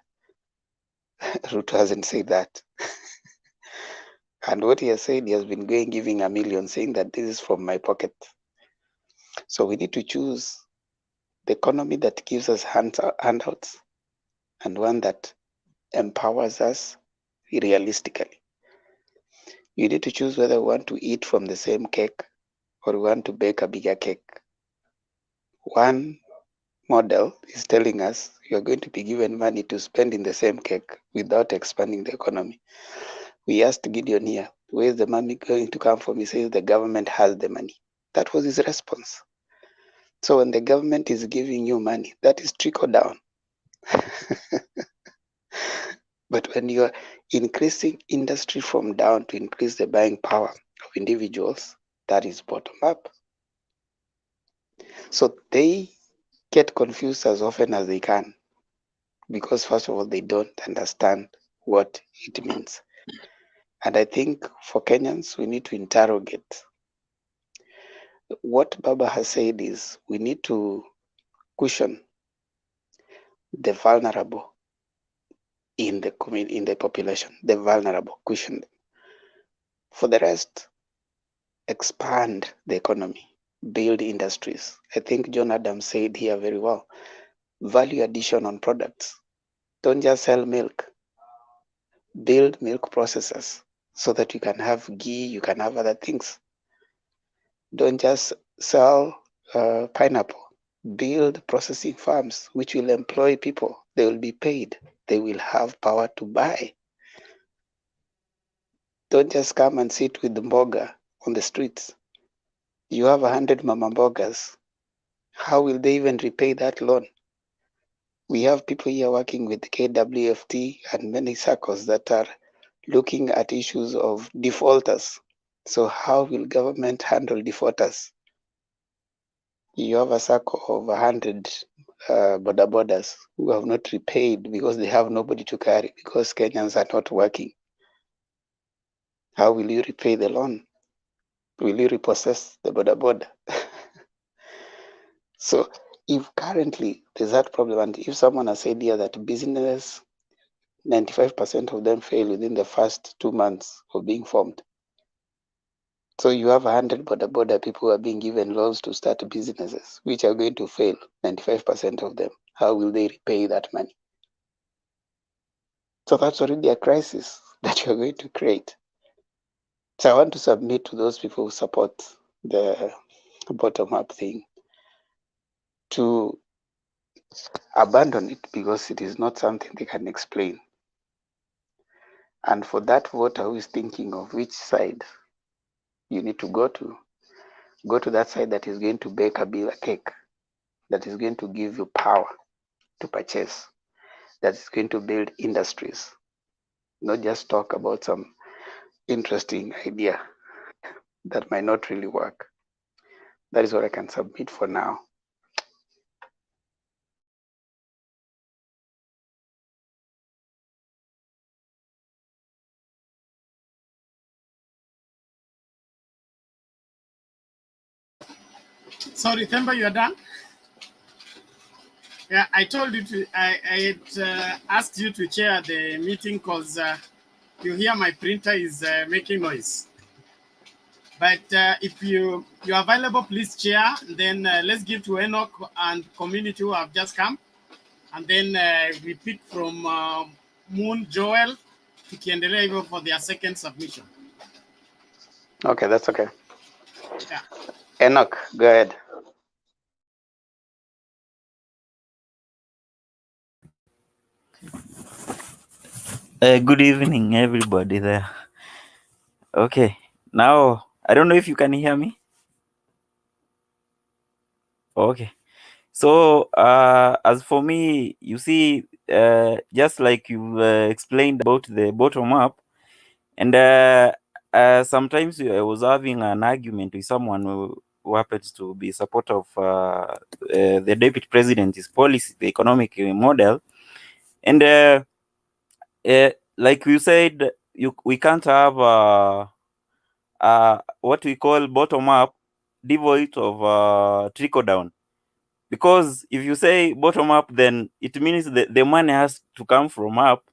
Ruto hasn't said that. And what he has said, he has been going giving a million, saying that this is from my pocket. So we need to choose the economy that gives us handouts and one that empowers us realistically. You need to choose whether we want to eat from the same cake or we want to bake a bigger cake. One model is telling us you are going to be given money to spend in the same cake without expanding the economy. We asked Gideon here, where is the money going to come from? He says the government has the money. That was his response. So when the government is giving you money, that is trickle down. But when you are increasing industry from down to increase the buying power of individuals, that is bottom up. So they get confused as often as they can because, first of all, they don't understand what it means. And I think for Kenyans, we need to interrogate. What Baba has said is we need to cushion the vulnerable in the community, in the population, the vulnerable, cushion them. For the rest, expand the economy, build industries. I think John Adams said here very well, value addition on products. Don't just sell milk, build milk processors so that you can have ghee, you can have other things. Don't just sell pineapple, build processing farms which will employ people. They will be paid, they will have power to buy. Don't just come and sit with the mboga on the streets. You have 100 mama mbogas. How will they even repay that loan? We have people here working with KWFT and many circles that are looking at issues of defaulters. So how will government handle defaulters? You have a circle of 100 border borders who have not repaid because they have nobody to carry because Kenyans are not working. How will you repay the loan? Will you repossess the border? So if currently there's that problem, and if someone has said here that business, 95% of them fail within the first 2 months of being formed. So you have 100 border people who are being given loans to start businesses, which are going to fail, 95% of them. How will they repay that money? So that's already a crisis that you're going to create. So I want to submit to those people who support the bottom-up thing to abandon it because it is not something they can explain. And for that voter who is thinking of which side you need to go to that side that is going to bake a bigger cake, that is going to give you power to purchase, that is going to build industries, not just talk about some interesting idea that might not really work. That is what I can submit for now. Sorry, Themba, you're done? Yeah, I told you to, I had asked you to chair the meeting because you hear my printer is making noise. But if you're available, please chair. Then let's give to Enoch and community who have just come. And then we pick from Moon, Joel, tukiendelea hivyo for their second submission. Okay, that's okay. Yeah. Enoch, go ahead. Good evening, everybody there. Okay, now I don't know if you can hear me. Okay, so as for me, you see, just like you explained about the bottom up, and sometimes I was having an argument with someone who happens to be supporter of the deputy president's policy, the economic model. And like you said, we can't have what we call bottom up devoid of trickle down. Because if you say bottom up, then it means that the money has to come from up,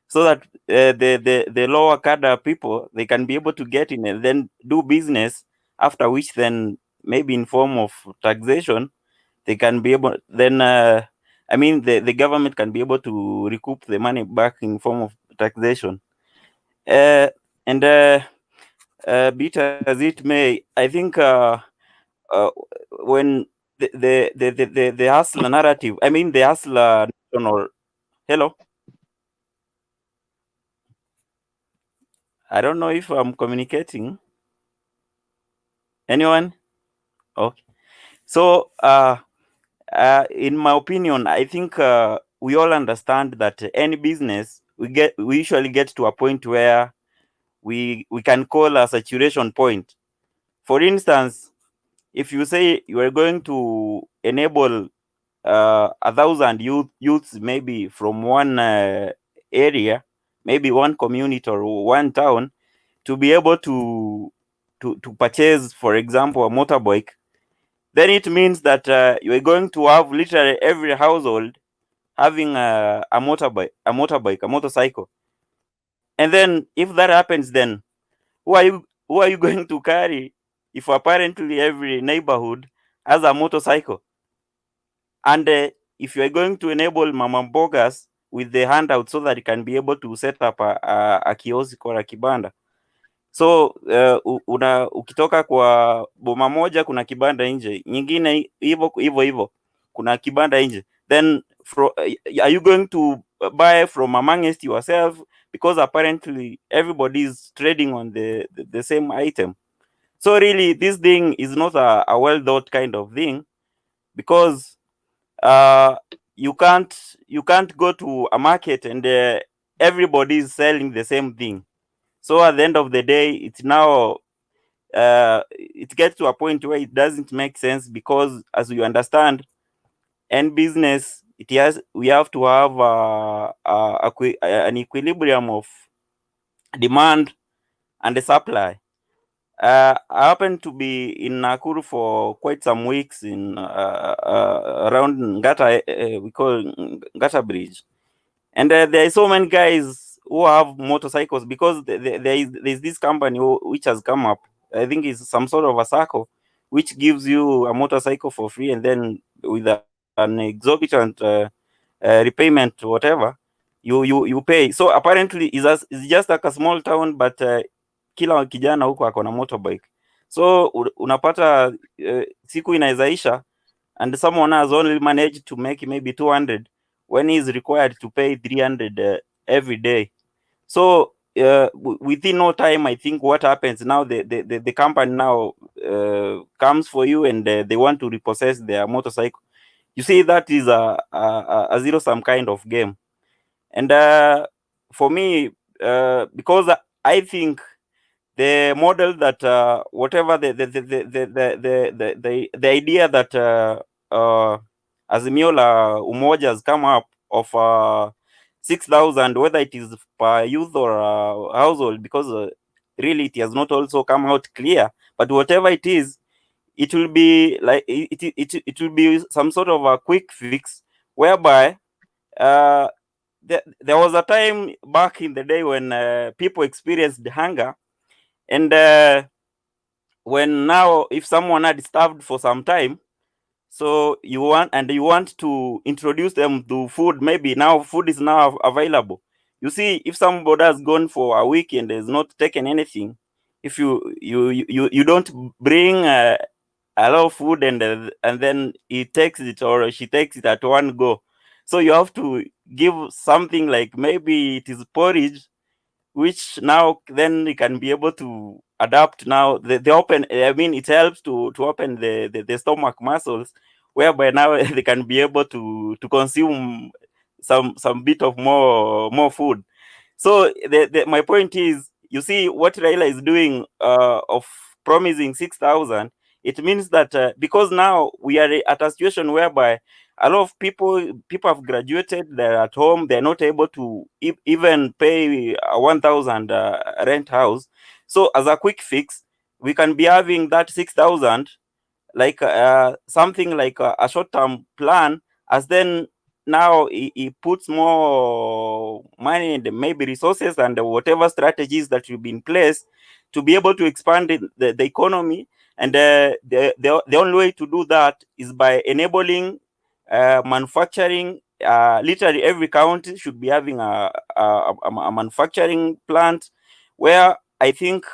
so that the lower cadre people, they can be able to get in and then do business, after which then maybe in form of taxation they can be able then I mean the government can be able to recoup the money back in form of taxation. And be it as it may, I think uh, when the hustler narrative, I mean the hustler national. Hello, I don't know if I'm communicating. Anyone? Okay. So in my opinion, I think we all understand that any business, we usually get to a point where we can call a saturation point. For instance, if you say you are going to enable 1,000 youths maybe from one area, maybe one community or one town, to be able to purchase, for example, a motorbike, then it means that you are going to have literally every household having a motorcycle. And then if that happens, then who are you going to carry if apparently every neighborhood has a motorcycle? And if you are going to enable mama mbogas with the handout so that you can be able to set up a kiosk or a kibanda. So ukitoka kwa boma moja kuna kibanda nje, nyingine hivyo hivyo kuna kibanda nje, then are you going to buy from amongst yourself, because apparently everybody is trading on the same item? So really this thing is not a well thought kind of thing, because you can't go to a market and everybody is selling the same thing. So at the end of the day, it's now it gets to a point where it doesn't make sense, because as you understand, and business, we have to have an equilibrium of demand and the supply. I happened to be in Nakuru for quite some weeks in around Ngata, we call Ngata Bridge, and there are so many guys who have motorcycles, because there's this company which has come up. I think it's some sort of a circle which gives you a motorcycle for free, and then with an exorbitant repayment, whatever you pay. So apparently it's just like a small town, but kila kijana huko ako na motorbike. So unapata siku inaizaisha and someone has only managed to make maybe 200 when he is required to pay 300 every day. So within no time, I think what happens now, the company now comes for you and they want to repossess their motorcycle. You see, that is a zero-sum kind of game. And for me, because I think the model that whatever the idea that Azimio la Umoja has come up of 6,000, whether it is per youth or household, because really it has not also come out clear. But whatever it is, it will be like it will be some sort of a quick fix, whereby there was a time back in the day when people experienced hunger, and when now if someone had starved for some time, so you want to introduce them to food, maybe now food is now available. You see, if somebody has gone for a week and has not taken anything, if you don't bring a lot of food and then he takes it or she takes it at one go, so you have to give something like maybe it is porridge, which now then you can be able to adapt now the open, I mean it helps to open the stomach muscles, whereby now they can be able to consume some bit of more food. So my point is, you see what Raila is doing of promising 6,000 it means that because now we are at a situation whereby a lot of people have graduated, they're at home, they're not able to even pay a 1,000 rent house. So as a quick fix, we can be having that 6,000 like something like a short-term plan, as then now he puts more money and maybe resources and whatever strategies that will be in place to be able to expand the economy. And the only way to do that is by enabling manufacturing. Literally every county should be having a manufacturing plant, where I think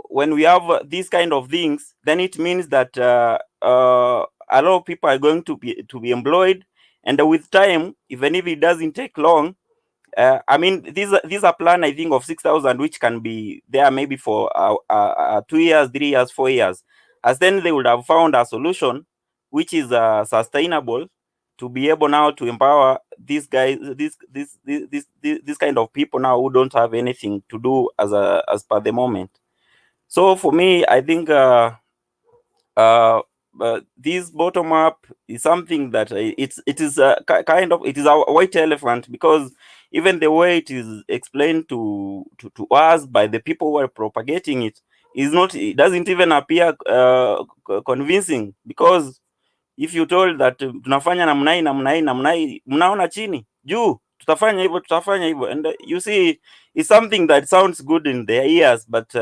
when we have these kind of things, then it means that a lot of people are going to be employed, and with time, even if it doesn't take long, I mean, these are plan, I think, of 6,000, which can be there maybe for 2 years, 3 years, 4 years, as then they would have found a solution which is sustainable to be able now to empower these guys, this kind of people now who don't have anything to do as per the moment. So for me, I think this bottom up is something that it is kind of, it is a white elephant, because even the way it is explained to us by the people who are propagating it is not, it doesn't even appear convincing, because if you told that tunafanya namna hii mnaona chini juu tutafanya hivyo, and you see it's something that sounds good in their ears, but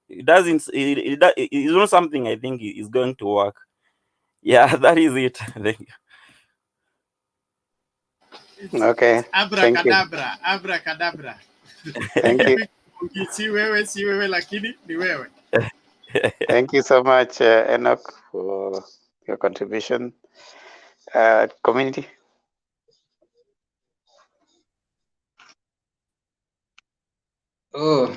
it doesn't, it's not something I think is going to work. Yeah, that is it. Thank you. Okay, thank you. Abracadabra. Thank you. Si wewe lakini ni wewe. Thank you so much, Enoch, for your contribution. Community. Oh,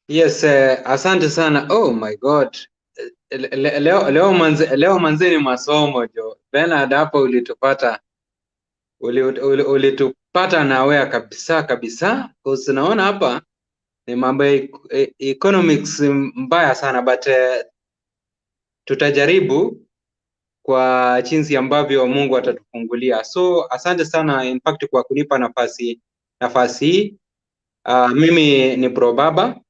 yes, asante sana. Oh my God. Leo manzeni masomo jo. Bernard hapa ulitupata na wewe kabisa. Cause naona hapa ni mambo ya economics mbaya sana, but tutajaribu kwa jinsi ambavyo Mungu atatufungulia. So asante sana in fact kwa kunipa nafasi hii. Mimi ni Bro Baba.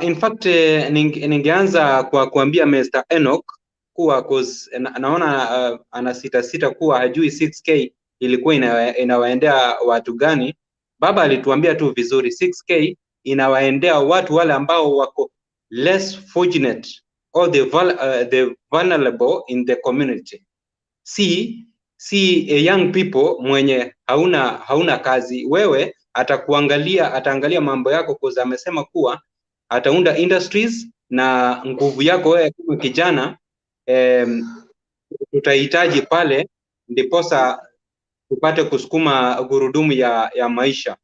In fact ningeanza kwa kuambia Mr. Enoch kuwa cause naona anasita kuwa hajui 6K ilikuwa inawaendea watu gani. Baba alituambia tu vizuri, 6K inawaendea watu wale ambao wako less fortunate or the vulnerable in the community. Si young people mwenye hauna kazi. Wewe ataangalia mambo yako, cause amesema kuwa ataunda industries, na nguvu yako wewe kama kijana tutahitaji pale, ndiposa tupate kusukuma gurudumu ya maisha.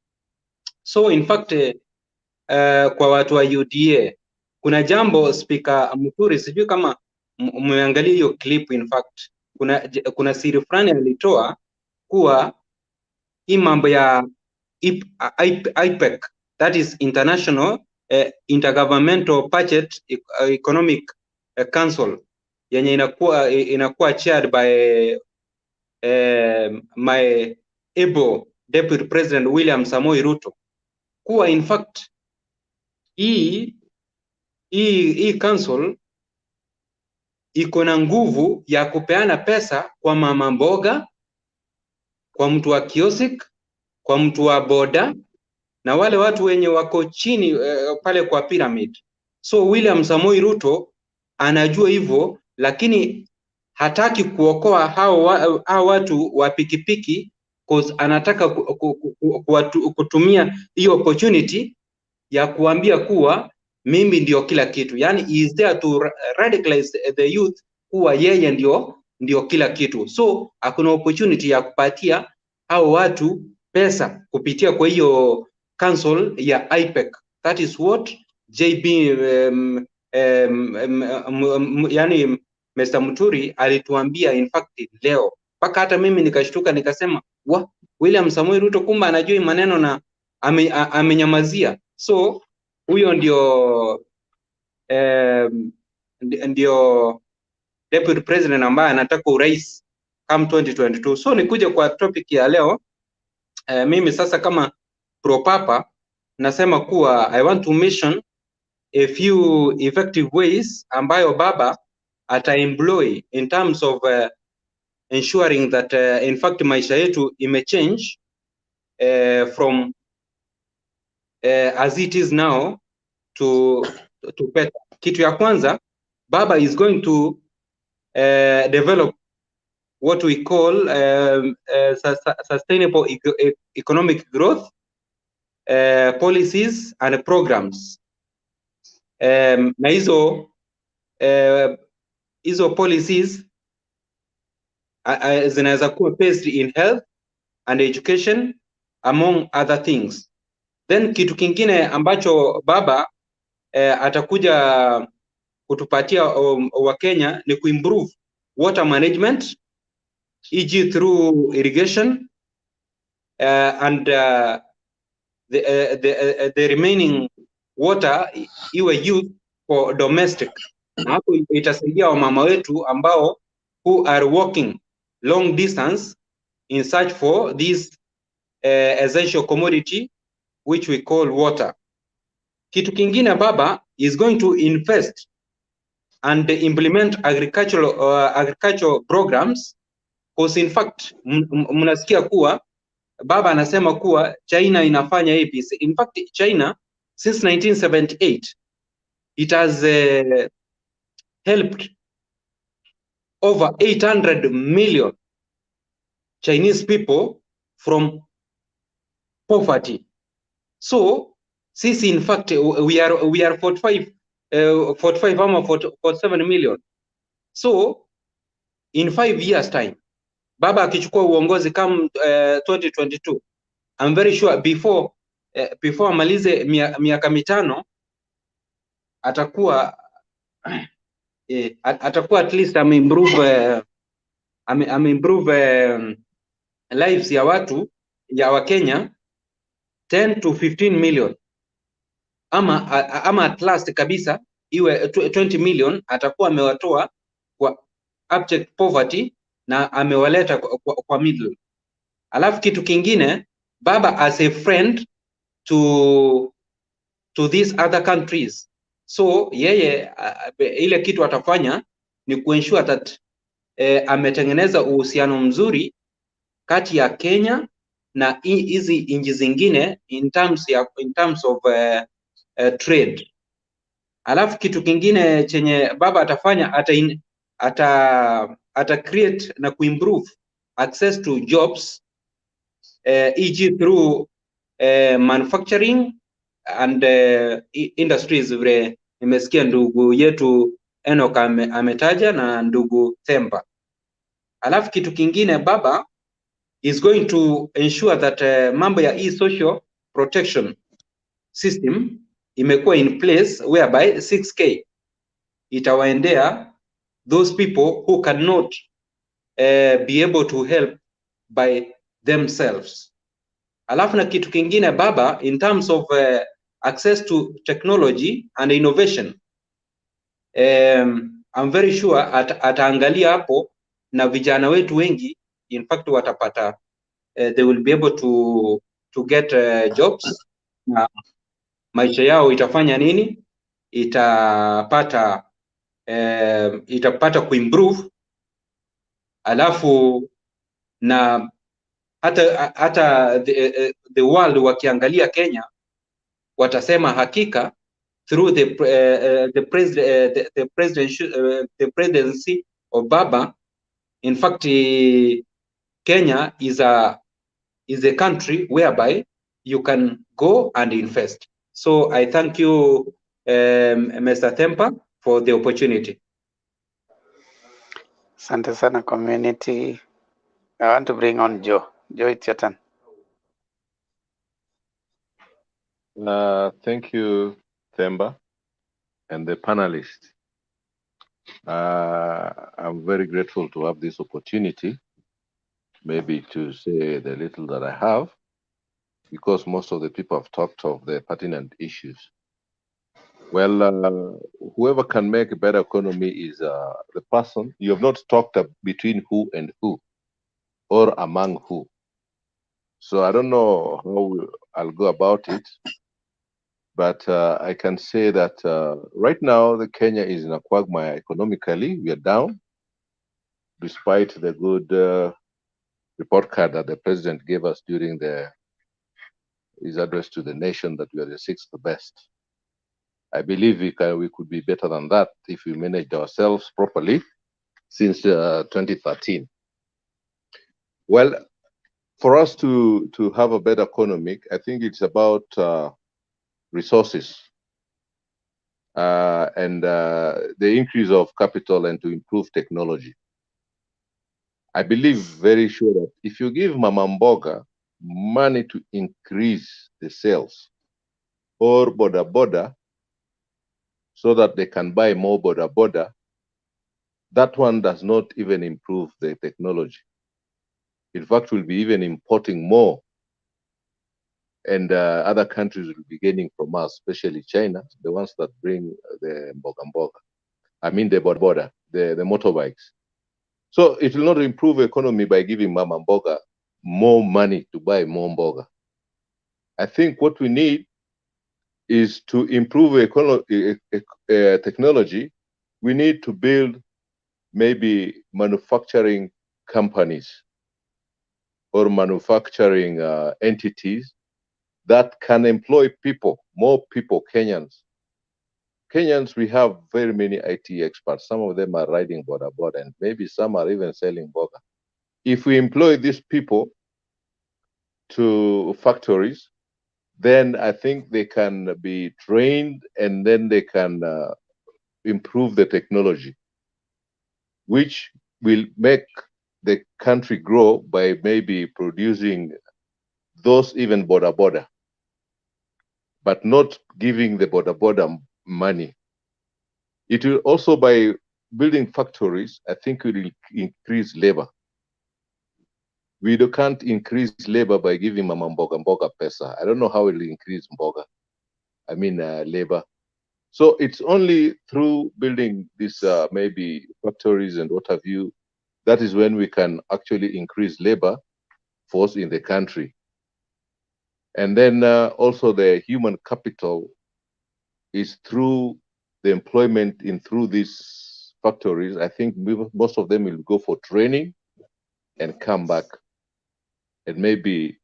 So in fact kwa watu wa UDA kuna jambo Speaker Muturi, sijui kama mmeangalia hiyo clip. In fact kuna siri fulani alitoa kuwa hii mambo ya IPEC, that is International Intergovernmental Budget Economic Council, yenye inakuwa chaired by my able Deputy President William Samoei Ruto, kuwa in fact hii council iko na nguvu ya kupeana pesa kwa mama mboga, kwa mtu wa kiosk, kwa mtu wa boda, na wale watu wenye wako chini pale kwa pyramid. So William Samoei Ruto anajua hivyo, lakini hataki kuokoa hao watu wa pikipiki, cause anataka kutumia hiyo opportunity ya kuambia kuwa mimi ndio kila kitu. Yani he is there to radicalize the youth kuwa yeye ndio kila kitu. So hakuna opportunity ya kupatia hao watu pesa kupitia kwa hiyo council ya IPEC. That is what JB yani Mr. Muturi alituambia in fact leo. Paka hata mimi nikashtuka nikasema, William Samoei Ruto kumba anajua maneno na amenyamazia. So huyo ndio ndio deputy president ambaye anataka urais come 2022. So nikuja kwa topic ya leo. Mimi sasa kama pro papa nasema kuwa I want to mention a few effective ways ambayo baba ataemploy in terms of ensuring that in fact maisha yetu imechange from as it is now to better. Kitu ya kwanza, baba is going to develop what we call sustainable economic growth policies and programs. Na hizo policies zinaweza kuwa based in health and education among other things. Then kitu kingine ambacho baba atakuja kutupatia Wakenya ni kuimprove water management, e.g. through irrigation and the remaining water iwe used for domestic. Hapo itasaidia wamama wetu ambao who are walking long distance in search for this essential commodity which we call water. Kitu kingine baba is going to invest and implement agricultural programs, because in fact mnasikia kuwa baba anasema kuwa China inafanya APC. In fact China since 1978 it has helped over 800 million Chinese people from poverty. So sisi in fact we are 45 ama 47 million. So in 5 years time baba akichukua uongozi kama 2022, I'm very sure before amalize miaka mitano atakuwa at least ameimprove lives ya watu ya Wakenya 10 to 15 million, ama at last kabisa iwe 20 million atakuwa amewatoa kwa abject poverty na amewaleta kwa middle. Alafu kitu kingine baba as a friend to these other countries, so yeye ile kitu atafanya ni kuensure that ametengeneza uhusiano mzuri kati ya Kenya na hizi nchi zingine in terms of trade. Alafu kitu kingine chenye baba atafanya ata create na kuimprove access to jobs e.g. through manufacturing and industries, vile nimesikia ndugu yetu Enoch ametaja na ndugu Themba. Alafu kitu kingine baba is going to ensure that mambo ya social protection system imekuwa in place whereby 6K itawaendea those people who cannot be able to help by themselves. Alafu na kitu kingine baba in terms of access to technology and innovation, I'm very sure ataangalia hapo na vijana wetu wengi in fact watapata they will be able to get jobs na maisha yao itafanya nini, itapata kuimprove. Alafu na hata the world wakiangalia Kenya watasema hakika through the presidency of baba in fact Kenya is a country whereby you can go and invest. So I thank you Mr. Themba for the opportunity. Asante sana community. I want to bring on Joe. Joe, it's your turn. Thank you, Themba, and the panelists. I'm very grateful to have this opportunity, maybe to say the little that I have, because most of the people have talked of the pertinent issues. Well, whoever can make a better economy is the person. You have not talked between who and who, or among who. So I don't know how I'll go about it, but I can say that right now the Kenya is in a quagmire economically. We are down, despite the good report card that the president gave us during his address to the nation that we are the sixth best. I believe we could be better than that if we managed ourselves properly since 2013. Well, for us to have a better economy, I think it's about resources and the increase of capital and to improve technology. I believe very sure that if you give Mama Mboga money to increase the sales or boda boda so that they can buy more boda boda, that one does not even improve the technology. In fact, we'll be even importing more, and other countries will be gaining from us, especially China, the ones that bring the mboga mboga. I mean the boda boda, the motorbikes. So it will not improve economy by giving Mama Mboga more money to buy more mboga. I think what we need is to improve technology. We need to build maybe manufacturing companies or manufacturing entities that can employ people, more people, Kenyans. Kenyans, we have very many IT experts. Some of them are riding boda boda, and maybe some are even selling boga. If we employ these people to factories, then I think they can be trained and then they can improve the technology, which will make the country grow by maybe producing those even boda boda, but not giving the boda boda money. It will also, by building factories, I think it will increase labor. We can't increase labor by giving Mama Mboga Mboga pesa. I don't know how it will increase Mboga. I mean labor. So it's only through building these maybe factories and what have you, that is when we can actually increase labor force in the country. And then also the human capital is through the employment in through these factories. I think most of them will go for training and come back and maybe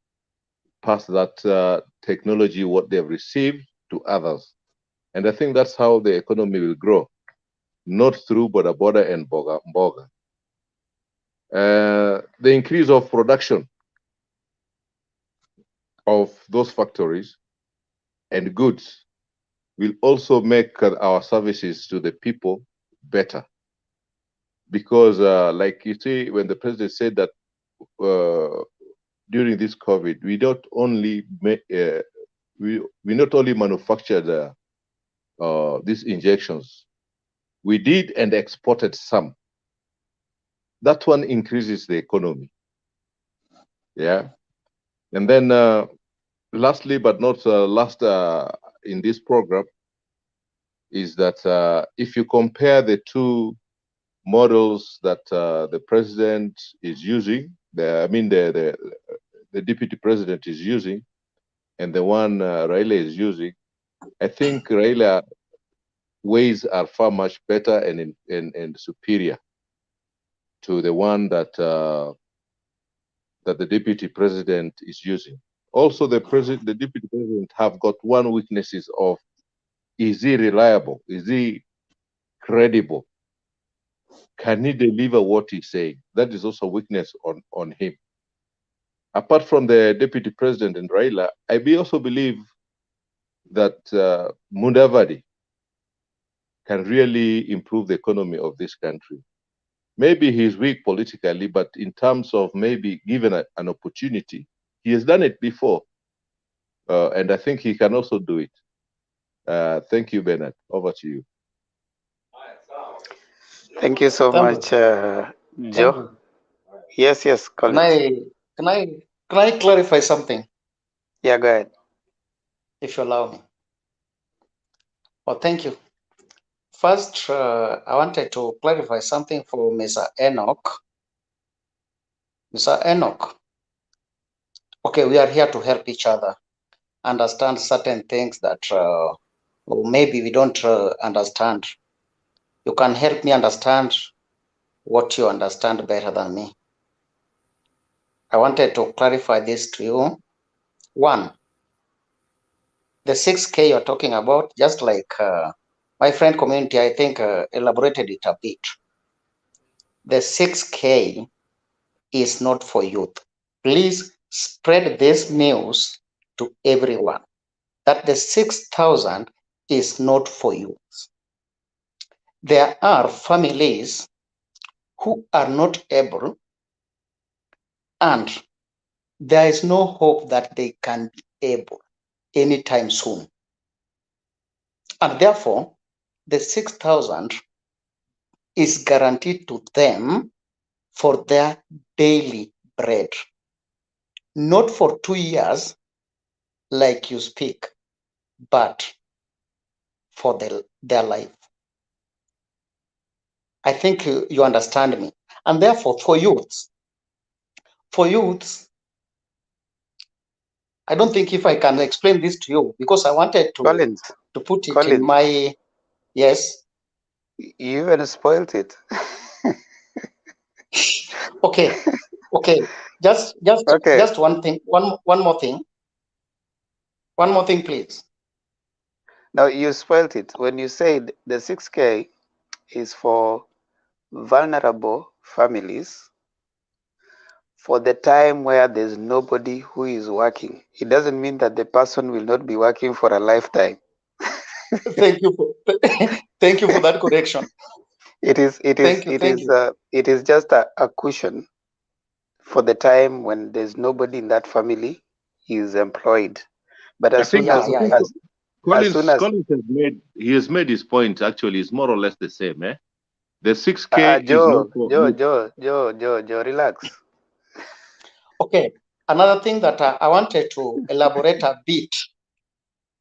pass that technology, what they've received, to others. And I think that's how the economy will grow, not through boda boda and mboga. The increase of production of those factories and goods will also make our services to the people better. Because like you see, when the president said that during this COVID, we not only manufactured these injections, we did and exported some. That one increases the economy. Yeah. And then lastly, but not last in this program, is that if you compare the two models that the president is using, the deputy president is using, and the one Raila is using, I think Raila ways are far much better and superior to the one that that the deputy president is using. Also, the deputy president have got one weaknesses of: is he reliable? Is he credible? Can he deliver what he's saying? That is also a weakness on him. Apart from the deputy president and Raila, I also believe that Mudavadi can really improve the economy of this country. Maybe he's weak politically, but in terms of maybe given an opportunity, he has done it before. And I think he can also do it. Thank you, Bernard. Over to you. Thank you so much, Joe. Yes, Collins. Can I clarify something? Yeah, go ahead. If you allow me. Oh, thank you. First, I wanted to clarify something for Mr. Enoch. Mr. Enoch, okay, we are here to help each other understand certain things that or maybe we don't understand. You can help me understand what you understand better than me. I wanted to clarify this to you. One, the 6K you're talking about, just like my friend community, I think elaborated it a bit. The 6K is not for youth. Please spread this news to everyone that the 6,000 is not for youth. There are families who are not able, and there is no hope that they can be able anytime soon. And therefore, the 6,000 is guaranteed to them for their daily bread, not for 2 years like you speak, but for their life. I think you understand me. And therefore, for youths, I don't think if I can explain this to you, because I wanted to put it in my, yes. You even spoiled it. Okay. Just one thing. One more thing. One more thing, please. Now you spoiled it when you said the 6K is for vulnerable families for the time where there's nobody who is working. It doesn't mean that the person will not be working for a lifetime. Thank you for that correction. It is just a cushion for the time when there's nobody in that family is employed. But as soon as Collins has made his point. Actually, it's more or less the same. The 6K is not for Joe, relax. Okay, another thing that I wanted to elaborate a bit.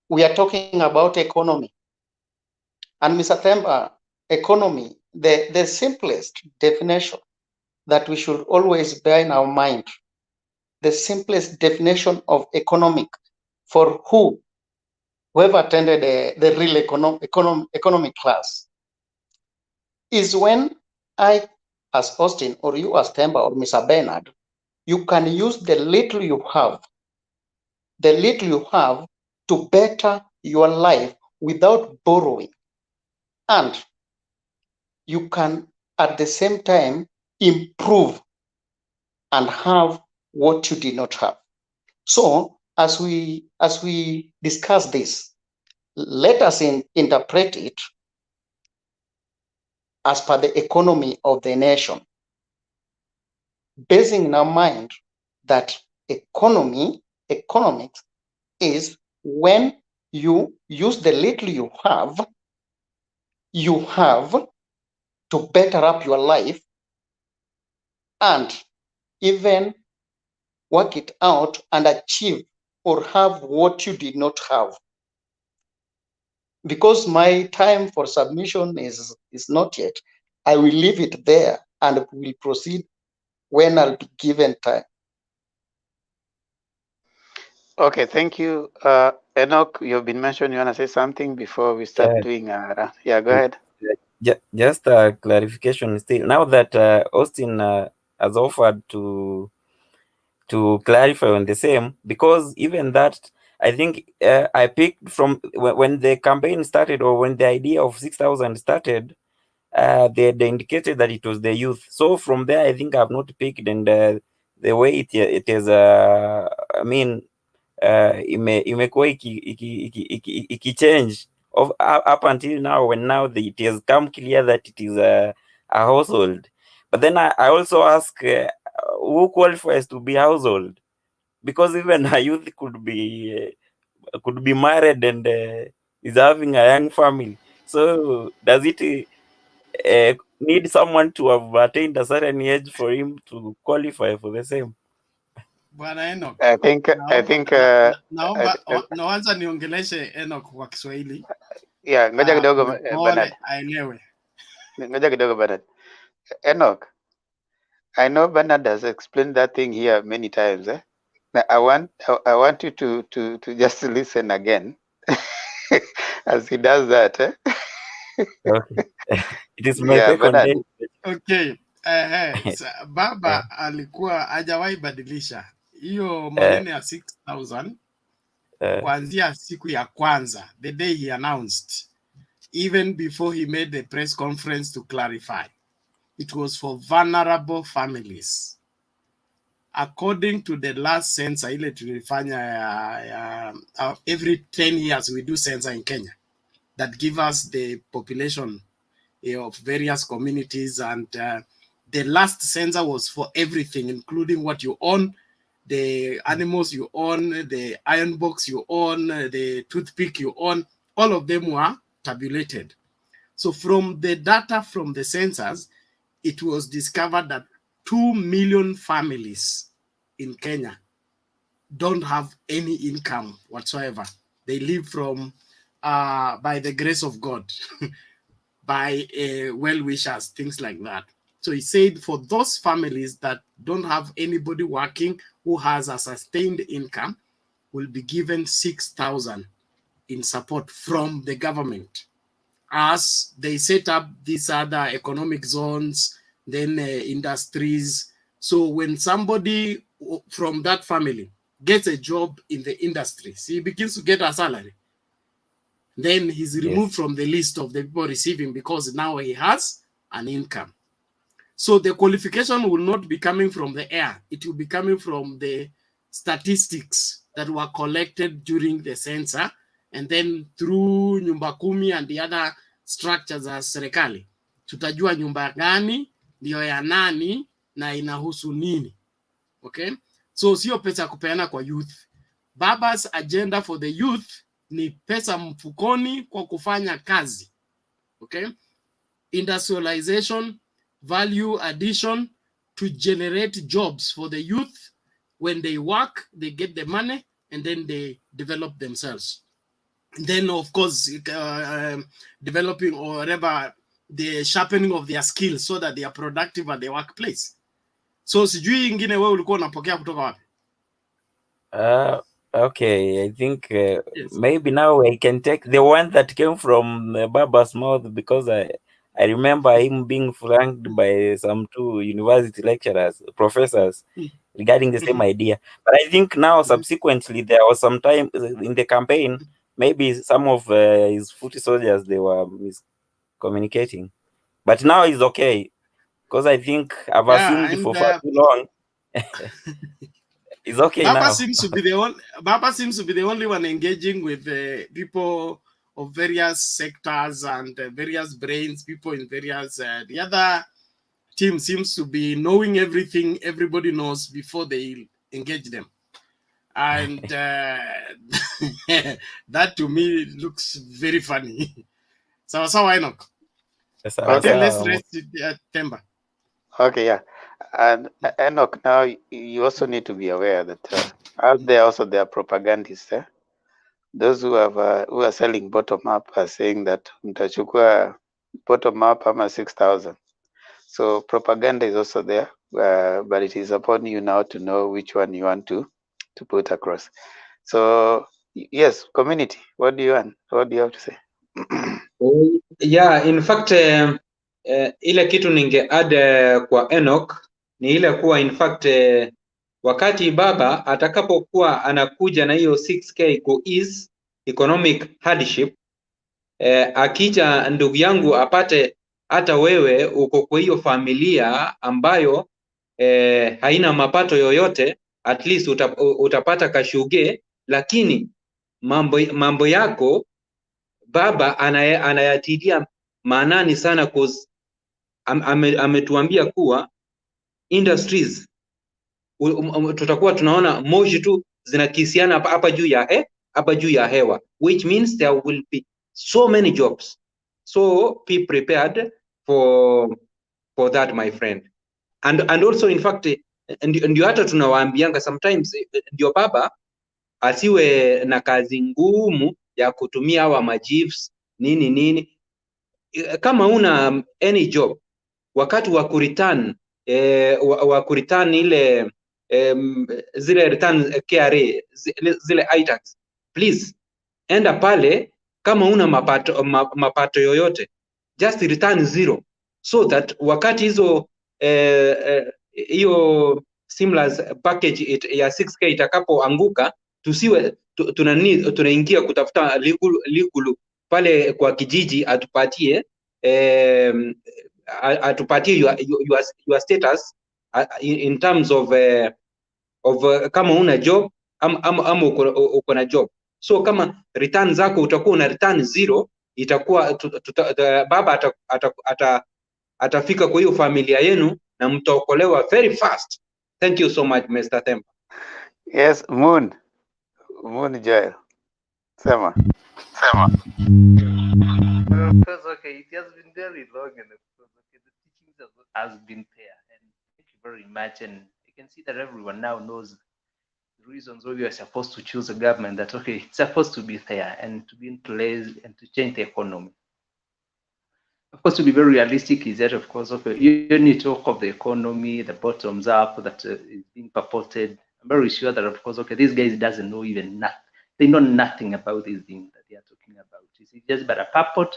We are talking about economy. And Mr. Themba, economy, the simplest definition that we should always bear in our mind, the simplest definition of economic for whoever attended the real economic class is when I, as Austin, or you as Themba, or Mr. Bernard, you can use the little you have to better your life without borrowing. And you can at the same time improve and have what you did not have. So as we discuss this, let us interpret it as per the economy of the nation, basing in our mind that economics is when you use the little you have to better up your life and even work it out and achieve or have what you did not have. Because my time for submission is not yet, I will leave it there and will proceed when I'll be given time. Okay, thank you. Enoch, you've been mentioned. You want to say something before we start doing? Yeah, go ahead. Just a clarification still. Now that Austin has offered to clarify on the same, because even that, I think I picked from when the campaign started, or when the idea of 6,000 started, they indicated that it was the youth. So from there, I think I've not picked, and the way it is, I mean, imekuwa ikichange up until now, when now it has come clear that it is a household. But then I also ask, who qualifies to be household? Because even a youth could be married and is having a young family. So does it need someone to have attained a certain age for him to qualify for the same? Bwana Enoch, I think naomba naanza niongeleshe Enoch kwa Kiswahili. Yeah, ngoja kidogo Bernard. aelewe. Ngoja kidogo Bernard. Enoch, I know Bernard has explained that thing here many times. Now I want you to just listen again as he does that. Okay. It is my Yeah, second Bernard. day. Okay. Baba alikuwa hajawahi badilisha hiyo maneno ya 6,000 kuanzia siku ya kwanza, the day he announced, even before he made the press conference to clarify. It was for vulnerable families. According to the last census ile tulifanya every 10 years we do census in Kenya that give us the population of various communities, and the last census was for everything, including what you own, the animals you own, the iron box you own, the toothpick you own, all of them were tabulated. So from the data from the census, it was discovered that 2 million families in Kenya don't have any income whatsoever. They live from, by the grace of God, by well-wishers, things like that. So he said for those families that don't have anybody working who has a sustained income, will be given 6,000 in support from the government as they set up these other economic zones, then industries. So when somebody from that family gets a job in the industry, so he begins to get a salary, then he's removed from the list of the people receiving because now he has an income. So the qualification will not be coming from the air. It will be coming from the statistics that were collected during the census, and then through nyumba kumi and the other structures za serikali tutajua nyumba gani ndio ya nani na inahusu nini. Okay, so sio pesa kupeana kwa youth. Baba's agenda for the youth ni pesa mfukoni kwa kufanya kazi. Okay, industrialization, value addition to generate jobs for the youth. When they work, they get the money and then they develop themselves. And then, of course, developing or whatever, the sharpening of their skills so that they are productive at the workplace. So sijui ingine wewe ulikuwa unapokea kutoka wapi? Okay, I think maybe now I can take the one that came from Baba's mouth, because I remember him being flanked by some 2 university lecturers, professors, regarding the same idea. But I think now subsequently there was some time in the campaign, maybe some of his foot soldiers, they were miscommunicating. But now it's okay, because I think I've assumed for far too long. It's okay Baba now. seems to be the only one engaging with people of various sectors and various brains, people in various. The other team seems to be knowing everything everybody knows before they engage them, and that to me looks very funny. So Enoch. Okay, let's rest Temba. Okay, yeah. And Enoch, now you also need to be aware that out there also there are propagandists. Those who are selling bottom up are saying that mtachukua bottom up ama 6,000. So propaganda is also there, but it is upon you now to know which one you want to put across. So yes, community, what do you want? What do you have to say? Yeah, in fact ile kitu ninge add kwa Enoch ni ile kuwa in fact wakati baba atakapokuwa anakuja na hiyo 6K ku ease economic hardship, akija ndugu yangu apate hata wewe uko kwa hiyo familia ambayo haina mapato yoyote, at least utapata kashuge, lakini mambo yako baba anayatilia maanani sana, cause ametuambia kuwa industries tutakuwa tunaona moshi tu zinakisiana hapa juu ya hewa, which means there will be so many jobs. So be prepared for that, my friend. And also in fact ndio hata tunawaambianga sometimes ndio baba asiwe na kazi ngumu ya kutumia hawa machiefs nini. Kama una any job, wakati wa kureturn wa kureturn ile zile return KRA zile itax, please enda pale, kama una mapato yoyote, just return 0, so that wakati hizo hiyo stimulus package ya 6K itakapoanguka, tusiwe tunaingia kutafuta legal pale kwa kijiji atupatie your status in terms of kama una job ama uko na job. So kama return zako utakuwa una return 0, itakuwa baba atafika kwa hiyo familia yenu na mtaokolewa very fast. Thank you so much, Mr. Temba. Yes, Moon Joel. Sema. Of course, okay, it has been very long, and of course, okay, the teachings has been there, and thank you very much. And you can see that everyone now knows the reasons why we are supposed to choose a government that, okay, it's supposed to be fair and to be in place and to change the economy. Of course, to be very realistic is that, of course, okay, you need to talk of the economy, the bottoms up that is being purported. I'm very sure that, of course, okay, these guys doesn't know even nothing. They know nothing about these things that they are talking about. It's just but a purport,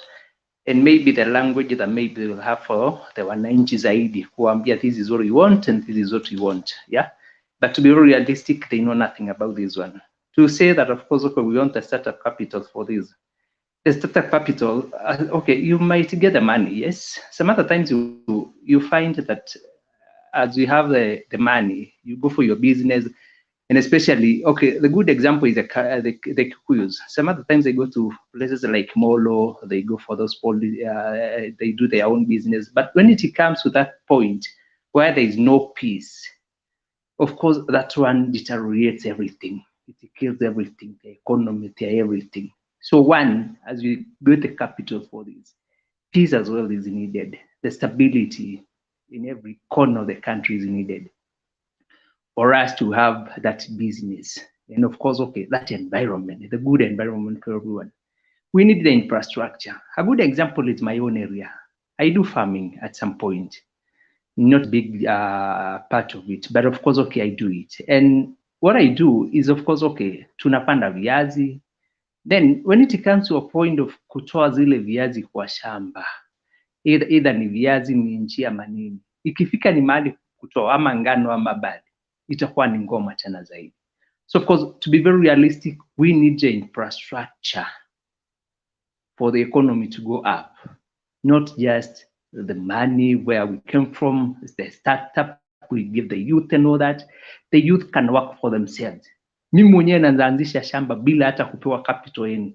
and maybe the language that maybe they'll have for the wananchi zaidi kuambia this is what we want and this is what we want, yeah. But to be very realistic, they know nothing about this one. To say that, of course, okay, we want a startup capital for this. The startup capital, okay, you might get the money, yes. Some other times you find that as you have the money, you go for your business, and especially, okay, the good example is the Kikuyus. Some other times they go to places like Molo, they go for those they do their own business. But when it comes to that point where there is no peace, of course, that one deteriorates everything. It kills everything, the economy, everything. So one, as we build the capital for this, peace as well is needed. The stability in every corner of the country is needed for us to have that business. And of course, okay, that environment, the good environment for everyone. We need the infrastructure. A good example is my own area. I do farming at some point, not big part of it, but of course, okay, I do it. And what I do is, of course, okay, tunapanda viazi. Then when it comes to a point of kutoa zile viazi kwa shamba, either ni viazi ni nchi ama nini, ikifika ni mahali kutoa ama ngano ama bali, itakuwa ni ngoma tena zaidi. So of course, to be very realistic, we need the infrastructure for the economy to go up, not just the money where we came from, the startup, we give the youth and all that. The youth can work for themselves. Mimi mwenyewe naanzisha shamba bila hata kupewa capital yenu,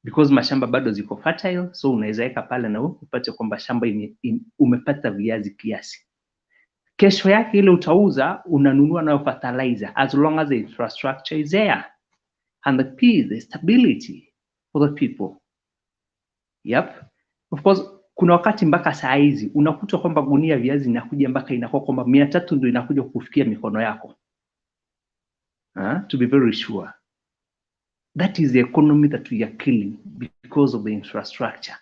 because mashamba bado ziko fertile, so unaweza weka pale na upate kwamba shamba umepata viazi kiasi. Kesho yake ile utauza, unanunua nayo fertilizer, as long as the infrastructure is there and the peace, the stability for the people. Yep. Of course, kuna wakati mpaka saa hizi unakuta kwamba gunia viazi inakuja mpaka inakuwa kwamba 300 ndio inakuja kufikia mikono yako. To be very sure. That is the economy that we are killing because of the infrastructure.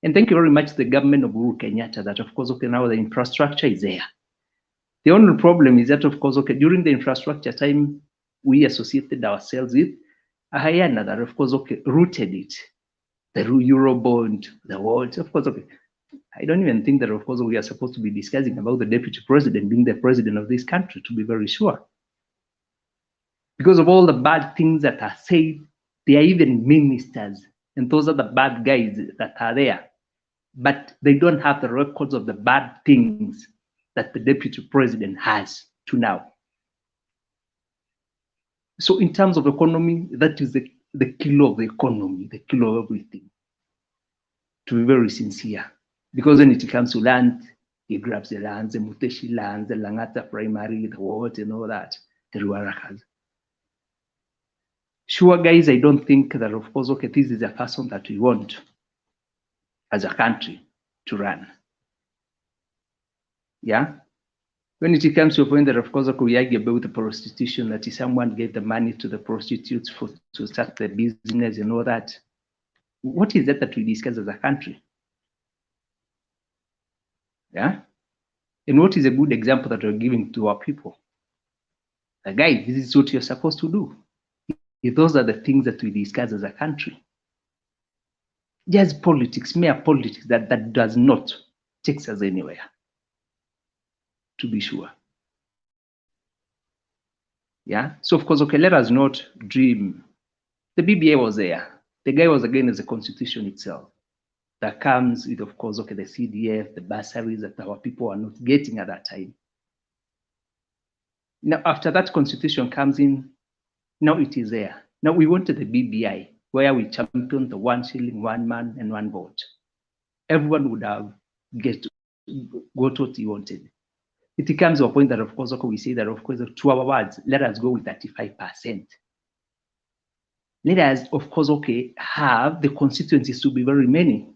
And thank you very much to the government of Uhuru Kenyatta that, of course, okay, now the infrastructure is there. The only problem is that, of course, okay, during the infrastructure time, we associated ourselves with Ahayana that, of course, okay, rooted it. The Eurobond, the world, of course, okay. I don't even think that, of course, we are supposed to be discussing about the deputy president being the president of this country, to be very sure. Because of all the bad things that are said, they are even ministers, and those are the bad guys that are there. But they don't have the records of the bad things that the deputy president has to now. So in terms of economy, that is the killer of the economy, the killer of everything. To be very sincere. Because when it comes to land, he grabs the lands, the Muteshi lands, the Langata primary, the what and all that, the Ruarakas. Sure, guys, I don't think that, of course, okay, this is a person that we want as a country to run. Yeah? When it comes to a point that, of course, okay, we argue about the prostitution, that someone gave the money to the prostitutes to start the business and all that. what is it that we discuss as a country? Yeah? And what is a good example that we're giving to our people? Guys, this is what you're supposed to do. Those are the things that we discuss as a country. Just politics, mere politics, that does not take us anywhere, to be sure. Yeah. So of course, okay, let us not dream. The BBA was there. The guy was against the constitution itself. That comes with, of course, okay, the CDF, the bursaries that our people are not getting at that time. Now, after that constitution comes in, now it is there. Now we wanted the BBI, where we championed the 1 shilling, 1 man, and 1 vote. Everyone would have got what he wanted. It comes to a point that, of course, okay, we say that, of course, to our words, let us go with 35%. Let us, of course, okay, have the constituencies to be very many.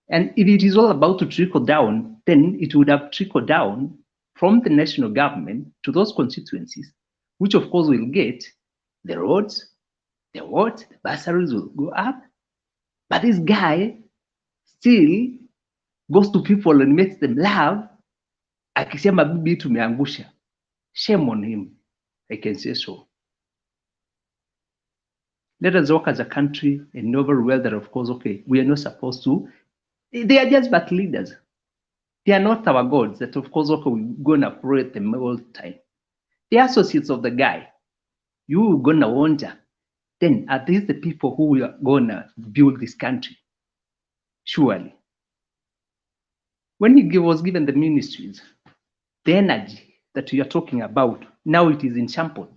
And if it is all about to trickle down, then it would have trickled down from the national government to those constituencies, which of course will get the roads, the what, the bursaries will go up. But this guy still goes to people and makes them laugh, akisema bibi tumeangusha. Shame on him, I can say so. Let us work as a country and know very well that, of course, okay, we are not supposed to. They are just but leaders. They are not our gods that, of course, okay, we're going to pray at them all the time. The associates of the guy, you going to wonder, then are these the people who are going to build this country? Surely. When he was given the ministries, the energy that we are talking about, now it is in shambles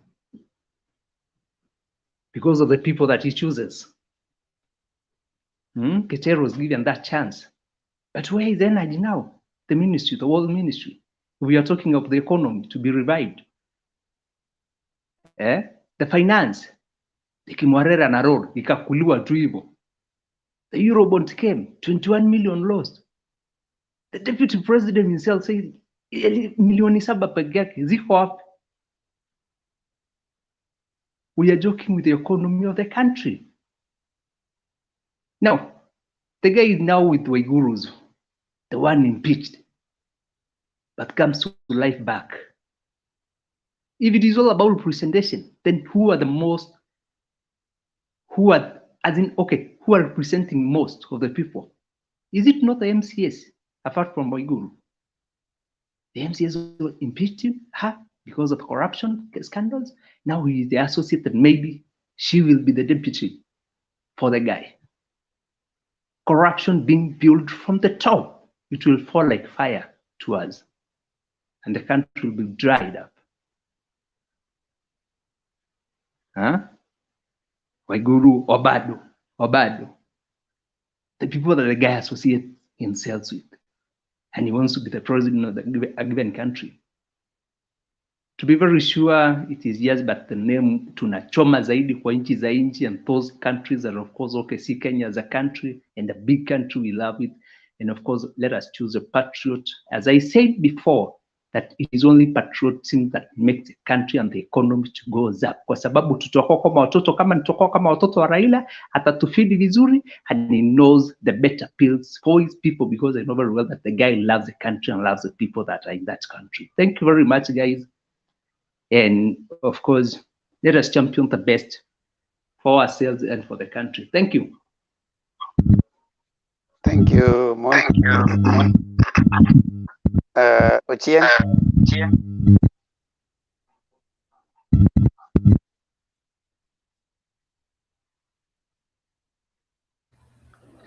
because of the people that he chooses. Keter was given that chance. But where is energy now? The ministry, the world ministry. We are talking of the economy to be revived. The finance, the Kimwarera na road, ikakuliwa tu hivyo. The Eurobond came, 21 million lost. The deputy president himself said, milioni 7 peke yake ziko wapi? We are joking with the economy of the country. Now, the guy is now with Waigurus, the one impeached, but comes to life back. If it is all about representation, then who are representing most of the people? Is it not the MCS, apart from Waiguru? The MCS impeached her because of corruption scandals. Now he is the associate that maybe she will be the deputy for the guy. Corruption being built from the top, it will fall like fire to us, and the country will be dried up. Waiguru, Obado, the people that the guy associates himself with, and he wants to be the president of a given country. To be very sure, it is just but the name tunachoma zaidi kwa nchi za nchi, and those countries are, of course, okay, see Kenya as a country and a big country, we love it. And of course, let us choose a patriot. As I said before, that it is only patriotism that makes the country and the economy to go up. Kwa sababu tutakuwa kama watoto, kama nitakuwa kama watoto wa Raila, atatufidi vizuri, and he knows the better pills for his people, because I know very well that the guy loves the country and loves the people that are in that country. Thank you very much, guys. And of course, let us champion the best for ourselves and for the country. Thank you. Thank you, Mon. Ochieng.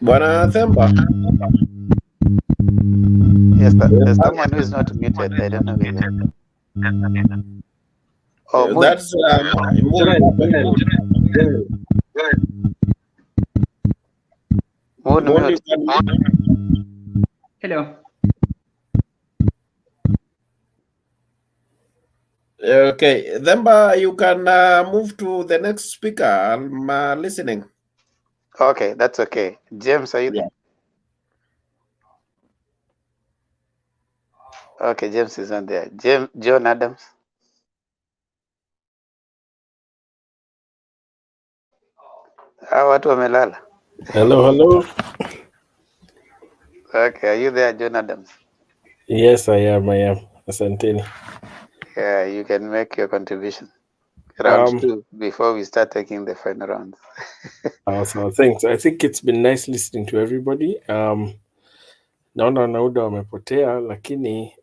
Bwana Themba. Yes, there's someone who is not muted. I don't know who it is. Oh, Moon. That's Moon, mute. Hello. Okay, Themba, you can move to the next speaker. I'm listening. Okay, that's okay. James, are you there? Okay, James is not there. John Adams. Watu wamelala. Hello, hello. Okay, are you there, John Adams? Yes, I am. Asanteni. Yeah, you can make your contribution. Round 2 before we start taking the final round. So thanks. I think it's been nice listening to everybody. Naona Nauda wamepotea, lakini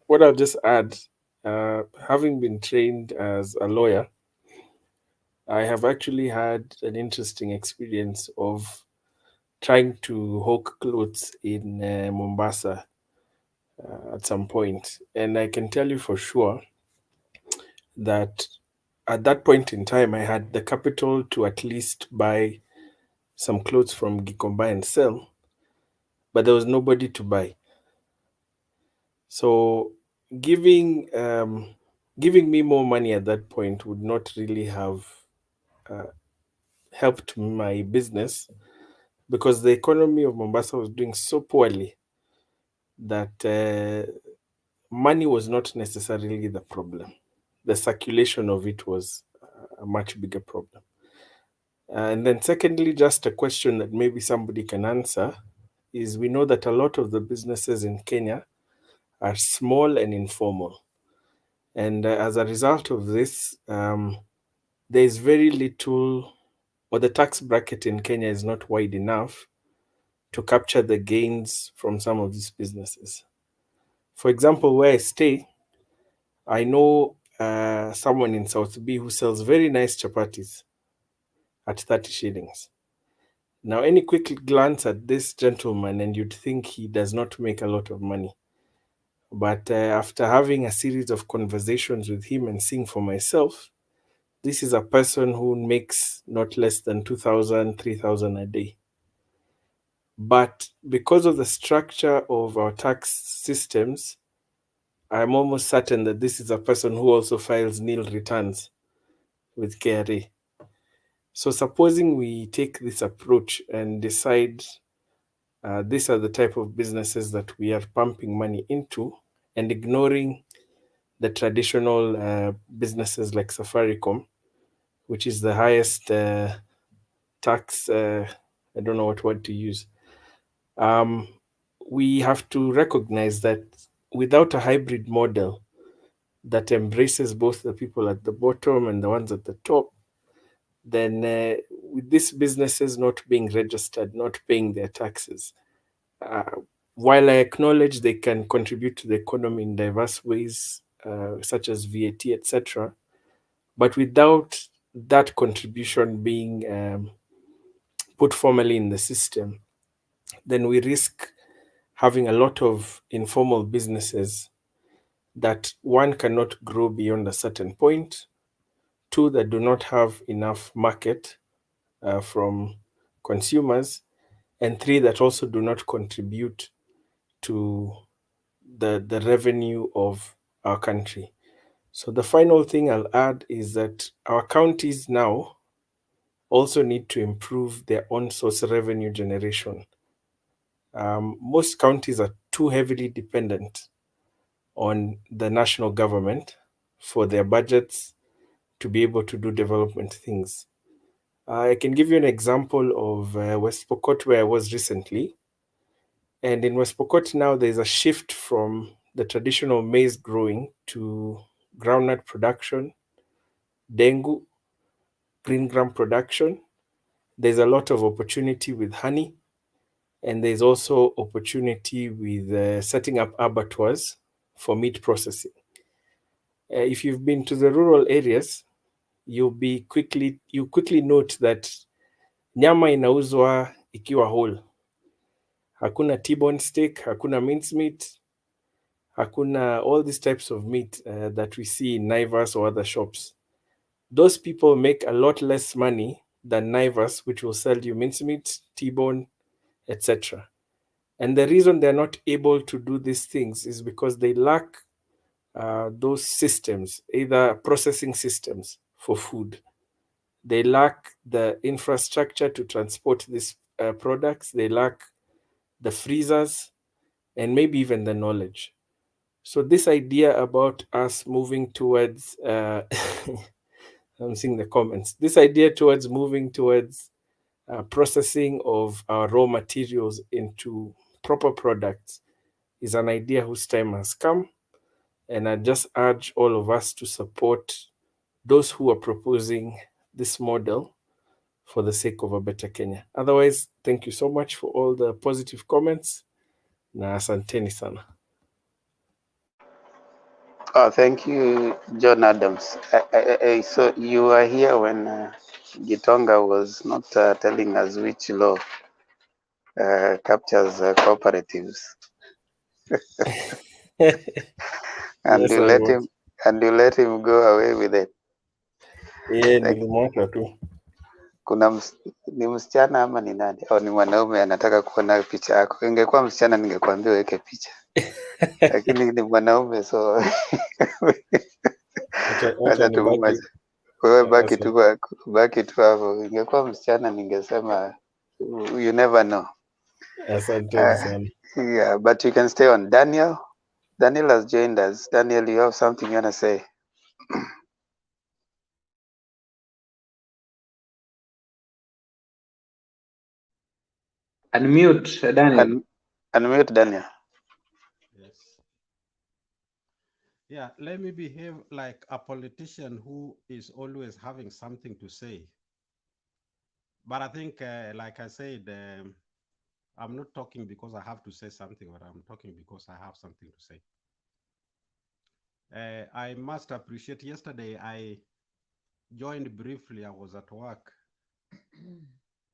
what I'll just add, having been trained as a lawyer, I have actually had an interesting experience of trying to hawk clothes in Mombasa at some point. And I can tell you for sure that at that point in time, I had the capital to at least buy some clothes from Gikomba and sell, but there was nobody to buy. So giving me more money at that point would not really have helped my business, because the economy of Mombasa was doing so poorly that money was not necessarily the problem. The circulation of it was a much bigger problem. And then, secondly, just a question that maybe somebody can answer is, we know that a lot of the businesses in Kenya are small and informal. And as a result of this, there is very little, or the tax bracket in Kenya is not wide enough to capture the gains from some of these businesses. For example, where I stay, I know someone in South B who sells very nice chapatis at 30 shillings. Now, any quick glance at this gentleman, and you'd think he does not make a lot of money. But after having a series of conversations with him and seeing for myself, this is a person who makes not less than 2,000, 3,000 a day. But because of the structure of our tax systems, I'm almost certain that this is a person who also files nil returns with KRA. So supposing we take this approach and decide these are the type of businesses that we are pumping money into, and ignoring the traditional businesses like Safaricom, which is the highest tax, I don't know what word to use. We have to recognize that without a hybrid model that embraces both the people at the bottom and the ones at the top, then with these businesses not being registered, not paying their taxes, while I acknowledge they can contribute to the economy in diverse ways, such as VAT, etc., but without that contribution being put formally in the system, then we risk having a lot of informal businesses that, one, cannot grow beyond a certain point, two, that do not have enough market from consumers, and three, that also do not contribute to the revenue of our country. So the final thing I'll add is that our counties now also need to improve their own source revenue generation. Most counties are too heavily dependent on the national government for their budgets to be able to do development things. I can give you an example of West Pokot, where I was recently. And in West Pokot now, there's a shift from the traditional maize growing to groundnut production, dengu, green gram production. There's a lot of opportunity with honey, and there's also opportunity with setting up abattoirs for meat processing. If you've been to the rural areas, you quickly note that nyama inauzwa ikiwa whole. Hakuna T-bone steak, hakuna mincemeat, hakuna all these types of meat that we see in Naivas or other shops. Those people make a lot less money than Naivas, which will sell you mincemeat, T-bone, etc. And the reason they're not able to do these things is because they lack those systems, either processing systems for food. They lack the infrastructure to transport these products. They lack the freezers, and maybe even the knowledge. So this idea about us moving towards, I'm seeing the comments, this idea towards moving towards processing of our raw materials into proper products is an idea whose time has come. And I just urge all of us to support those who are proposing this model for the sake of a better Kenya. Otherwise, thank you so much for all the positive comments. Na asanteni sana. Oh, thank you, John Adams. So you were here when Gitonga was not telling us which law captures cooperatives, and Yes, you I let was. him go away with it. Like, Nilimwacha tu. ni msichana ama ni nani au ni mwanaume anataka kuona picha yako? Ingekuwa msichana ningekuambia uweke picha, lakini ni mwanaume, so Acha acha nibaki. tumwache. Wewe Asante. baki tu hapo. Ingekuwa msichana ningesema you never know. Asanteni sana. Yeah, but you can stay on. Daniel has joined us. Daniel, you have something you want to say? Unmute, Daniel. Unmute, Daniel. Yes. Yeah, let me behave like a politician who is always having something to say. But I think, like I said, I'm not talking because I have to say something, but I'm talking because I have something to say. I must appreciate yesterday I joined briefly. I was at work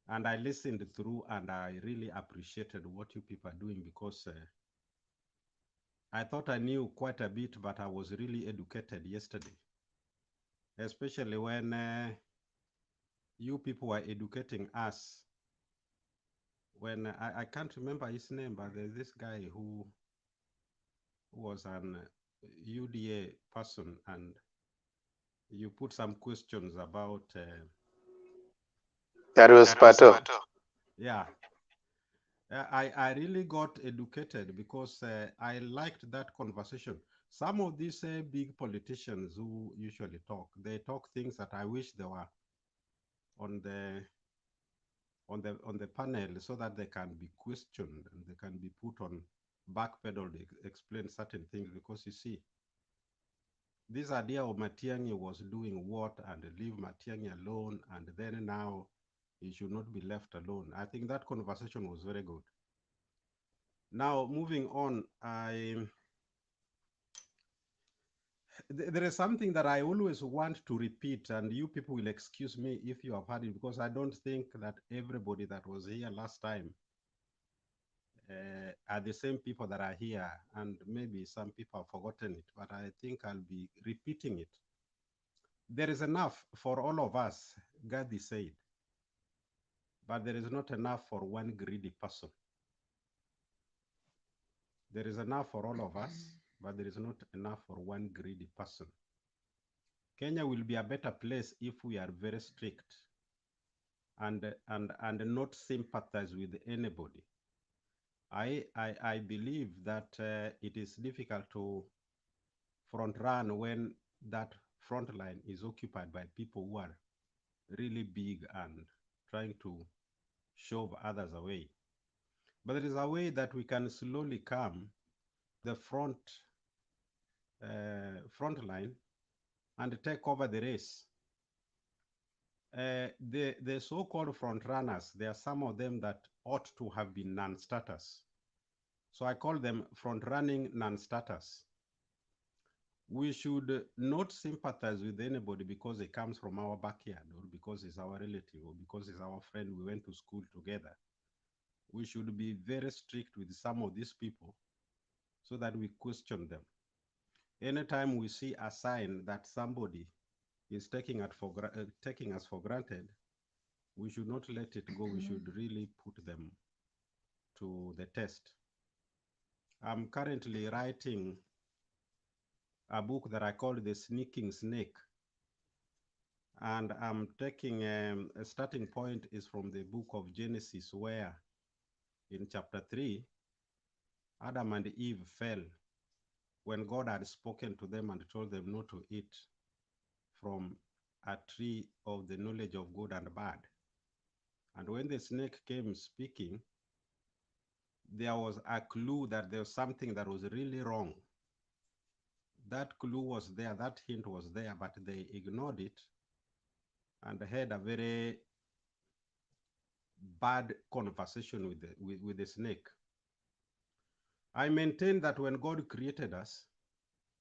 and I listened through and I really appreciated what you people are doing because I thought I knew quite a bit, but I was really educated yesterday, especially when you people were educating us. When I can't remember his name, but there's this guy who was an UDA person, and you put some questions about. That was Pato. Yeah. I really got educated because I liked that conversation. Some of these big politicians who usually talk, they talk things that I wish they were on the panel so that they can be questioned and they can be put on backpedal to explain certain things, because you see, this idea of Matiang'i was doing what and leave Matiang'i alone, and then now he should not be left alone. I think that conversation was very good. Now, moving on, there is something that I always want to repeat, and you people will excuse me if you have heard it, because I don't think that everybody that was here last time are the same people that are here, and maybe some people have forgotten it, but I think I'll be repeating it. There is enough for all of us, Gandhi said, but there is not enough for one greedy person. There is enough for all of us, but there is not enough for one greedy person. Kenya will be a better place if we are very strict and not sympathize with anybody. I believe that it is difficult to front run when that front line is occupied by people who are really big and trying to shove others away. But there is a way that we can slowly come the front line and take over the race. The so-called front runners, there are some of them that ought to have been non-starters. So I call them front-running non-starters. We should not sympathize with anybody because he comes from our backyard, or because he's our relative, or because he's our friend, we went to school together. We should be very strict with some of these people so that we question them. Anytime we see a sign that somebody is taking us for granted, we should not let it go. We should really put them to the test. I'm currently writing a book that I call The Sneaking Snake. And I'm taking a starting point is from the book of Genesis, where in chapter 3, Adam and Eve fell when God had spoken to them and told them not to eat from a tree of the knowledge of good and bad. And when the snake came speaking, there was a clue that there was something that was really wrong. That clue was there, that hint was there, but they ignored it and had a very bad conversation with the snake. I maintain that when God created us,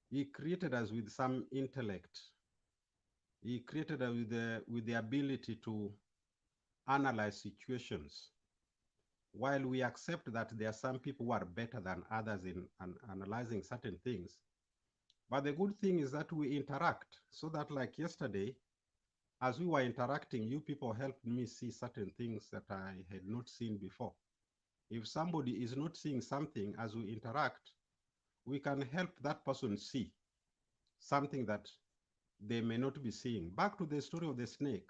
he created us with some intellect. He created us with the ability to analyze situations. While we accept that there are some people who are better than others in analyzing certain things, but the good thing is that we interact, so that like yesterday, as we were interacting, you people helped me see certain things that I had not seen before. If somebody is not seeing something as we interact, we can help that person see something that they may not be seeing. Back to the story of the snake.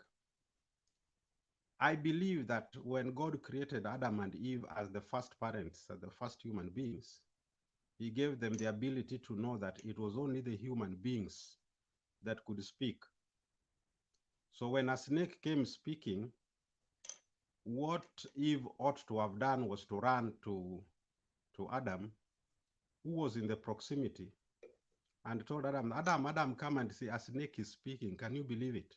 I believe that when God created Adam and Eve as the first parents, as the first human beings, he gave them the ability to know that it was only the human beings that could speak. So when a snake came speaking, what Eve ought to have done was to run to Adam, who was in the proximity, and told Adam, Adam, come and see, a snake is speaking. Can you believe it?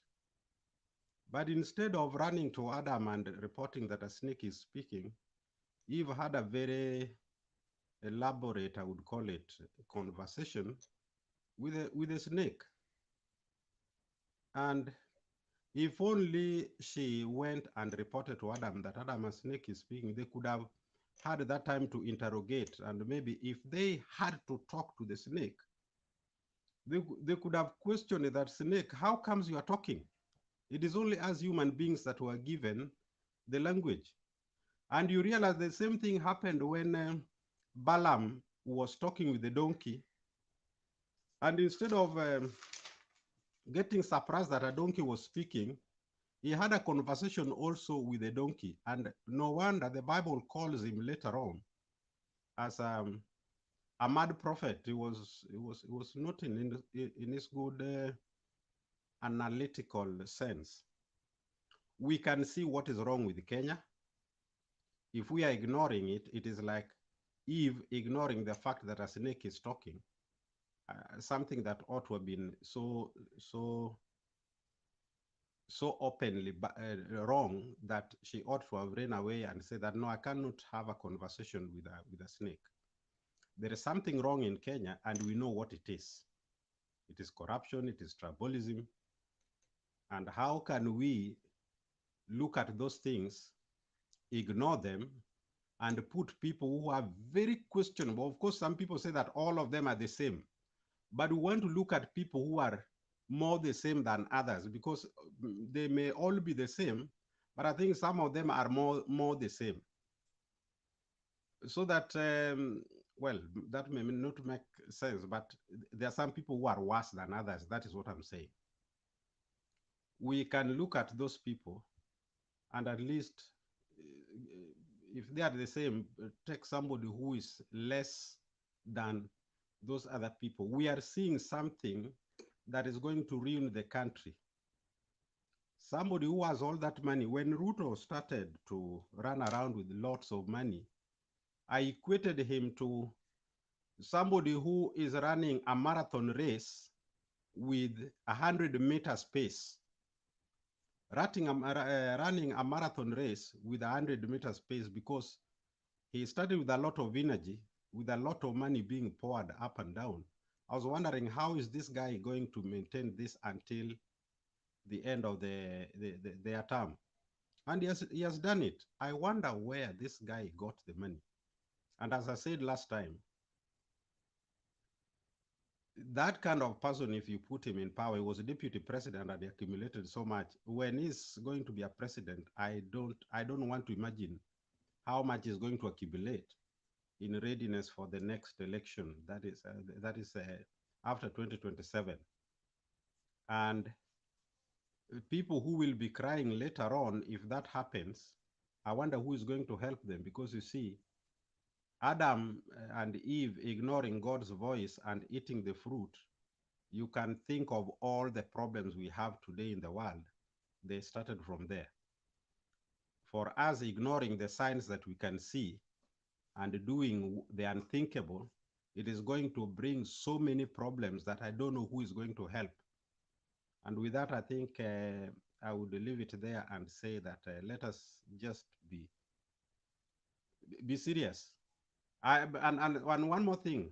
But instead of running to Adam and reporting that a snake is speaking, Eve had a very elaborate, I would call it, conversation with a snake. And if only she went and reported to Adam that Adam, a snake is speaking, they could have had that time to interrogate. And maybe if they had to talk to the snake, they could have questioned that snake, how comes you are talking? It is only as human beings that were given the language. And you realize the same thing happened when Balaam was talking with the donkey. And instead of getting surprised that a donkey was speaking, he had a conversation also with a donkey. And no wonder the Bible calls him later on as a mad prophet. He was not in his good analytical sense. We can see what is wrong with Kenya. If we are ignoring it, it is like Eve ignoring the fact that a snake is talking. Something that ought to have been so openly wrong that she ought to have run away and said that, no, I cannot have a conversation with a snake. There is something wrong in Kenya, and we know what it is. It is corruption, it is tribalism. And how can we look at those things, ignore them, and put people who are very questionable? Of course, some people say that all of them are the same, but we want to look at people who are more the same than others, because they may all be the same, but I think some of them are more the same. So that, well, that may not make sense, but there are some people who are worse than others. That is what I'm saying. We can look at those people and at least, if they are the same, take somebody who is less than those other people. We are seeing something that is going to ruin the country. Somebody who has all that money. When Ruto started to run around with lots of money, I equated him to somebody who is running a marathon race with 100-meter pace. Running a marathon race with 100-meter pace because he started with a lot of energy, with a lot of money being poured up and down. I was wondering, how is this guy going to maintain this until the end of their term? And he has done it. I wonder where this guy got the money. And as I said last time, that kind of person, if you put him in power, he was a deputy president and he accumulated so much. When he's going to be a president, I don't want to imagine how much is going to accumulate in readiness for the next election. That is after 2027. And people who will be crying later on if that happens, I wonder who is going to help them, because you see, Adam and Eve ignoring God's voice and eating the fruit, you can think of all the problems we have today in the world. They started from there. for us ignoring the signs that we can see and doing the unthinkable, it is going to bring so many problems that I don't know who is going to help. And with that, I think I would leave it there and say that let us just be serious. And one more thing.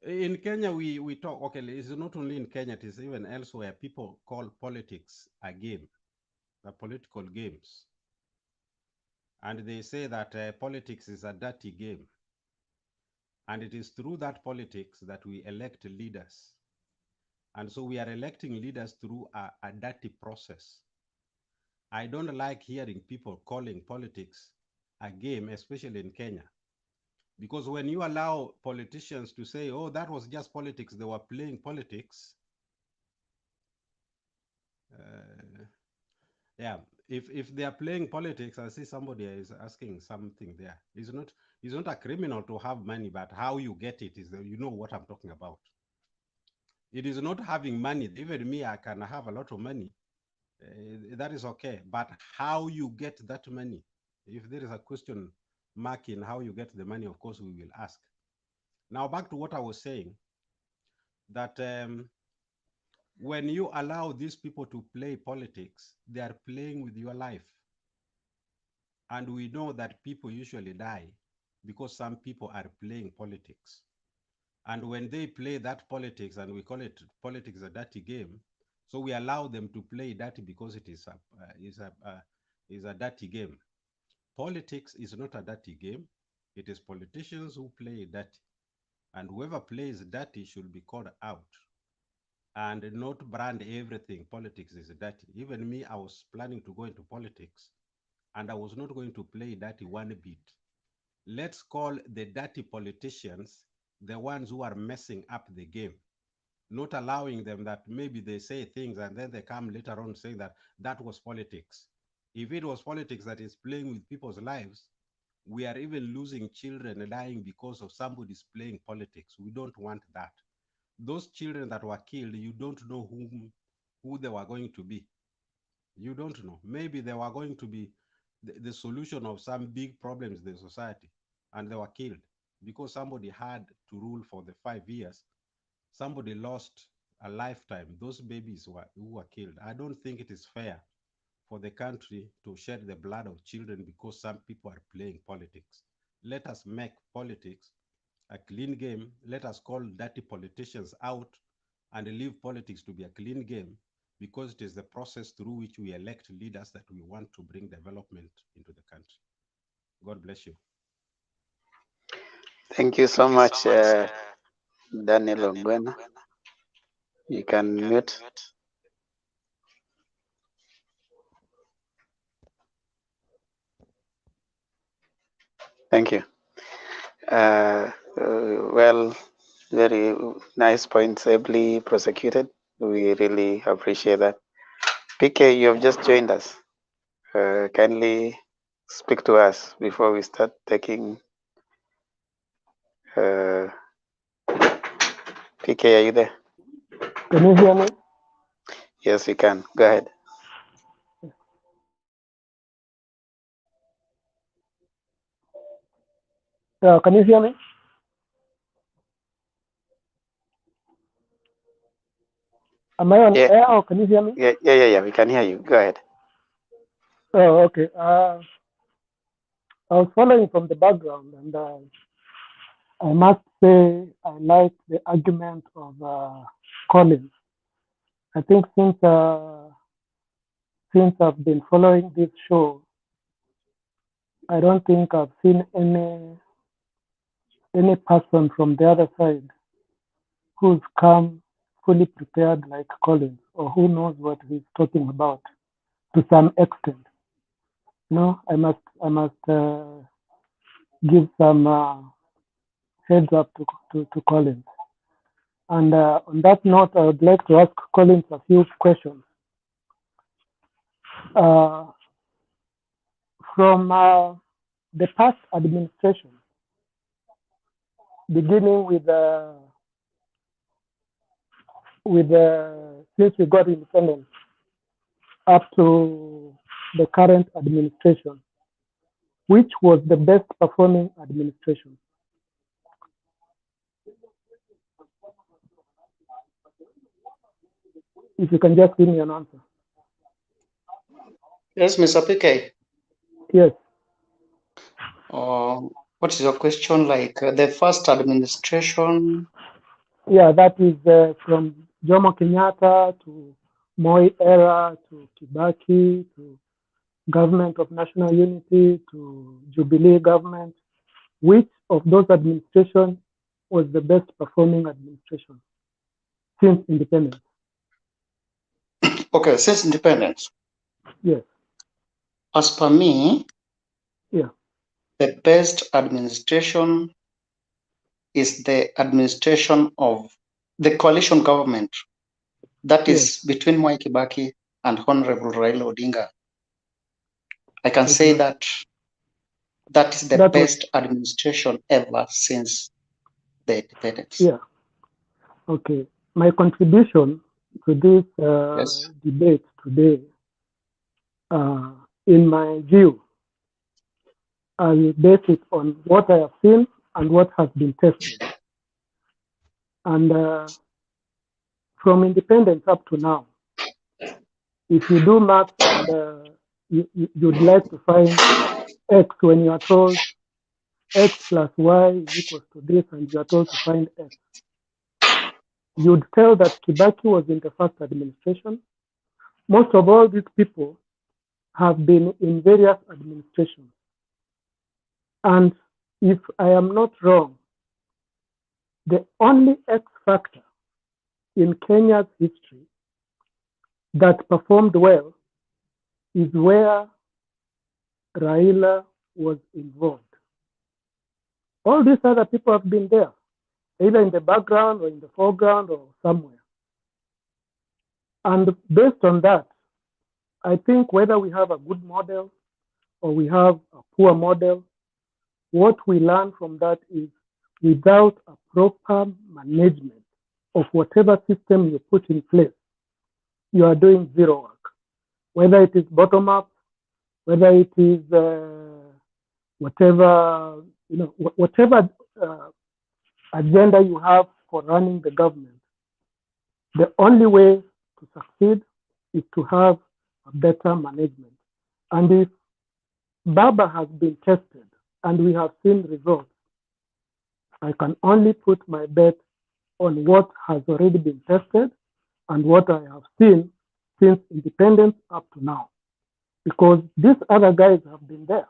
In Kenya, we talk, okay, it's not only in Kenya, it is even elsewhere. People call politics a game, the political games. And they say that politics is a dirty game. And it is through that politics that we elect leaders. And so we are electing leaders through a dirty process. I don't like hearing people calling politics a game, especially in Kenya. Because when you allow politicians to say, oh, that was just politics, they were playing politics. Yeah, if they are playing politics, I see somebody is asking something there. It's not a criminal to have money, but how you get it is, you know what I'm talking about. It is not having money. Even me, I can have a lot of money. That is okay. But how you get that money? If there is a question mark in how you get the money, of course, we will ask. Now, back to what I was saying, that when you allow these people to play politics, they are playing with your life. And we know that people usually die because some people are playing politics. And when they play that politics, and we call it politics a dirty game, so we allow them to play dirty because it is a dirty game. Politics is not a dirty game. It is politicians who play dirty. And whoever plays dirty should be called out and not brand everything. Politics is dirty. Even me, I was planning to go into politics and I was not going to play dirty one bit. Let's call the dirty politicians the ones who are messing up the game, not allowing them that maybe they say things and then they come later on saying that that was politics. If it was politics that is playing with people's lives, we are even losing children dying because of somebody's playing politics. We don't want that. Those children that were killed, you don't know who they were going to be. You don't know. Maybe they were going to be the solution of some big problems in the society, and they were killed because somebody had to rule for the 5 years. Somebody lost a lifetime. Those babies who were killed. I don't think it is fair for the country to shed the blood of children because some people are playing politics. Let us make politics a clean game. Let us call dirty politicians out and leave politics to be a clean game, because it is the process through which we elect leaders that we want to bring development into the country. God bless you. Thank you so much, Daniel Ongwena. You can mute. Thank you. Well, very nice points, ably prosecuted. We really appreciate that. PK, you have just joined us. Kindly speak to us before we start taking. PK, are you there? Can you hear me? Yes, we can. Go ahead. Can you hear me? Am I on air or can you hear me? Yeah. We can hear you. Go ahead. Oh, okay. I was following from the background, and I must say I like the argument of Collins. I think since I've been following this show, I don't think I've seen any person from the other side who's come fully prepared like Collins, or who knows what he's talking about to some extent. No, I must give some heads up to Collins. And on that note, I would like to ask Collins a few questions. From the past administration, beginning with since we got independence up to the current administration, which was the best performing administration? If you can just give me an answer. Yes, Mr. PK. Yes. What is your question? Like the first administration? Yeah, that is from Jomo Kenyatta to Moi era to Kibaki to Government of National Unity to Jubilee government. Which of those administrations was the best performing administration since independence? Okay, since independence. Yes. As per me, yeah, the best administration is the administration of the coalition government that is between Mwai Kibaki and Honorable Raila Odinga. I can say that that is the best administration ever since the independence. Yeah. Okay. My contribution to this debate today, in my view, I will base it on what I have seen and what has been tested. And from independence up to now, if you do math and you'd like to find X when you are told X plus Y is equals to this and you are told to find X, you'd tell that Kibaki was in the first administration. Most of all these people have been in various administrations. And if I am not wrong, the only X factor in Kenya's history that performed well is where Raila was involved. All these other people have been there, either in the background or in the foreground or somewhere. And based on that, I think whether we have a good model or we have a poor model, what we learn from that is without a proper management of whatever system you put in place, you are doing zero work. Whether it is bottom up, whether it is whatever agenda you have for running the government, the only way to succeed is to have a better management. And if Baba has been tested and we have seen results, I can only put my bet on what has already been tested and what I have seen since independence up to now. Because these other guys have been there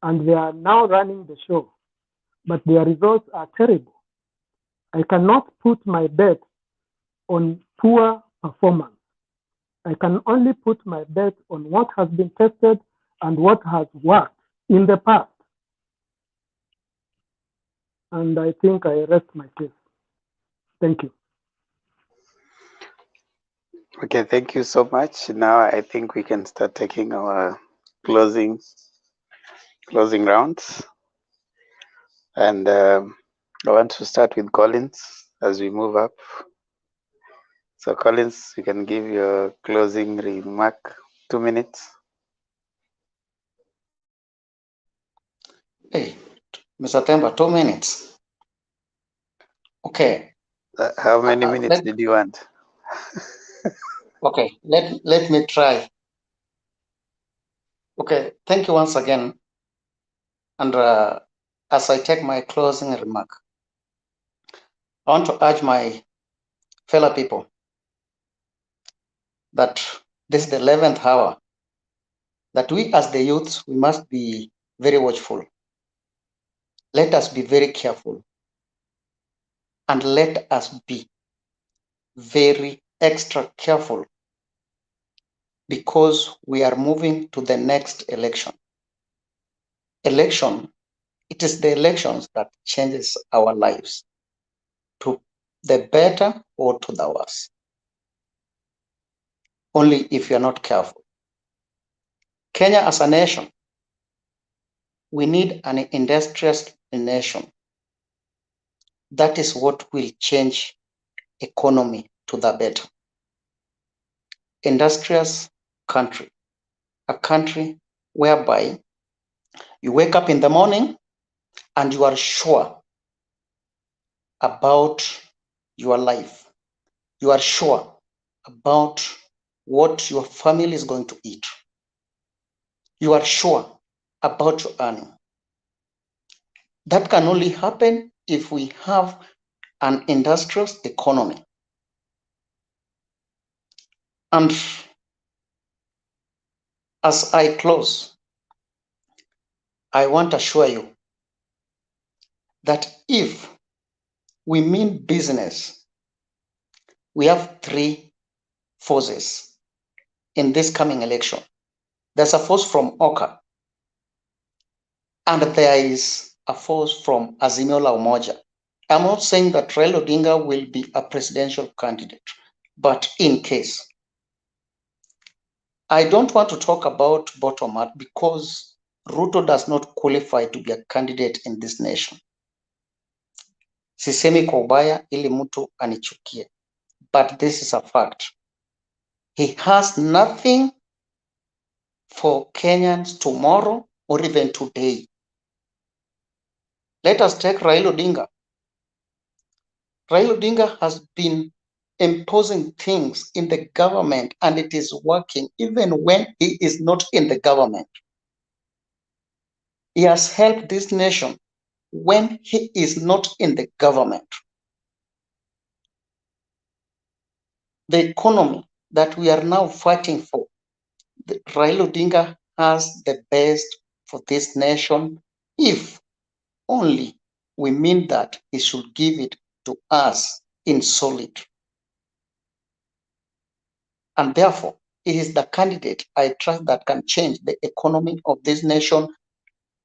and they are now running the show, but their results are terrible. I cannot put my bet on poor performance. I can only put my bet on what has been tested and what has worked in the past. And I think I rest my case. Thank you. Okay, thank you so much. Now I think we can start taking our closing rounds. And I want to start with Collins as we move up. So Collins, you can give your closing remark, 2 minutes. Hey, Mr. Temba, 2 minutes. Okay. How many minutes did you want? Okay, let me try. Okay, thank you once again. And as I take my closing remark, I want to urge my fellow people that this is the 11th hour, that we as the youths, we must be very watchful. Let us be very careful. And let us be very extra careful because we are moving to the next election. Election, it is the elections that changes our lives to the better or to the worse. Only if you're not careful. Kenya as a nation, we need an industrious nation. That is what will change economy to the better. Industrious country. a country whereby you wake up in the morning and you are sure about your life. You are sure about what your family is going to eat. You are sure about your earning. That can only happen if we have an industrious economy. And as I close, I want to assure you that if we mean business, we have three forces in this coming election. There's a force from Oka, and there is a force from Azimio la Umoja. I'm not saying that Raila Odinga will be a presidential candidate, but in case, I don't want to talk about bottom up because Ruto does not qualify to be a candidate in this nation. Sisemi kwa ubaya ili mtu anichukie, but this is a fact. He has nothing for Kenyans tomorrow or even today. Let us take Raila Odinga. Raila Odinga has been imposing things in the government and it is working even when he is not in the government. He has helped this nation when he is not in the government. The economy that we are now fighting for, Raila Odinga has the best for this nation. If only we mean that he should give it to us in solid. And therefore, he is the candidate I trust that can change the economy of this nation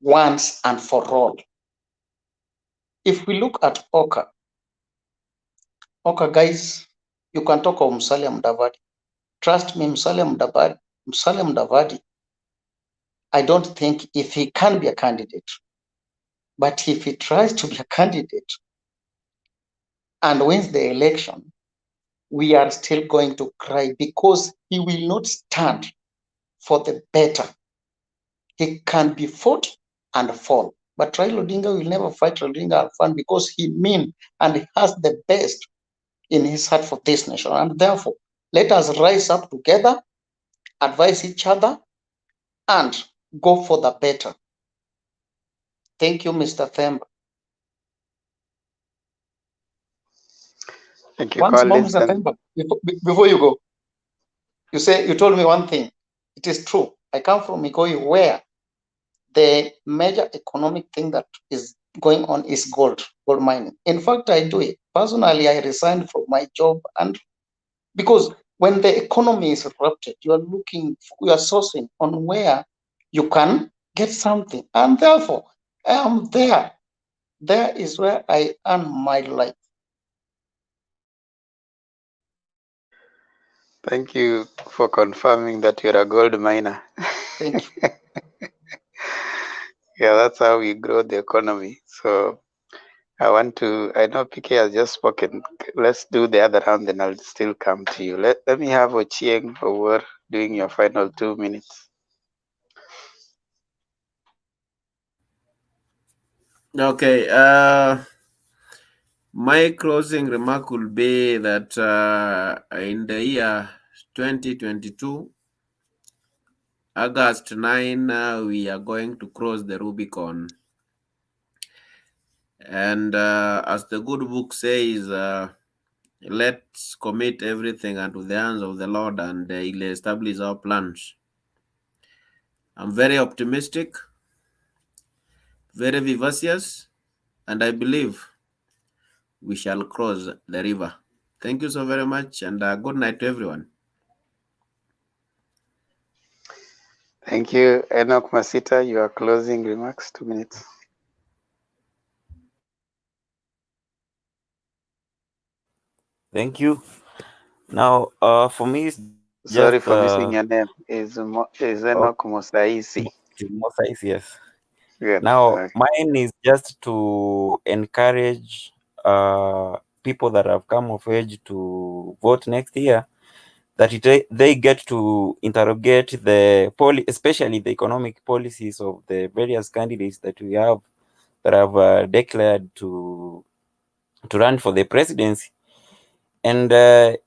once and for all. If we look at Oka guys, you can talk of Musalia Mudavadi. Trust me, Musalia Mudavadi, I don't think if he can be a candidate, but if he tries to be a candidate and wins the election, we are still going to cry because he will not stand for the better. He can be fought and fall. But Raila Odinga will never fight Raila Odinga Alfan because he means and he has the best in his heart for this nation. And therefore, let us rise up together, advise each other, and go for the better. Thank you, Mr. Themba. Thank you, Once more, Collins. Mr. Themba, before you go, you told me one thing. It is true. I come from Migoi where the major economic thing that is going on is gold mining. In fact, I do it. Personally, I resigned from my job, and because when the economy is disrupted, you are sourcing on where you can get something. And therefore, I am there. There is where I earn my life. Thank you for confirming that you're a gold miner. Thank you. Yeah, that's how we grow the economy. So I know PK has just spoken. Let's do the other round, then I'll still come to you. Let me have Ochieng over doing your final 2 minutes. Okay. My closing remark will be that in the year 2022, August 9, we are going to cross the Rubicon. And as the good book says, let's commit everything unto the hands of the Lord and He'll establish our plans. I'm very optimistic, very vivacious, and I believe we shall cross the river. Thank you so very much, and good night to everyone. Thank you, Enoch Masita. Your closing remarks, 2 minutes. Thank you. Now, for me, it's just Sorry for missing your name. Is Enoch Mosaisi. Mosaisi, yes. Good. Now, Okay. mine is just to encourage people that have come of age to vote next year, that they get to interrogate especially the economic policies of the various candidates that we have that have declared to run for the presidency. And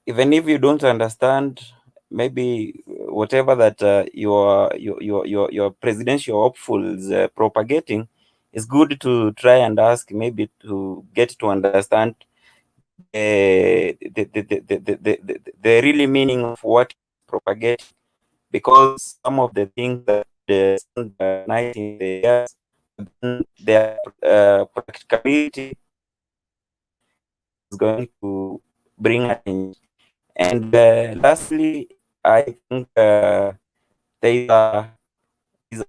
even if you don't understand maybe whatever that your presidential hopefuls propagating, it's good to try and ask, maybe to get to understand the really meaning of what is propagating, because some of the things that sound nice in the ears, their practicability is going to bring a change. And lastly, I think there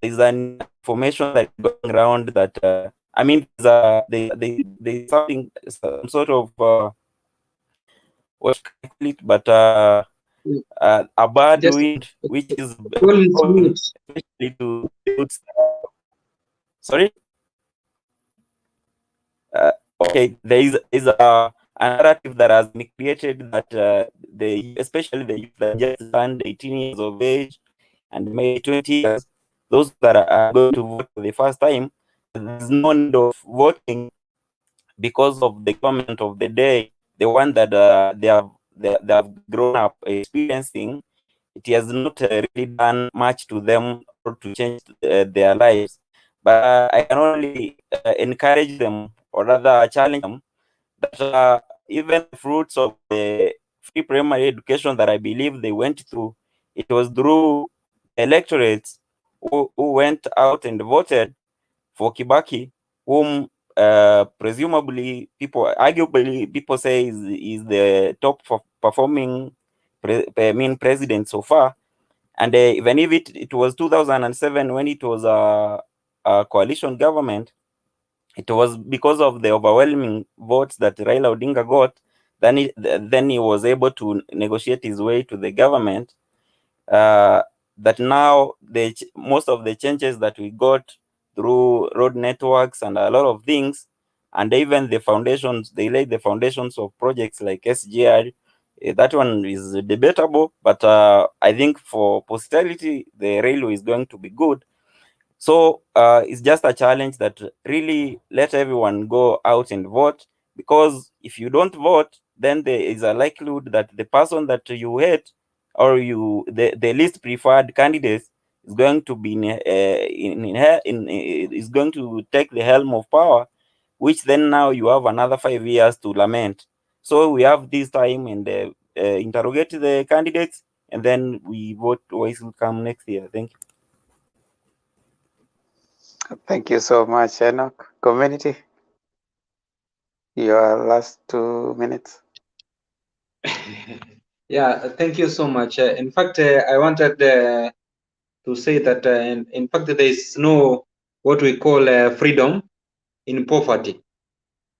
is an information that is going around that I mean, there's something, some sort of what you call it, but a bad Just wind, which is Collins, blowing, mute. especially to youths. Sorry. Okay, there is a narrative that has been created that especially the youth that just turned 18 years of age and maybe 20 years, those that are going to vote for the first time, there's no need of voting because of the government of the day, the one that they have grown up experiencing. It has not really done much to them or to change their lives. But I can only encourage them, or rather challenge them, that even the fruits of the free primary education that I believe they went through, it was through electorates who went out and voted for Kibaki, whom presumably arguably people say is the top performing president so far. And even if it was 2007 when it was a coalition government, it was because of the overwhelming votes that Raila Odinga got, then he was able to negotiate his way to the government. That now most of the changes that we got through road networks and a lot of things, and even the foundations, they laid the foundations of projects like SGR. That one is debatable, but I think for posterity, the railway is going to be good. So it's just a challenge that really let everyone go out and vote, because if you don't vote, then there is a likelihood that the person that you hate, or the least preferred candidate, is going to be is going to take the helm of power, which then now you have another 5 years to lament. So we have this time and interrogate the candidates, and then we vote what will come next year. Thank you. Thank you so much, Enoch. Community, your last 2 minutes. Yeah, thank you so much. In fact, I wanted to say that in fact there is no what we call freedom in poverty.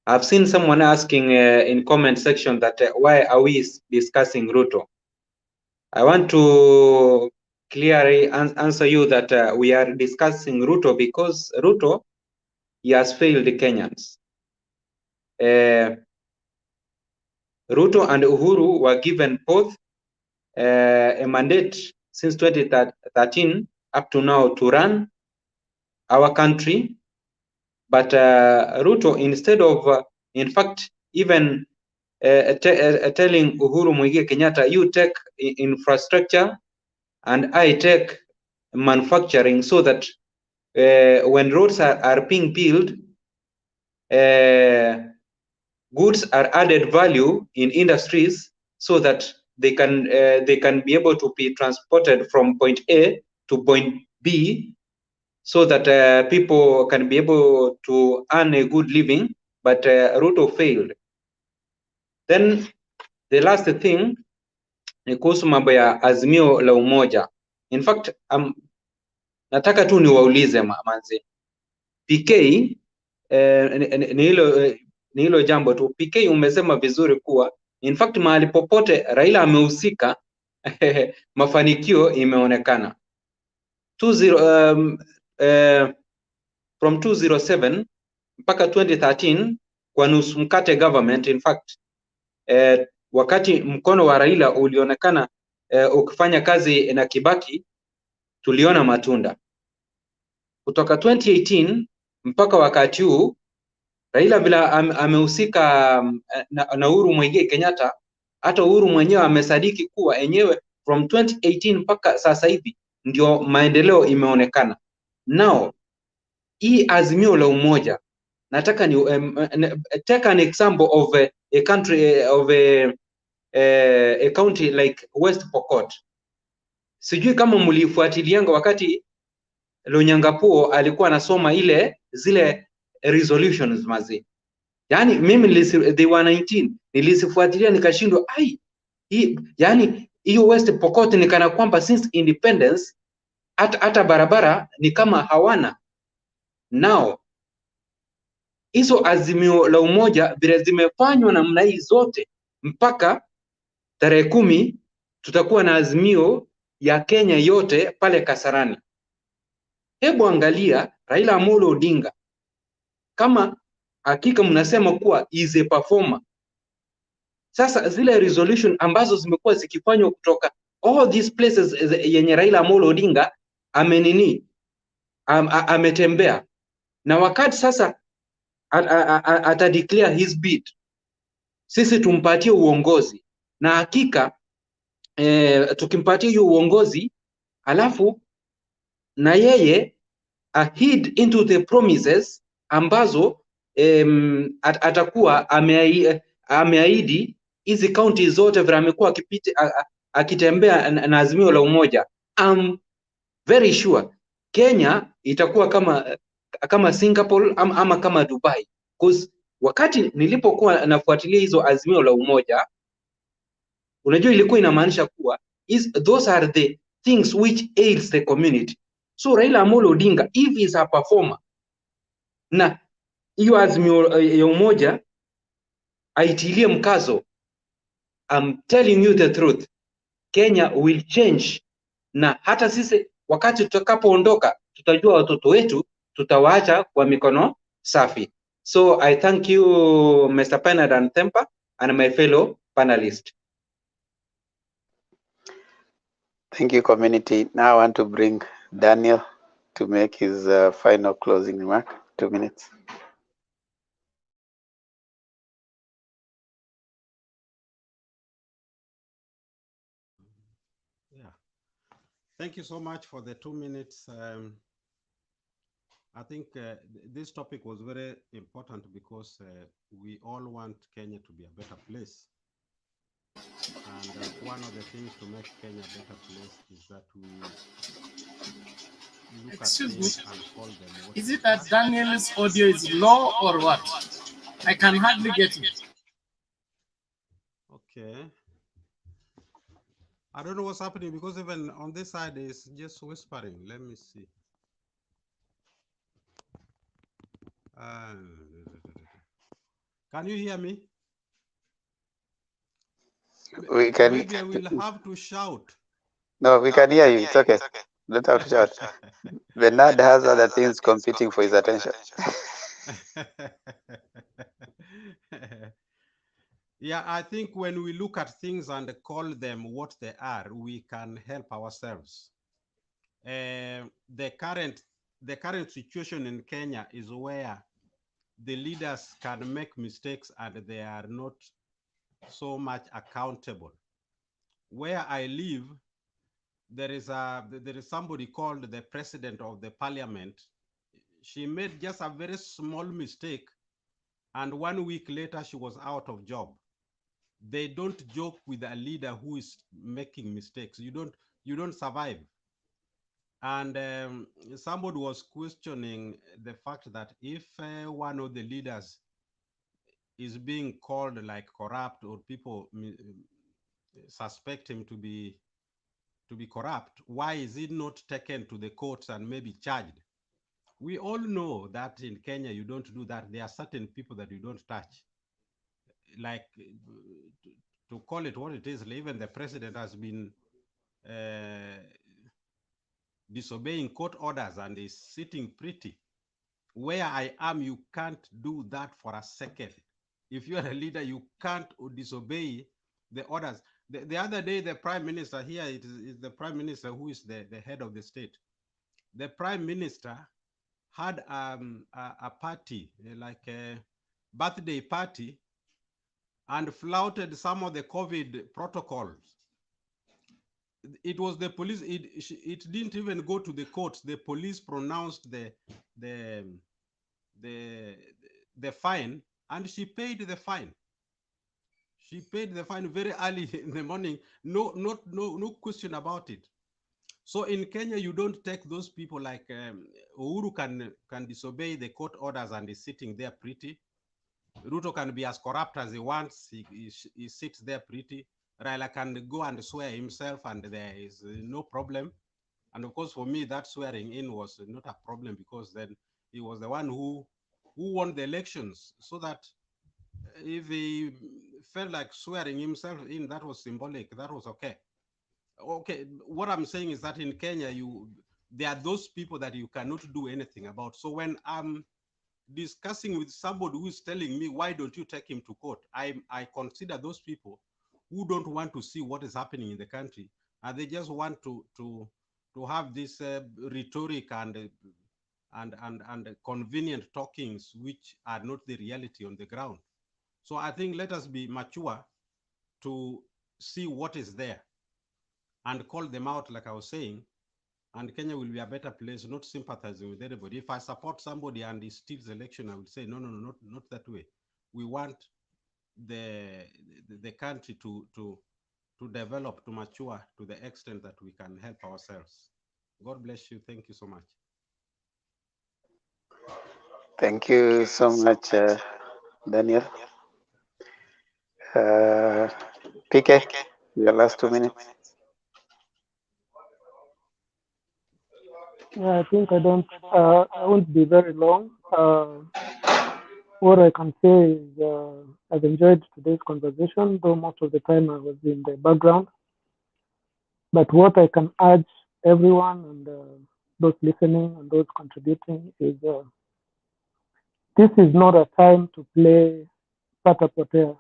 I've seen someone asking in comment section that why are we discussing Ruto? I want to clearly answer you that we are discussing Ruto because Ruto, he has failed the Kenyans. Ruto and Uhuru were given both a mandate since 2013 up to now to run our country. But Ruto, instead of, in fact, even telling Uhuru Muigai Kenyatta, you take infrastructure and I take manufacturing, so that when roads are being built, goods are added value in industries, so that they can be able to be transported from point A to point B, so that people can be able to earn a good living. But Ruto failed. Then the last thing ni kuhusu mambo ya azimio la umoja. In fact, nataka tu niwaulize manze, PK ni hilo jambo tu. PK umesema vizuri kuwa in fact mahali popote Raila amehusika mafanikio imeonekana. From 207 mpaka 2013 kwa nusu mkate government, in fact wakati mkono wa Raila ulionekana ukifanya kazi na Kibaki tuliona matunda kutoka 2018 mpaka wakati huu. Raila bila amehusika na Uhuru Muigai Kenyatta, hata Uhuru mwenyewe amesadiki kuwa enyewe from 2018 mpaka sasa hivi ndio maendeleo imeonekana. Now hii azimio la umoja, nataka ni take an example of a country of a county like West Pokot. Sijui kama mlifuatilianga wakati Lonyangapuo alikuwa anasoma zile resolutions mazi. Yani mimi they were 19 nilisifuatilia nikashindwa yani hiyo West Pokot ni kana kwamba since independence hata barabara ni kama hawana. Now hizo azimio la umoja vile zimefanywa namna hii zote, mpaka tarehe 10 tutakuwa na azimio ya Kenya yote pale Kasarani. Hebu angalia Raila Amolo Odinga, kama hakika mnasema kuwa is a performer. Sasa zile resolution ambazo zimekuwa zikifanywa kutoka all these places yenye Raila Amolo Odinga ametembea, na wakati sasa ata declare his bid, sisi tumpatie uongozi, na hakika tukimpatia hiyo uongozi alafu na yeye heed into the promises ambazo atakuwa ameahidi hizi county zote vile amekuwa akitembea na azimio la umoja. I'm very sure Kenya itakuwa kama Singapore ama kama Dubai, because wakati nilipokuwa nafuatilia hizo azimio la umoja, unajua ilikuwa inamaanisha kuwa those are the things which ails the community. So Raila Amolo Odinga, if he is a performer, na hiyo azimio ya umoja aitilie mkazo, I'm telling you the truth, Kenya will change, na hata sisi wakati tutakapoondoka tutajua watoto wetu tutawaacha kwa mikono safi. So I thank you Mr. Penard and Themba and my fellow panelists. Thank you, community. Now I want to bring Daniel to make his final closing remark. 2 minutes. Yeah. Thank you so much for the 2 minutes. I think this topic was very important because we all want Kenya to be a better place. And one of the things to make Kenya a better place is that we look at things and call them what Is it that Daniel's audio is low or what? I can hardly get it. Okay. I don't know what's happening because even on this side it's just whispering. Let me see. Can you hear me? We can. Maybe I will have to shout. No, we can hear you. It's okay. Don't have to shout. Bernard has other things competing for his attention. Yeah, I think when we look at things and call them what they are, we can help ourselves. The current situation in Kenya is where the leaders can make mistakes and they are not so much accountable. Where I live, there is somebody called the president of the parliament. She made just a very small mistake, and 1 week later she was out of job. They don't joke with a leader who is making mistakes. You don't survive. And somebody was questioning the fact that if one of the leaders is being called like corrupt, or people suspect him to be corrupt, why is it not taken to the courts and maybe charged? We all know that in Kenya you don't do that. There are certain people that you don't touch. Like, to call it what it is, even the president has been disobeying court orders and is sitting pretty. Where I am, you can't do that for a second. If you are a leader, you can't disobey the orders. The other day, the prime minister here, it is the prime minister who is the head of the state. The prime minister had a party, like a birthday party, and flouted some of the COVID protocols. It was the police. It didn't even go to the courts. The police pronounced the fine, and she paid the fine. She paid the fine very early in the morning. No question about it. So in Kenya, you don't take those people like Uhuru can disobey the court orders and is sitting there pretty. Ruto can be as corrupt as he wants. He sits there pretty. Raila can go and swear himself and there is no problem. And of course, for me, that swearing in was not a problem because then he was the one who won the elections. So that if he felt like swearing himself in, that was symbolic. That was okay. Okay, what I'm saying is that in Kenya, there are those people that you cannot do anything about. So when I'm discussing with somebody who is telling me, why don't you take him to court? I consider those people who don't want to see what is happening in the country, and they just want to have this rhetoric and convenient talkings, which are not the reality on the ground. So I think let us be mature to see what is there and call them out, like I was saying, and Kenya will be a better place, not sympathizing with anybody. If I support somebody and he steals the election, I will say, no, not that way. We want the country to develop, to mature to the extent that we can help ourselves. God bless you. Thank you so much. Thank you so much, Daniel. PK, your last 2 minutes. Yeah, I think I won't be very long. What I can say is I've enjoyed today's conversation, though most of the time I was in the background. But what I can urge everyone and those listening and those contributing is this is not a time to play pata potea,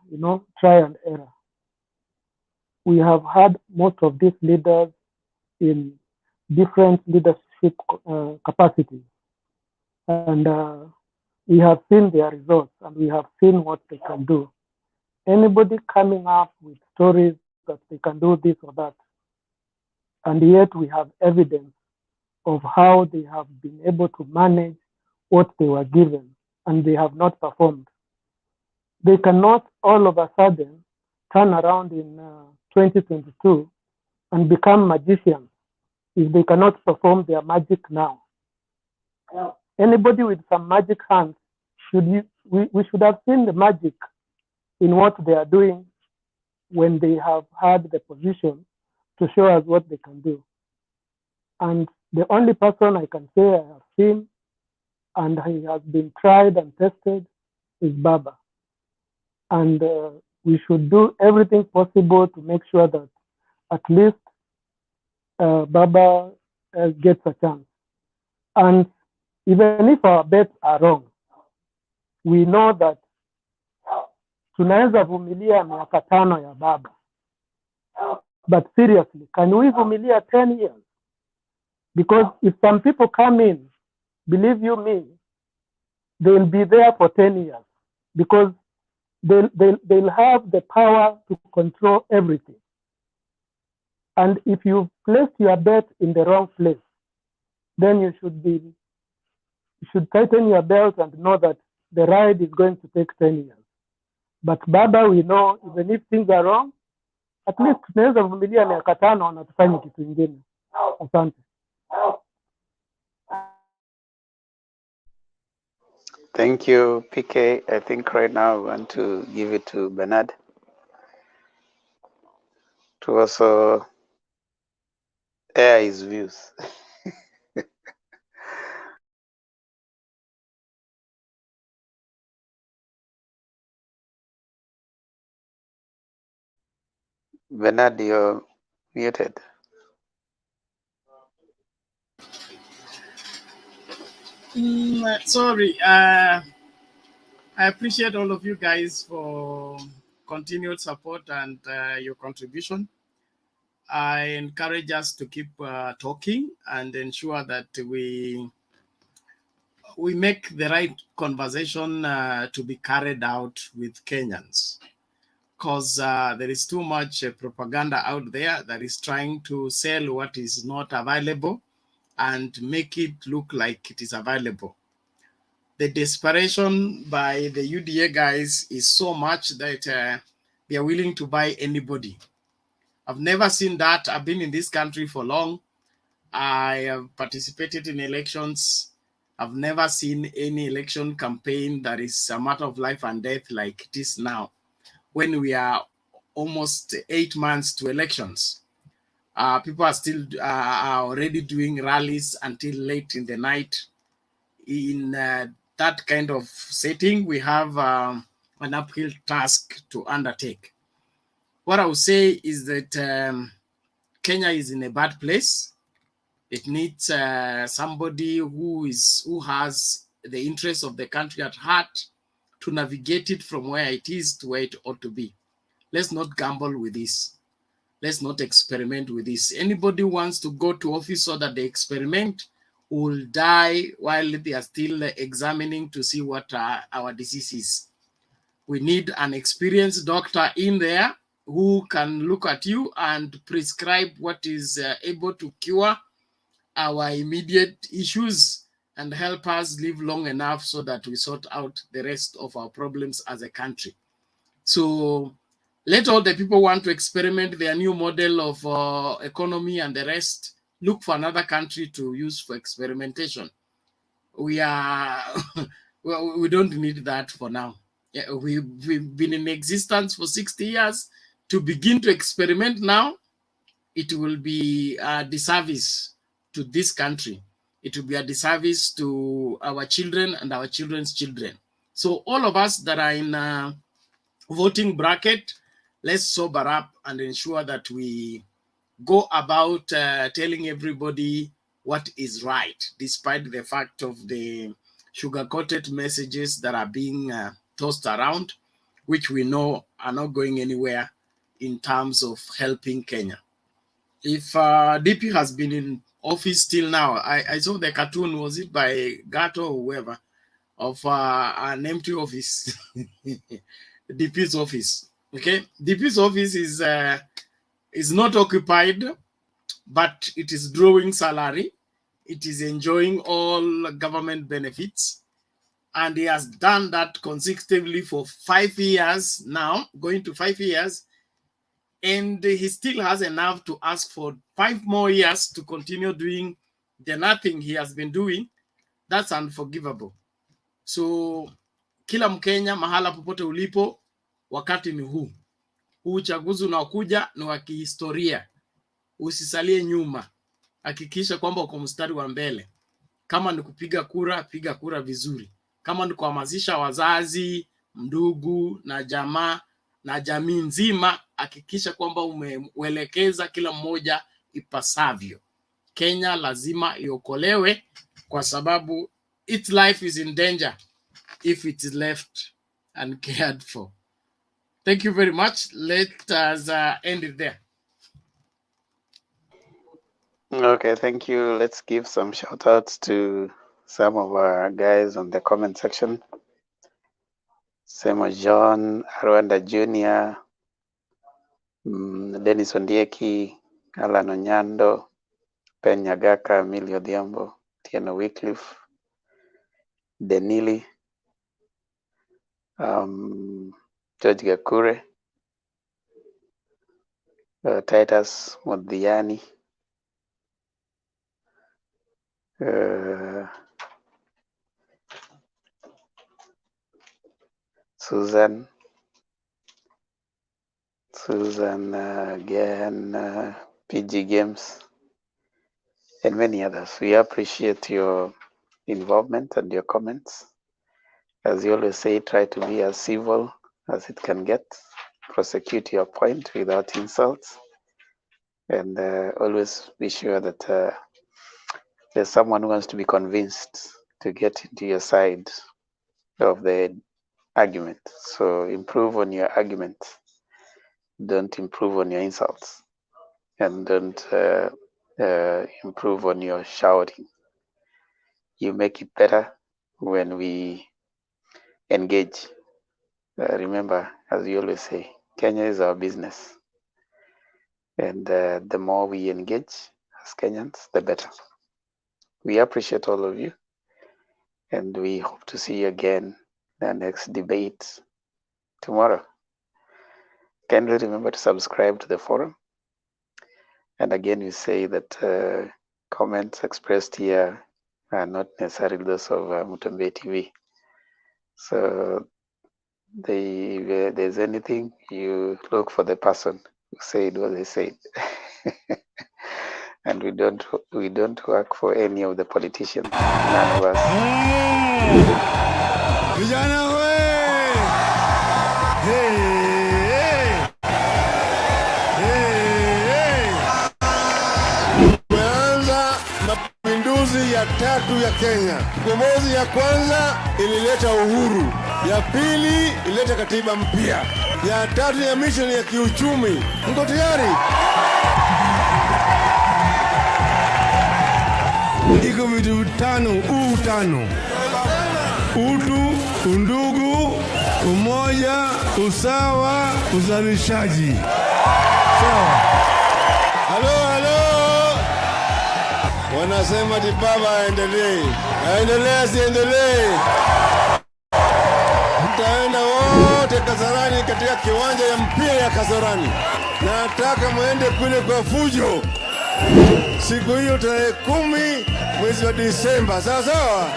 try and error. We have had most of these leaders in different leadership capacities. And we have seen their results and we have seen what they can do. Anybody coming up with stories that they can do this or that, and yet we have evidence of how they have been able to manage what they were given and they have not performed. They cannot all of a sudden turn around in 2022 and become magicians if they cannot perform their magic now. Anybody with some magic hands, we should have seen the magic in what they are doing when they have had the position to show us what they can do. And the only person I can say I have seen and he has been tried and tested is Baba. And we should do everything possible to make sure that at least Baba gets a chance. And even if our bets are wrong, we know that tunaweza vumilia miaka 5 ya Baba. But seriously, can we vumilia 10 years? Because if some people come in, believe you me, they'll be there for 10 years because they'll have the power to control everything. And if you've placed your bet in the wrong place, then you should tighten your belt and know that the ride is going to take 10 years. But Baba, we know even if things are wrong, at least tunaweza vumilia miaka 5 na tufanye kitu ingine. Asante. Thank you, PK. I think right now we want to give it to Bernard to also air his views. Bernard, you're muted. Sorry. I appreciate all of you guys for continued support and your contribution. I encourage us to keep talking and ensure that we make the right conversation to be carried out with Kenyans, because there is too much propaganda out there that is trying to sell what is not available and make it look like it is available. The desperation by the UDA guys is so much that they are willing to buy anybody. I've never seen that. I've been in this country for long. I have participated in elections. I've never seen any election campaign that is a matter of life and death like it is now, when we are almost 8 months to elections. People are still are already doing rallies until late in the night. In that kind of setting, we have an uphill task to undertake. What I would say is that Kenya is in a bad place. It needs somebody who has the interests of the country at heart to navigate it from where it is to where it ought to be. Let's not gamble with this. Let's not experiment with this. Anybody who wants to go to office so that they experiment will die while they are still examining to see what our disease is. We need an experienced doctor in there who can look at you and prescribe what is able to cure our immediate issues and help us live long enough so that we sort out the rest of our problems as a country. So let all the people want to experiment their new model of economy and the rest look for another country to use for experimentation. We don't need that for now. Yeah, we've been in existence for 60 years. To begin to experiment now, it will be a disservice to this country. It will be a disservice to our children and our children's children. So all of us that are in voting bracket, let's sober up and ensure that we go about telling everybody what is right, despite the fact of the sugar-coated messages that are being tossed around, which we know are not going anywhere in terms of helping Kenya. If DP has been in office till now, I saw the cartoon, was it by Gato or whoever, of an empty office. DP's office. Okay, DP's office is not occupied, but it is drawing salary. It is enjoying all government benefits, and he has done that consecutively for 5 years now, going to 5 years, and he still has enough to ask for 5 more years to continue doing the nothing he has been doing. That's unforgivable. So kila Mkenya mahala popote ulipo, wakati ni huu. Huu uchaguzi unaokuja ni wa kihistoria. Usisalie nyuma. Hakikisha kwamba uko mstari wa mbele. Kama ni kupiga kura, piga kura vizuri. Kama ni kuhamasisha wazazi, ndugu na jamaa na jamii nzima, hakikisha kwamba umeuelekeza kila mmoja ipasavyo. Kenya lazima iokolewe kwa sababu its life is in danger if it is left uncared for. Thank you very much. Let us end it there. Okay, thank you. Let's give some shout outs to some of our guys on the comment section. Semo John, Rwanda Jr., Dennis Ondieki, Alan Onyando, Ben Nyagaka, Emilio Odhiambo, Tieno Wycliffe, Denili, George Gakure, Titus Modhiani, Susan again, PG Games, and many others. We appreciate your involvement and your comments. As you always say, try to be as civil as it can get. Prosecute your point without insults. And always be sure that there's someone who wants to be convinced to get into your side of the argument. So improve on your argument. Don't improve on your insults, and don't improve on your shouting. You make it better when we engage. Remember, as we always say, Kenya is our business. And the more we engage as Kenyans, the better. We appreciate all of you. And we hope to see you again in the next debate tomorrow. Kindly remember to subscribe to the forum. And again, we say that comments expressed here are not necessarily those of Mutombe TV. So if there's anything, you look for the person who said what they said. And we don't work for any of the politicians. None of us. Vijana we! Hey! Hey! Tumeanza mapinduzi ya tatu ya Kenya. Ukombozi ya kwanza ilileta uhuru, ya pili ilileta katiba mpya, ya tatu ya mission ya kiuchumi. Mko tayari? Iko vitu vitano, tano: utu, undugu, umoja, usawa, uzalishaji. Sawa? Halo. Wanasema ati baba aendelee. Aendelee asiendelee? Mtaenda wote Kasarani katika kiwanja ya mpira ya Kasarani. Nataka muende kule kwa fujo. Siku hiyo tarehe 10 mwezi wa Disemba. Sawa sawa?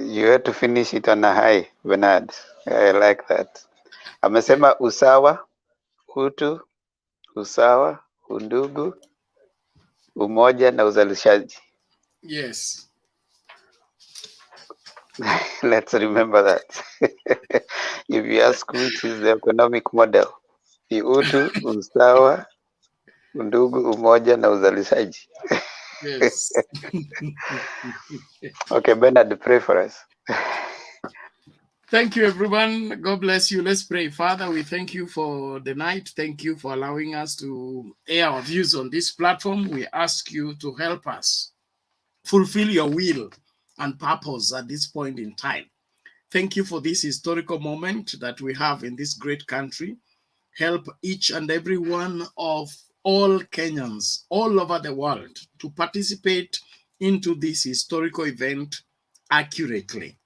You had to finish it on a high, Bernard. I like that. Amesema usawa, utu, usawa, undugu, umoja na uzalishaji. Yes. Let's remember that. If you ask which is the economic model, the utu, usawa, undugu, umoja na uzalishaji. Yes. Okay, Bernard, pray for us. Thank you, everyone. God bless you. Let's pray. Father, we thank you for the night. Thank you for allowing us to air our views on this platform. We ask you to help us fulfill your will and purpose at this point in time. Thank you for this historical moment that we have in this great country. Help each and every one of all Kenyans all over the world to participate into this historical event accurately.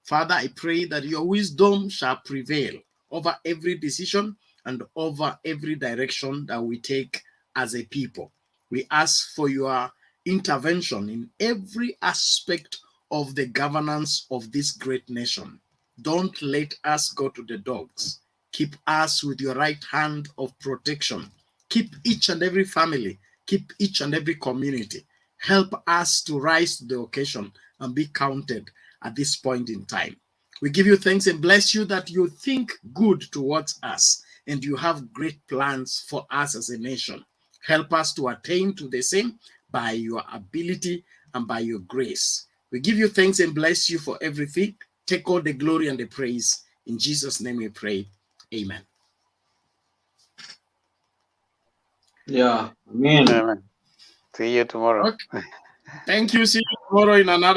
Father, I pray that your wisdom shall prevail over every decision and over every direction that we take as a people. We ask for your intervention in every aspect of the governance of this great nation. Don't let us go to the dogs. Keep us with your right hand of protection. Keep each and every family. Keep each and every community. Help us to rise to the occasion and be counted at this point in time. We give you thanks and bless you that you think good towards us and you have great plans for us as a nation. Help us to attain to the same by your ability and by your grace. We give you thanks and bless you for everything. Take all the glory and the praise. In Jesus' name we pray. Amen. Yeah, amen. Amen. See you tomorrow. Okay. Thank you. See you tomorrow in another